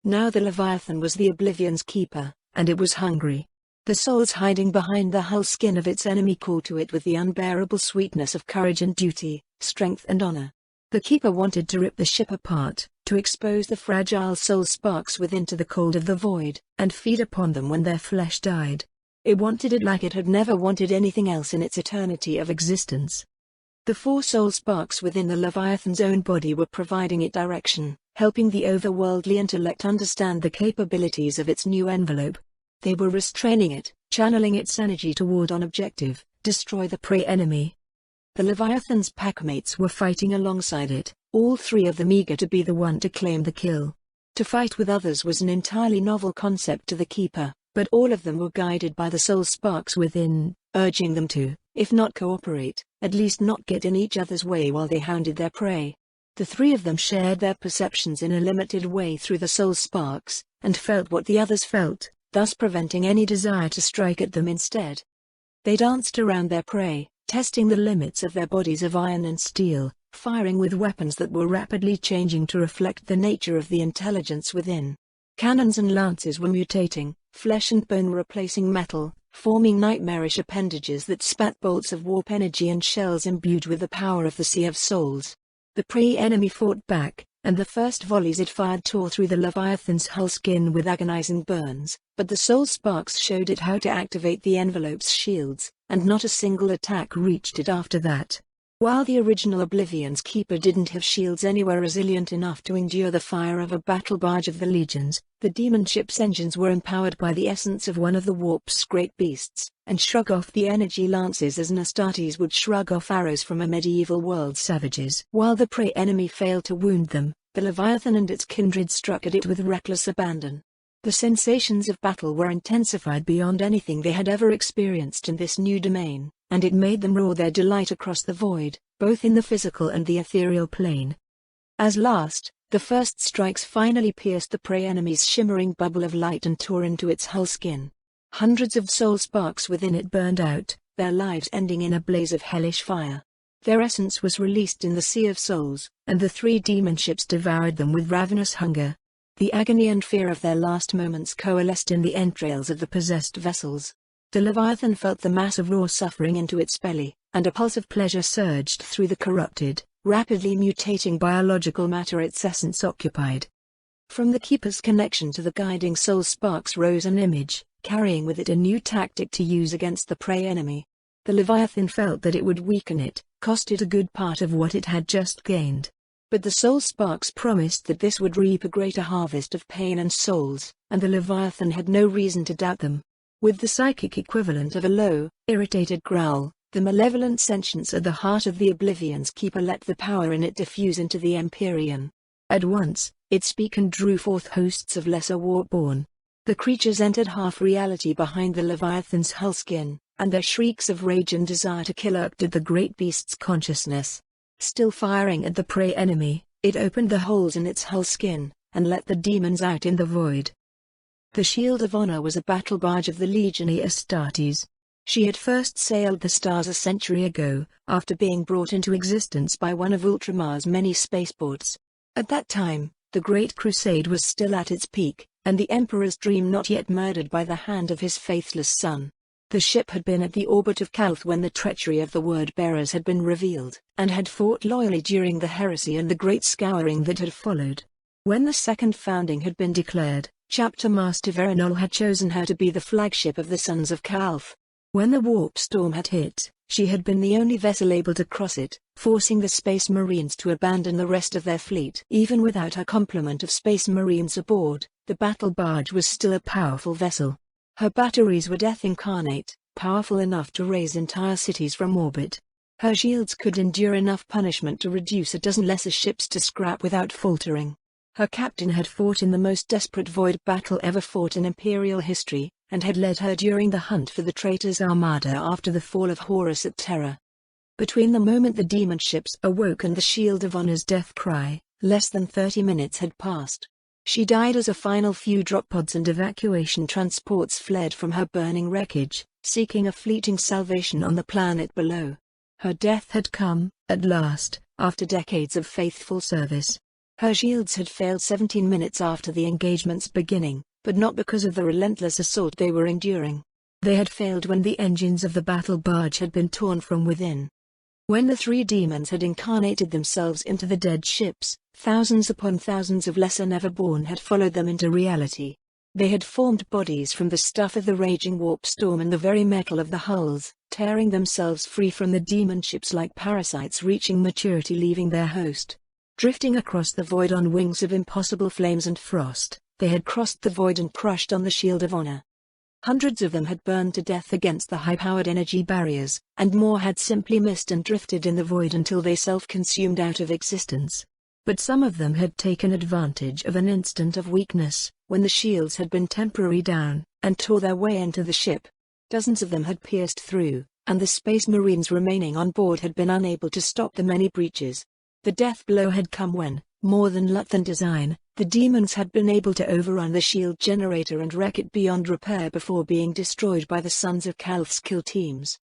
Speaker 1: Now the Leviathan was the Oblivion's keeper, and it was hungry. The souls hiding behind the hull skin of its enemy called to it with the unbearable sweetness of courage and duty, strength and honor. The keeper wanted to rip the ship apart, to expose the fragile soul sparks within to the cold of the void, and feed upon them when their flesh died. It wanted it like it had never wanted anything else in its eternity of existence. The 4 soul sparks within the Leviathan's own body were providing it direction, helping the overworldly intellect understand the capabilities of its new envelope. They were restraining it, channeling its energy toward an objective: destroy the prey enemy. The Leviathan's packmates were fighting alongside it, all 3 of them eager to be the one to claim the kill. To fight with others was an entirely novel concept to the Keeper, but all of them were guided by the soul sparks within, urging them to, if not cooperate, at least not get in each other's way while they hounded their prey. The 3 of them shared their perceptions in a limited way through the soul sparks, and felt what the others felt, thus preventing any desire to strike at them instead. They danced around their prey, testing the limits of their bodies of iron and steel, firing with weapons that were rapidly changing to reflect the nature of the intelligence within. Cannons and lances were mutating, flesh and bone replacing metal, forming nightmarish appendages that spat bolts of warp energy and shells imbued with the power of the Sea of Souls. The prey enemy fought back, and the first volleys it fired tore through the Leviathan's hull skin with agonizing burns, but the soul sparks showed it how to activate the envelope's shields, and not a single attack reached it after that. While the original Oblivion's Keeper didn't have shields anywhere resilient enough to endure the fire of a battle barge of the legions, the demon ship's engines were empowered by the essence of one of the warp's great beasts, and shrug off the energy lances as an Astartes would shrug off arrows from a medieval world's savages. While the prey enemy failed to wound them, the Leviathan and its kindred struck at it with reckless abandon. The sensations of battle were intensified beyond anything they had ever experienced in this new domain, and it made them roar their delight across the void, both in the physical and the ethereal plane. As last, the first strikes finally pierced the prey enemy's shimmering bubble of light and tore into its hull skin. Hundreds of soul sparks within it burned out, their lives ending in a blaze of hellish fire. Their essence was released in the Sea of Souls, and the 3 demon ships devoured them with ravenous hunger. The agony and fear of their last moments coalesced in the entrails of the possessed vessels. The Leviathan felt the mass of raw suffering into its belly, and a pulse of pleasure surged through the corrupted, rapidly mutating biological matter its essence occupied. From the Keeper's connection to the guiding soul sparks rose an image, carrying with it a new tactic to use against the prey enemy. The Leviathan felt that it would weaken it, cost it a good part of what it had just gained. But the soul sparks promised that this would reap a greater harvest of pain and souls, and the Leviathan had no reason to doubt them. With the psychic equivalent of a low, irritated growl, the malevolent sentience at the heart of the Oblivion's Keeper let the power in it diffuse into the Empyrean. At once, it spoke and drew forth hosts of lesser warborn. The creatures entered half-reality behind the Leviathan's hull skin, and their shrieks of rage and desire to kill irked the great beast's consciousness. Still firing at the prey enemy, it opened the holes in its hull skin, and let the demons out in the void. The Shield of Honor was a battle barge of the legionary Astartes. She had first sailed the stars a century ago, after being brought into existence by one of Ultramar's many spaceports. At that time,
Speaker 2: The Great Crusade was still at its peak, and the Emperor's dream not yet murdered by the hand of his faithless son. The ship had been at the orbit of Calth when the treachery of the word-bearers had been revealed, and had fought loyally during the heresy and the great scouring that had followed. When the second founding had been declared, Chapter Master Veronal had chosen her to be the flagship of the Sons of Calth. When the warp storm had hit, she had been the only vessel able to cross it, forcing the Space Marines to abandon the rest of their fleet. Even without her complement of Space Marines aboard, the battle barge was still a powerful vessel. Her batteries were death incarnate, powerful enough to raise entire cities from orbit. Her shields could endure enough punishment to reduce a dozen lesser ships to scrap without faltering. Her captain had fought in the most desperate void battle ever fought in Imperial history, and had led her during the hunt for the traitor's armada after the fall of Horus at Terra. Between the moment the demon ships awoke and the Shield of Honor's death cry, less than 30 minutes had passed. She died as a final few drop pods and evacuation transports fled from her burning wreckage, seeking a fleeting salvation on the planet below. Her death had come, at last, after decades of faithful service. Her shields had failed 17 minutes after the engagement's beginning, but not because of the relentless assault they were enduring. They had failed when the engines of the battle barge had been torn from within. When the three demons had incarnated themselves into the dead ships, thousands upon thousands of lesser never-born had followed them into reality. They had formed bodies from the stuff of the raging warp storm and the very metal of the hulls, tearing themselves free from the demon ships like parasites reaching maturity, leaving their host. Drifting across the void on wings of impossible flames and frost, they had crossed the void and crushed on the Shield of Honor. Hundreds of them had burned to death against the high-powered energy barriers, and more had simply missed and drifted in the void until they self-consumed out of existence. But some of them had taken advantage of an instant of weakness, when the shields had been temporarily down, and tore their way into the ship. Dozens of them had pierced through, and the Space Marines remaining on board had been unable to stop the many breaches. The death blow had come when, more than luck than design, the demons had been able to overrun the shield generator and wreck it beyond repair before being destroyed by the Sons of Calth's kill teams.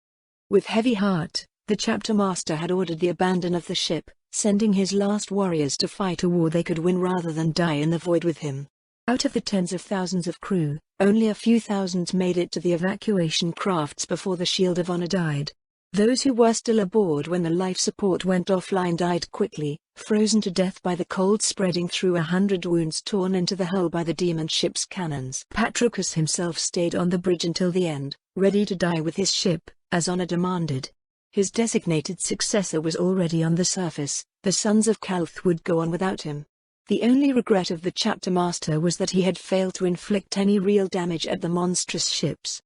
Speaker 2: With heavy heart, the Chapter Master had ordered the abandon of the ship, sending his last warriors to fight a war they could win rather than die in the void with him. Out of the tens of thousands of crew, only a few thousands made it to the evacuation crafts before the Shield of Honor died. Those who were still aboard when the life support went offline died quickly, frozen to death by the cold spreading through 100 wounds torn into the hull by the demon ship's cannons. Patroclus himself stayed on the bridge until the end, ready to die with his ship, as honor demanded. His designated successor was already on the surface. The Sons of Calth would go on without him. The only regret of the Chapter Master was that he had failed to inflict any real damage at the monstrous ships.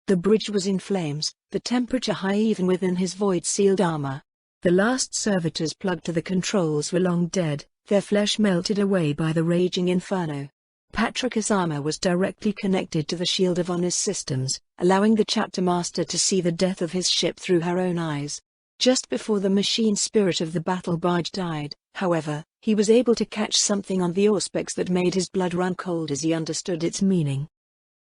Speaker 2: The bridge was in flames, the temperature high even within his void-sealed armor. The last servitors plugged to the controls were long dead, their flesh melted away by the raging inferno. Patroclus' armor was directly connected to the Shield of Honor's systems, allowing the Chapter Master to see the death of his ship through her own eyes. Just before the machine spirit of the battle barge died, however, he was able to catch something on the auspex that made his blood run cold as he understood its meaning.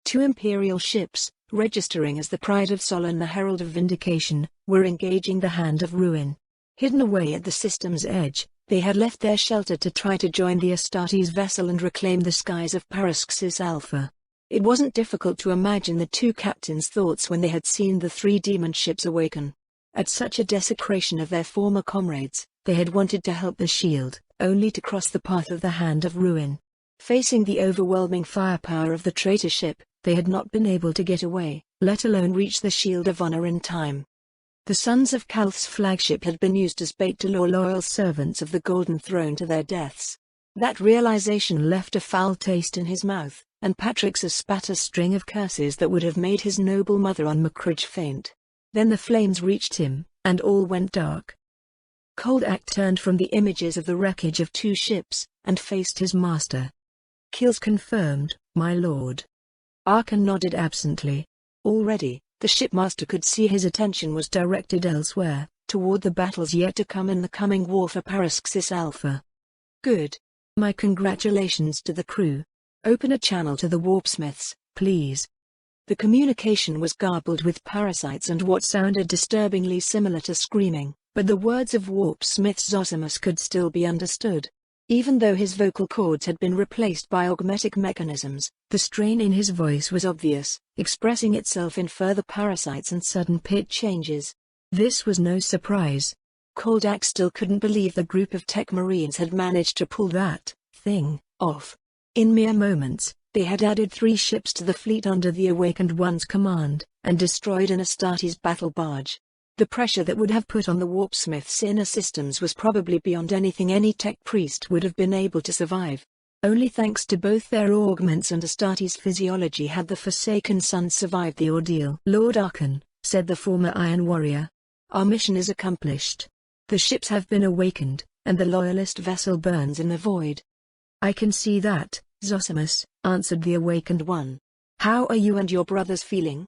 Speaker 2: Two Imperial ships, registering as the Pride of Sol and the Herald of Vindication, were engaging the Hand of Ruin. Hidden away at the system's edge, they had left their shelter to try to join the Astartes vessel and reclaim the skies of Paraxis Alpha. It wasn't difficult to imagine the two captains' thoughts when they had seen the three demon ships awaken. At such a desecration of their former comrades, they had wanted to help the shield, only to cross the path of the Hand of Ruin. Facing the overwhelming firepower of the traitor ship, they had not been able to get away, let alone reach the Shield of Honor in time. The Sons of Calth's flagship had been used as bait to lure loyal servants of the Golden Throne to their deaths. That realization left a foul taste in his mouth, and Patroclus spat a string of curses that would have made his noble mother on Macridge faint. Then the flames reached him, and all went dark. Koldak turned from the images of the wreckage of two ships, and faced his master. "Kills confirmed, my lord." Arkan nodded absently. Already, the shipmaster could see his attention was directed elsewhere, toward the battles yet to come in the coming war for Paraxis Alpha. "Good. My congratulations to the crew. Open a channel to the warpsmiths, please." The communication was garbled with parasites and what sounded disturbingly similar to screaming, but the words of warpsmith Zosimus could still be understood.
Speaker 1: Even though his vocal cords had been replaced by augmetic mechanisms, the strain in his voice was obvious, expressing itself in further parasites and sudden pitch changes.
Speaker 2: This was no surprise.
Speaker 1: Koldak still couldn't believe the group of tech marines had managed to pull that thing off. In mere moments, they had added 3 ships to the fleet under the Awakened One's command, and destroyed an Astartes battle barge. The pressure that would have put on the warpsmith's inner systems was probably beyond anything any tech priest would have been able to survive. Only thanks to both their augments and Astartes' physiology had the Forsaken Sons survived the ordeal.
Speaker 2: "Lord Archon," said the former Iron Warrior, "our mission is accomplished. The ships have been awakened, and the Loyalist vessel burns in the void."
Speaker 1: "I can see that, Zosimus," answered the Awakened One. "How are you and your brothers feeling?"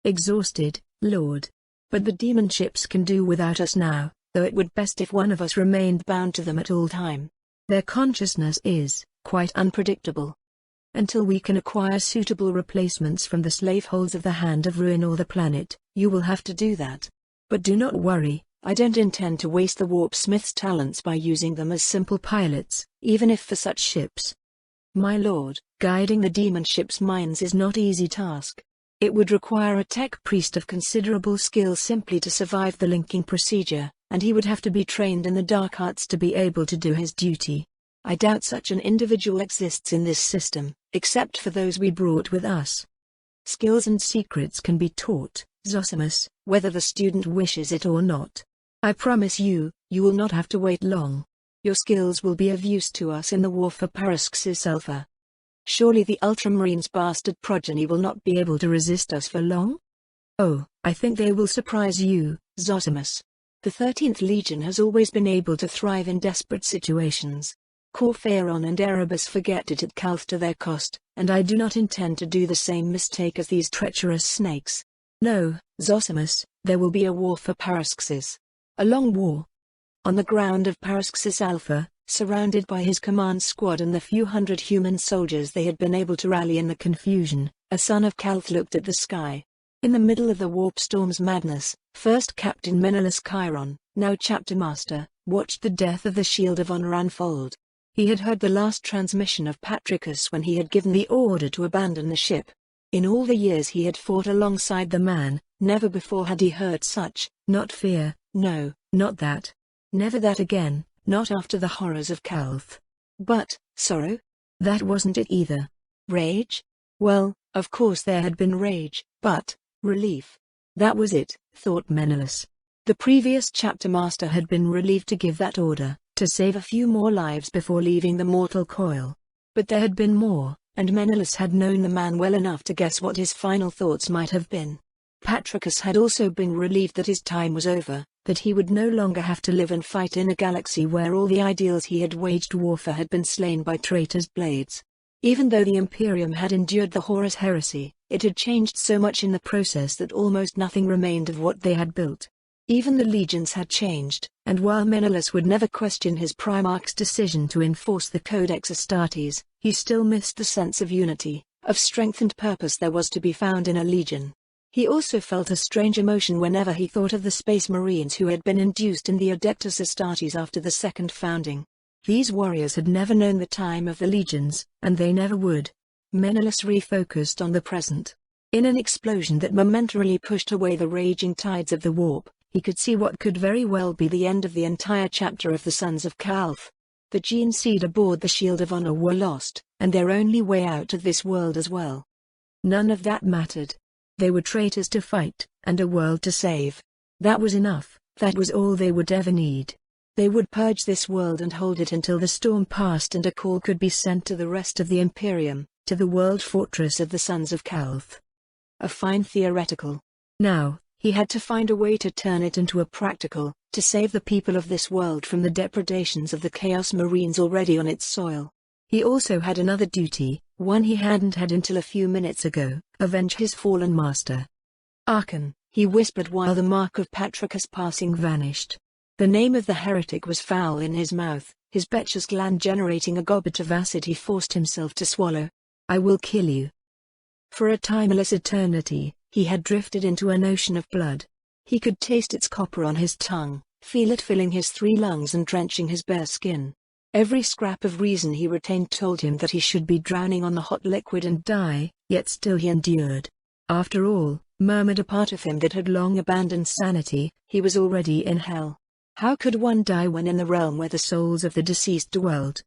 Speaker 2: "Exhausted, Lord. But the demon ships can do without us now, though it would best if one of us remained bound to them at all time. Their consciousness is quite unpredictable. Until we can acquire suitable replacements from the slaveholds of the Hand of Ruin or the planet, you will have to do that. But do not worry, I don't intend to waste the warpsmith's talents by using them as simple pilots, even if for such ships. My lord, guiding the demon ships' minds is not an easy task. It would require a tech priest of considerable skill simply to survive the linking procedure, and he would have to be trained in the dark arts to be able to do his duty. I doubt such an individual exists in this system, except for those we brought with us. Skills and secrets can be taught, Zosimus, whether the student wishes it or not. I promise you, you will not have to wait long. Your skills will be of use to us in the war for Paraxis Alpha. Surely the Ultramarines' bastard progeny will not be able to resist us for long? Oh, I think they will surprise you, Zosimus. The 13th Legion has always been able to thrive in desperate situations. Corphaeron and Erebus forget it at Calth to their cost, and I do not intend to do the same mistake as these treacherous snakes. No, Zosimus, there will be a war for Paraxis. A long war. On the ground of Paraxis Alpha, surrounded by his command squad and the few hundred human soldiers they had been able to rally in the confusion, a son of Calth looked at the sky. In the middle of the warp storm's madness, first Captain Menelaus Chiron, now Chapter Master, watched the death of the Shield of Honor unfold. He had heard the last transmission of Patricus when he had given the order to abandon the ship. In all the years he had fought alongside the man, never before had he heard such, not fear, no, not that. Never that again. Not after the horrors of Calth. But, sorrow? That wasn't it either. Rage? Well, of course there had been rage, but relief. That was it, thought Menelaus. The previous chapter master had been relieved to give that order, to save a few more lives before leaving the mortal coil. But there had been more, and Menelaus had known the man well enough to guess what his final thoughts might have been. Patricus had also been relieved that his time was over, that he would no longer have to live and fight in a galaxy where all the ideals he had waged war for had been slain by traitors' blades. Even though the Imperium had endured the Horus heresy, it had changed so much in the process that almost nothing remained of what they had built. Even the legions had changed, and while Menelaus would never question his Primarch's decision to enforce the Codex Astartes, he still missed the sense of unity, of strength and purpose there was to be found in a legion. He also felt a strange emotion whenever he thought of the Space Marines who had been induced in the Adeptus Astartes after the second founding. These warriors had never known the time of the legions, and they never would. Menelaus refocused on the present. In an explosion that momentarily pushed away the raging tides of the warp, he could see what could very well be the end of the entire chapter of the Sons of Calth. The gene seed aboard the Shield of Honor were lost, and their only way out of this world as well. None of that mattered. They were traitors to fight, and a world to save. That was enough, that was all they would ever need. They would purge this world and hold it until the storm passed and a call could be sent to the rest of the Imperium, to the world fortress of the Sons of Calth. A fine theoretical. Now, he had to find a way to turn it into a practical, to save the people of this world from the depredations of the Chaos Marines already on its soil. He also had another duty, one he hadn't had until a few minutes ago, avenge his fallen master. Archon, he whispered while the mark of Patricus passing vanished. The name of the heretic was foul in his mouth, his Betch's gland generating a goblet of acid he forced himself to swallow. I will kill you. For a timeless eternity, he had drifted into an ocean of blood. He could taste its copper on his tongue, feel it filling his 3 lungs and drenching his bare skin. Every scrap of reason he retained told him that he should be drowning on the hot liquid and die, yet still he endured. After all, murmured a part of him that had long abandoned sanity, he was already in hell. How could one die when in the realm where the souls of the deceased dwelled?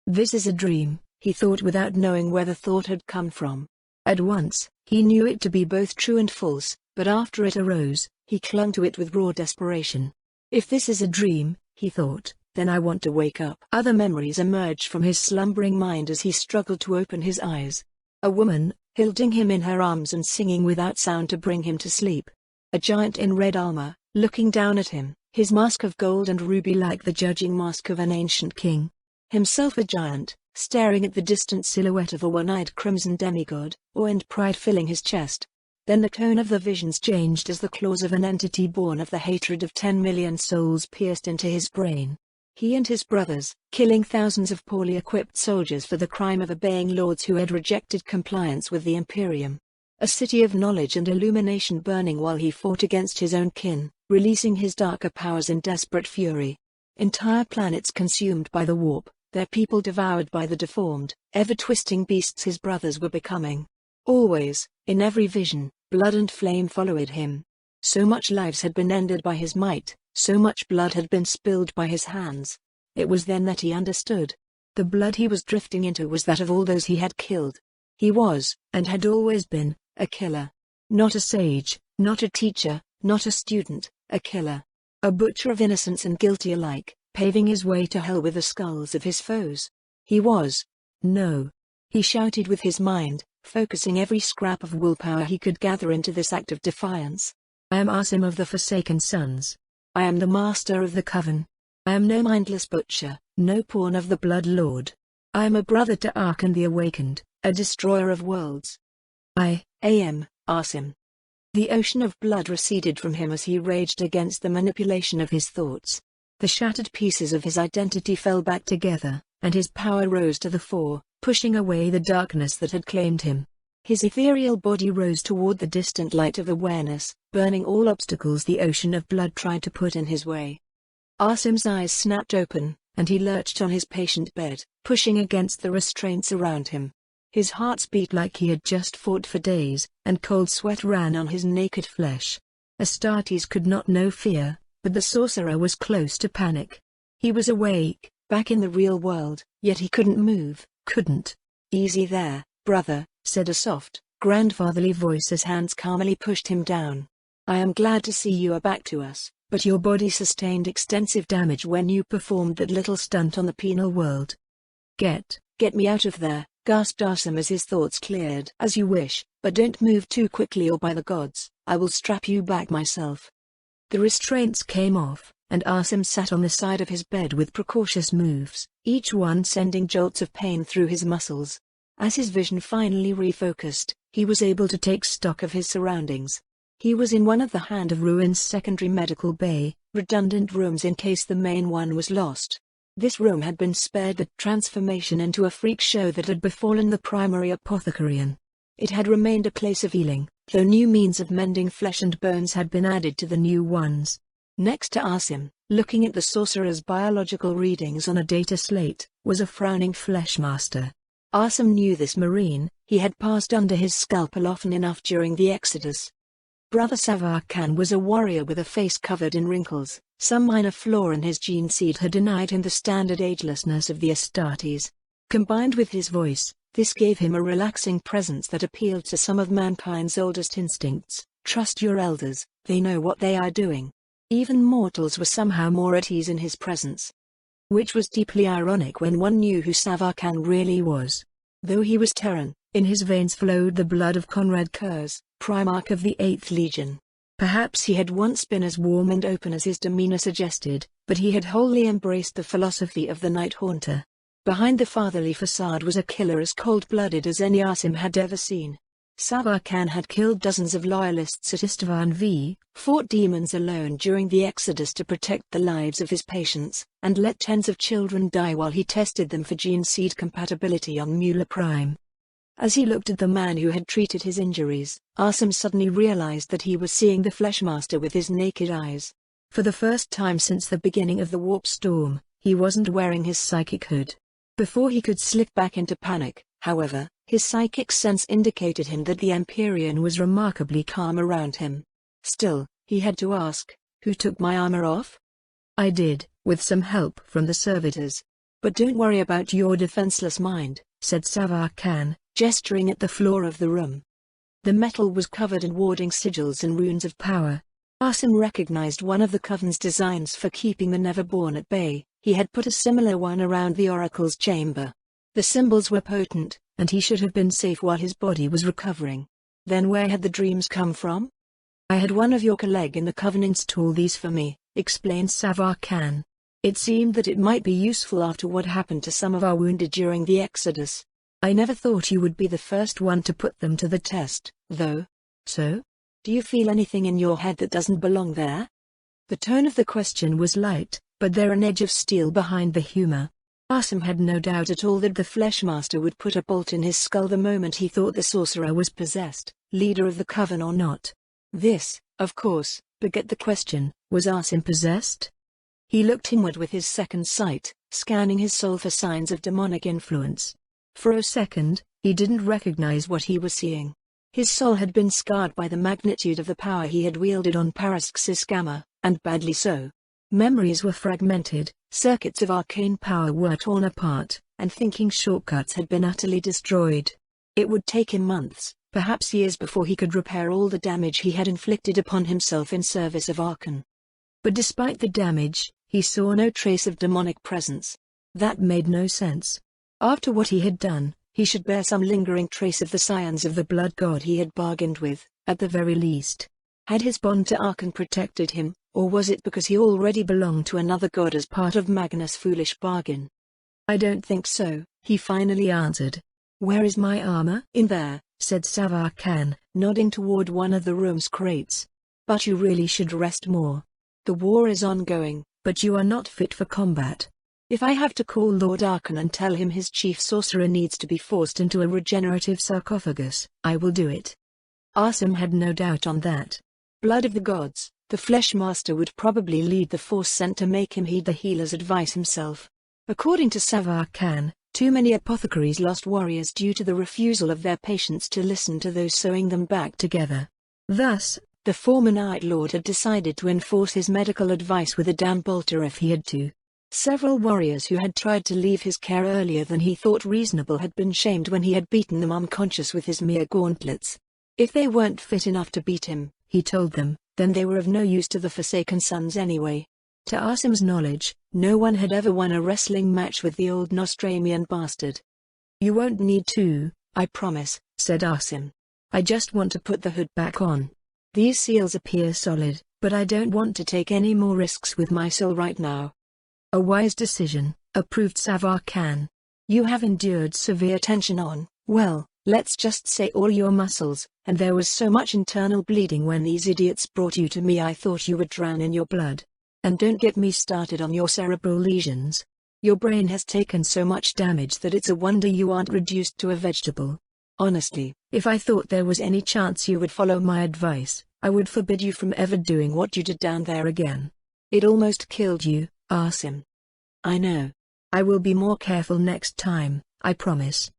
Speaker 2: This is a dream, he thought without knowing where the thought had come from. At once, he knew it to be both true and false, but after it arose, he clung to it with raw desperation. If this is a dream, he thought, then I want to wake up. Other memories emerged from his slumbering mind as he struggled to open his eyes. A woman, holding him in her arms and singing without sound to bring him to sleep. A giant in red armor, looking down at him, his mask of gold and ruby like the judging mask of an ancient king. Himself a giant, staring at the distant silhouette of a one-eyed crimson demigod, awe and pride filling his chest. Then the tone of the visions changed as the claws of an entity born of the hatred of 10 million souls pierced into his brain. He and his brothers, killing thousands of poorly equipped soldiers for the crime of obeying lords who had rejected compliance with the Imperium. A city of knowledge and illumination burning while he fought against his own kin, releasing his darker powers in desperate fury. Entire planets consumed by the warp, their people devoured by the deformed, ever-twisting beasts his brothers were becoming. Always, in every vision, blood and flame followed him. So much lives had been ended by his might, so much blood had been spilled by his hands. It was then that he understood. The blood he was drifting into was that of all those he had killed. He was, and had always been, a killer. Not a sage, not a teacher, not a student, a killer. A butcher of innocents and guilty alike, paving his way to hell with the skulls of his foes. He was. No. He shouted with his mind, focusing every scrap of willpower he could gather into this act of defiance. I am Asim of the Forsaken Sons. I am the master of the Coven. I am no mindless butcher, no pawn of the Blood Lord. I am a brother to Arkan the Awakened, a destroyer of worlds. I am Asim. The ocean of blood receded from him as he raged against the manipulation of his thoughts. The shattered pieces of his identity fell back together, and his power rose to the fore, pushing away the darkness that had claimed him. His ethereal body rose toward the distant light of awareness, burning all obstacles the ocean of blood tried to put in his way. Asim's eyes snapped open, and he lurched on his patient bed, pushing against the restraints around him. His heart beat like he had just fought for days, and cold sweat ran on his naked flesh. Astartes could not know fear, but the sorcerer was close to panic. He was awake, back in the real world, yet he couldn't move, couldn't. Easy there, brother, said a soft, grandfatherly voice as hands calmly pushed him down. I am glad to see you are back to us, but your body sustained extensive damage when you performed that little stunt on the penal world. Get me out of there, gasped Asim as his thoughts cleared. As you wish, but don't move too quickly or by the gods, I will strap you back myself. The restraints came off, and Asim sat on the side of his bed with precautious moves, each one sending jolts of pain through his muscles. As his vision finally refocused, he was able to take stock of his surroundings. He was in one of the Hand of Ruin's secondary medical bay, redundant rooms in case the main one was lost. This room had been spared the transformation into a freak show that had befallen the primary apothecarian. It had remained a place of healing, though new means of mending flesh and bones had been added to the new ones. Next to Asim, looking at the sorcerer's biological readings on a data slate, was a frowning fleshmaster. Asim knew this marine, he had passed under his scalpel often enough during the Exodus. Brother Savar Khan was a warrior with a face covered in wrinkles. Some minor flaw in his gene seed had denied him the standard agelessness of the Astartes. Combined with his voice, this gave him a relaxing presence that appealed to some of mankind's oldest instincts. Trust your elders, they know what they are doing. Even mortals were somehow more at ease in his presence. Which was deeply ironic when one knew who Savar Khan really was. Though he was Terran, in his veins flowed the blood of Conrad Kurz, Primarch of the 8th Legion. Perhaps he had once been as warm and open as his demeanor suggested, but he had wholly embraced the philosophy of the Night Haunter. Behind the fatherly facade was a killer as cold-blooded as any Asim had ever seen. Savar Khan had killed dozens of loyalists at Istvan V, fought demons alone during the Exodus to protect the lives of his patients, and let tens of children die while he tested them for gene seed compatibility on Mula Prime. As he looked at the man who had treated his injuries, Asim suddenly realized that he was seeing the Fleshmaster with his naked eyes. For the first time since the beginning of the Warp Storm, He wasn't wearing his psychic hood. Before he could slip back into panic, however, his psychic sense indicated him that the Empyrean was remarkably calm around him. Still, he had to ask, "Who took my armor off?" "I did, with some help from the servitors. But don't worry about your defenseless mind," said Savar Khan, gesturing at the floor of the room. The metal was covered in warding sigils and runes of power. Asim recognized one of the Coven's designs for keeping the Neverborn at bay. He had put a similar one around the Oracle's chamber. The symbols were potent, and he should have been safe while his body was recovering. Then where had the dreams come from? "I had one of your colleagues in the Coven install these for me," explained Savar Khan. "It seemed that it might be useful after what happened to some of our wounded during the Exodus. I never thought you would be the first one to put them to the test, though." "So? Do you feel anything in your head that doesn't belong there?" The tone of the question was light, but there an edge of steel behind the humor. Asim had no doubt at all that the Fleshmaster would put a bolt in his skull the moment he thought the sorcerer was possessed, leader of the Coven or not. This, of course, begat the question, was Asim possessed? He looked inward with his second sight, scanning his soul for signs of demonic influence. For a second, he didn't recognize what he was seeing. His soul had been scarred by the magnitude of the power he had wielded on Parasksis Gamma, and badly so. Memories were fragmented, circuits of arcane power were torn apart, and thinking shortcuts had been utterly destroyed. It would take him months, perhaps years before he could repair all the damage he had inflicted upon himself in service of Archon. But despite the damage, he saw no trace of demonic presence. That made no sense. After what he had done, he should bear some lingering trace of the scions of the blood god he had bargained with, at the very least. Had his bond to Archon protected him, or was it because he already belonged to another god as part of Magnus' foolish bargain? "I don't think so," he finally answered. "Where is my armor?" "In there," said Savar Khan, nodding toward one of the room's crates. "But you really should rest more. The war is ongoing, but you are not fit for combat. If I have to call Lord Archon and tell him his chief sorcerer needs to be forced into a regenerative sarcophagus, I will do it." Asim had no doubt on that. Blood of the gods, the Fleshmaster would probably lead the force sent to make him heed the healer's advice himself. According to Savar Khan, too many apothecaries lost warriors due to the refusal of their patients to listen to those sewing them back together. Thus, the former Night Lord had decided to enforce his medical advice with a damn bolter if he had to. Several warriors who had tried to leave his care earlier than he thought reasonable had been shamed when he had beaten them unconscious with his mere gauntlets. If they weren't fit enough to beat him, he told them, then they were of no use to the Forsaken Sons anyway. To Asim's knowledge, no one had ever won a wrestling match with the old Nostramian bastard. "You won't need to, I promise," said Asim. "I just want to put the hood back on. These seals appear solid, but I don't want to take any more risks with my soul right now." "A wise decision," approved Savar Khan. "You have endured severe tension on, well, let's just say all your muscles, and there was so much internal bleeding when these idiots brought you to me I thought you would drown in your blood. And don't get me started on your cerebral lesions. Your brain has taken so much damage that it's a wonder you aren't reduced to a vegetable. Honestly, if I thought there was any chance you would follow my advice, I would forbid you from ever doing what you did down there again. It almost killed you, Asim." "I know. I will be more careful next time, I promise."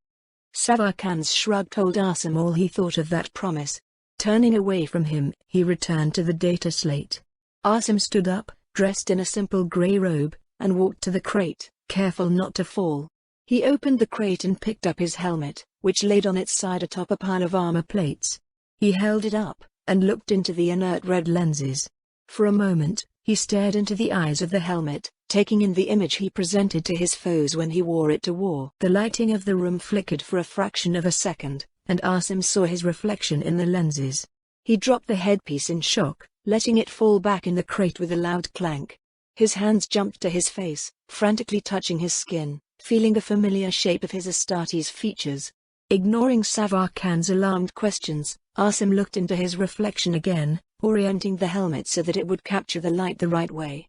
Speaker 2: Savar Khan's shrug told Asim all he thought of that promise. Turning away from him, he returned to the data slate. Asim stood up, dressed in a simple grey robe, and walked to the crate, careful not to fall. He opened the crate and picked up his helmet, which laid on its side atop a pile of armor plates. He held it up, and looked into the inert red lenses. For a moment, he stared into the eyes of the helmet, taking in the image he presented to his foes when he wore it to war. The lighting of the room flickered for a fraction of a second, and Asim saw his reflection in the lenses. He dropped the headpiece in shock, letting it fall back in the crate with a loud clank. His hands jumped to his face, frantically touching his skin, feeling the familiar shape of his Astartes features. Ignoring Savar Khan's alarmed questions, Asim looked into his reflection again, orienting the helmet so that it would capture the light the right way.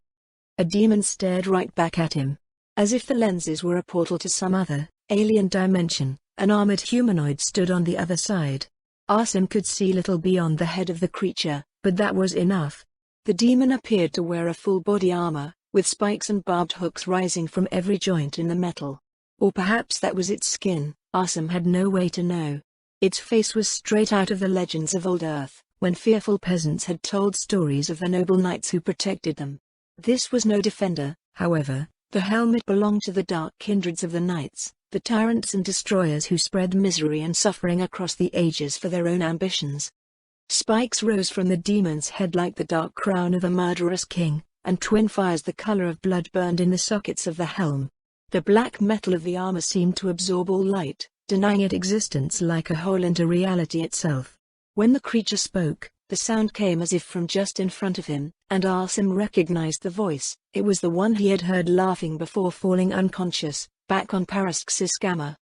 Speaker 2: A demon stared right back at him. As if the lenses were a portal to some other, alien dimension, an armored humanoid stood on the other side. Asim could see little beyond the head of the creature, but that was enough. The demon appeared to wear a full body armor,
Speaker 1: with spikes and barbed hooks rising from every joint in the metal. Or perhaps that was its skin, Arsum had no way to know. Its face was straight out of the legends of old Earth, when fearful peasants had told stories of the noble knights who protected them. This was no defender, however. The helmet belonged to the dark kindreds of the knights, the tyrants and destroyers who spread misery and suffering across the ages for their own ambitions. Spikes rose from the demon's head like the dark crown of a murderous king, and twin fires the color of blood burned in the sockets of the helm. The black metal of the armor seemed to absorb all light, denying it existence like a hole into reality itself. When the creature spoke, the sound came as if from just in front of him, and Arsum recognized the voice. It was the one he had heard laughing before falling unconscious, back on Parask's Gamma.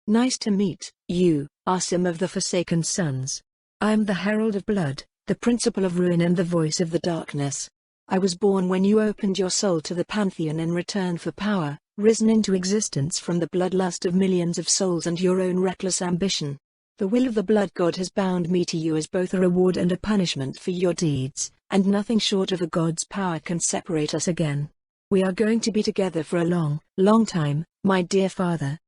Speaker 1: "Nice to meet you, Arsum of the Forsaken Sons. I am the Herald of Blood, the Principle of Ruin and the Voice of the Darkness. I was born when you opened your soul to the Pantheon in return for power, risen into existence from the bloodlust of millions of souls and your own reckless ambition. The will of the Blood God has bound me to you as both a reward and a punishment for your deeds, and nothing short of a God's power can separate us again. We are going to be together for a long, long time, my dear father,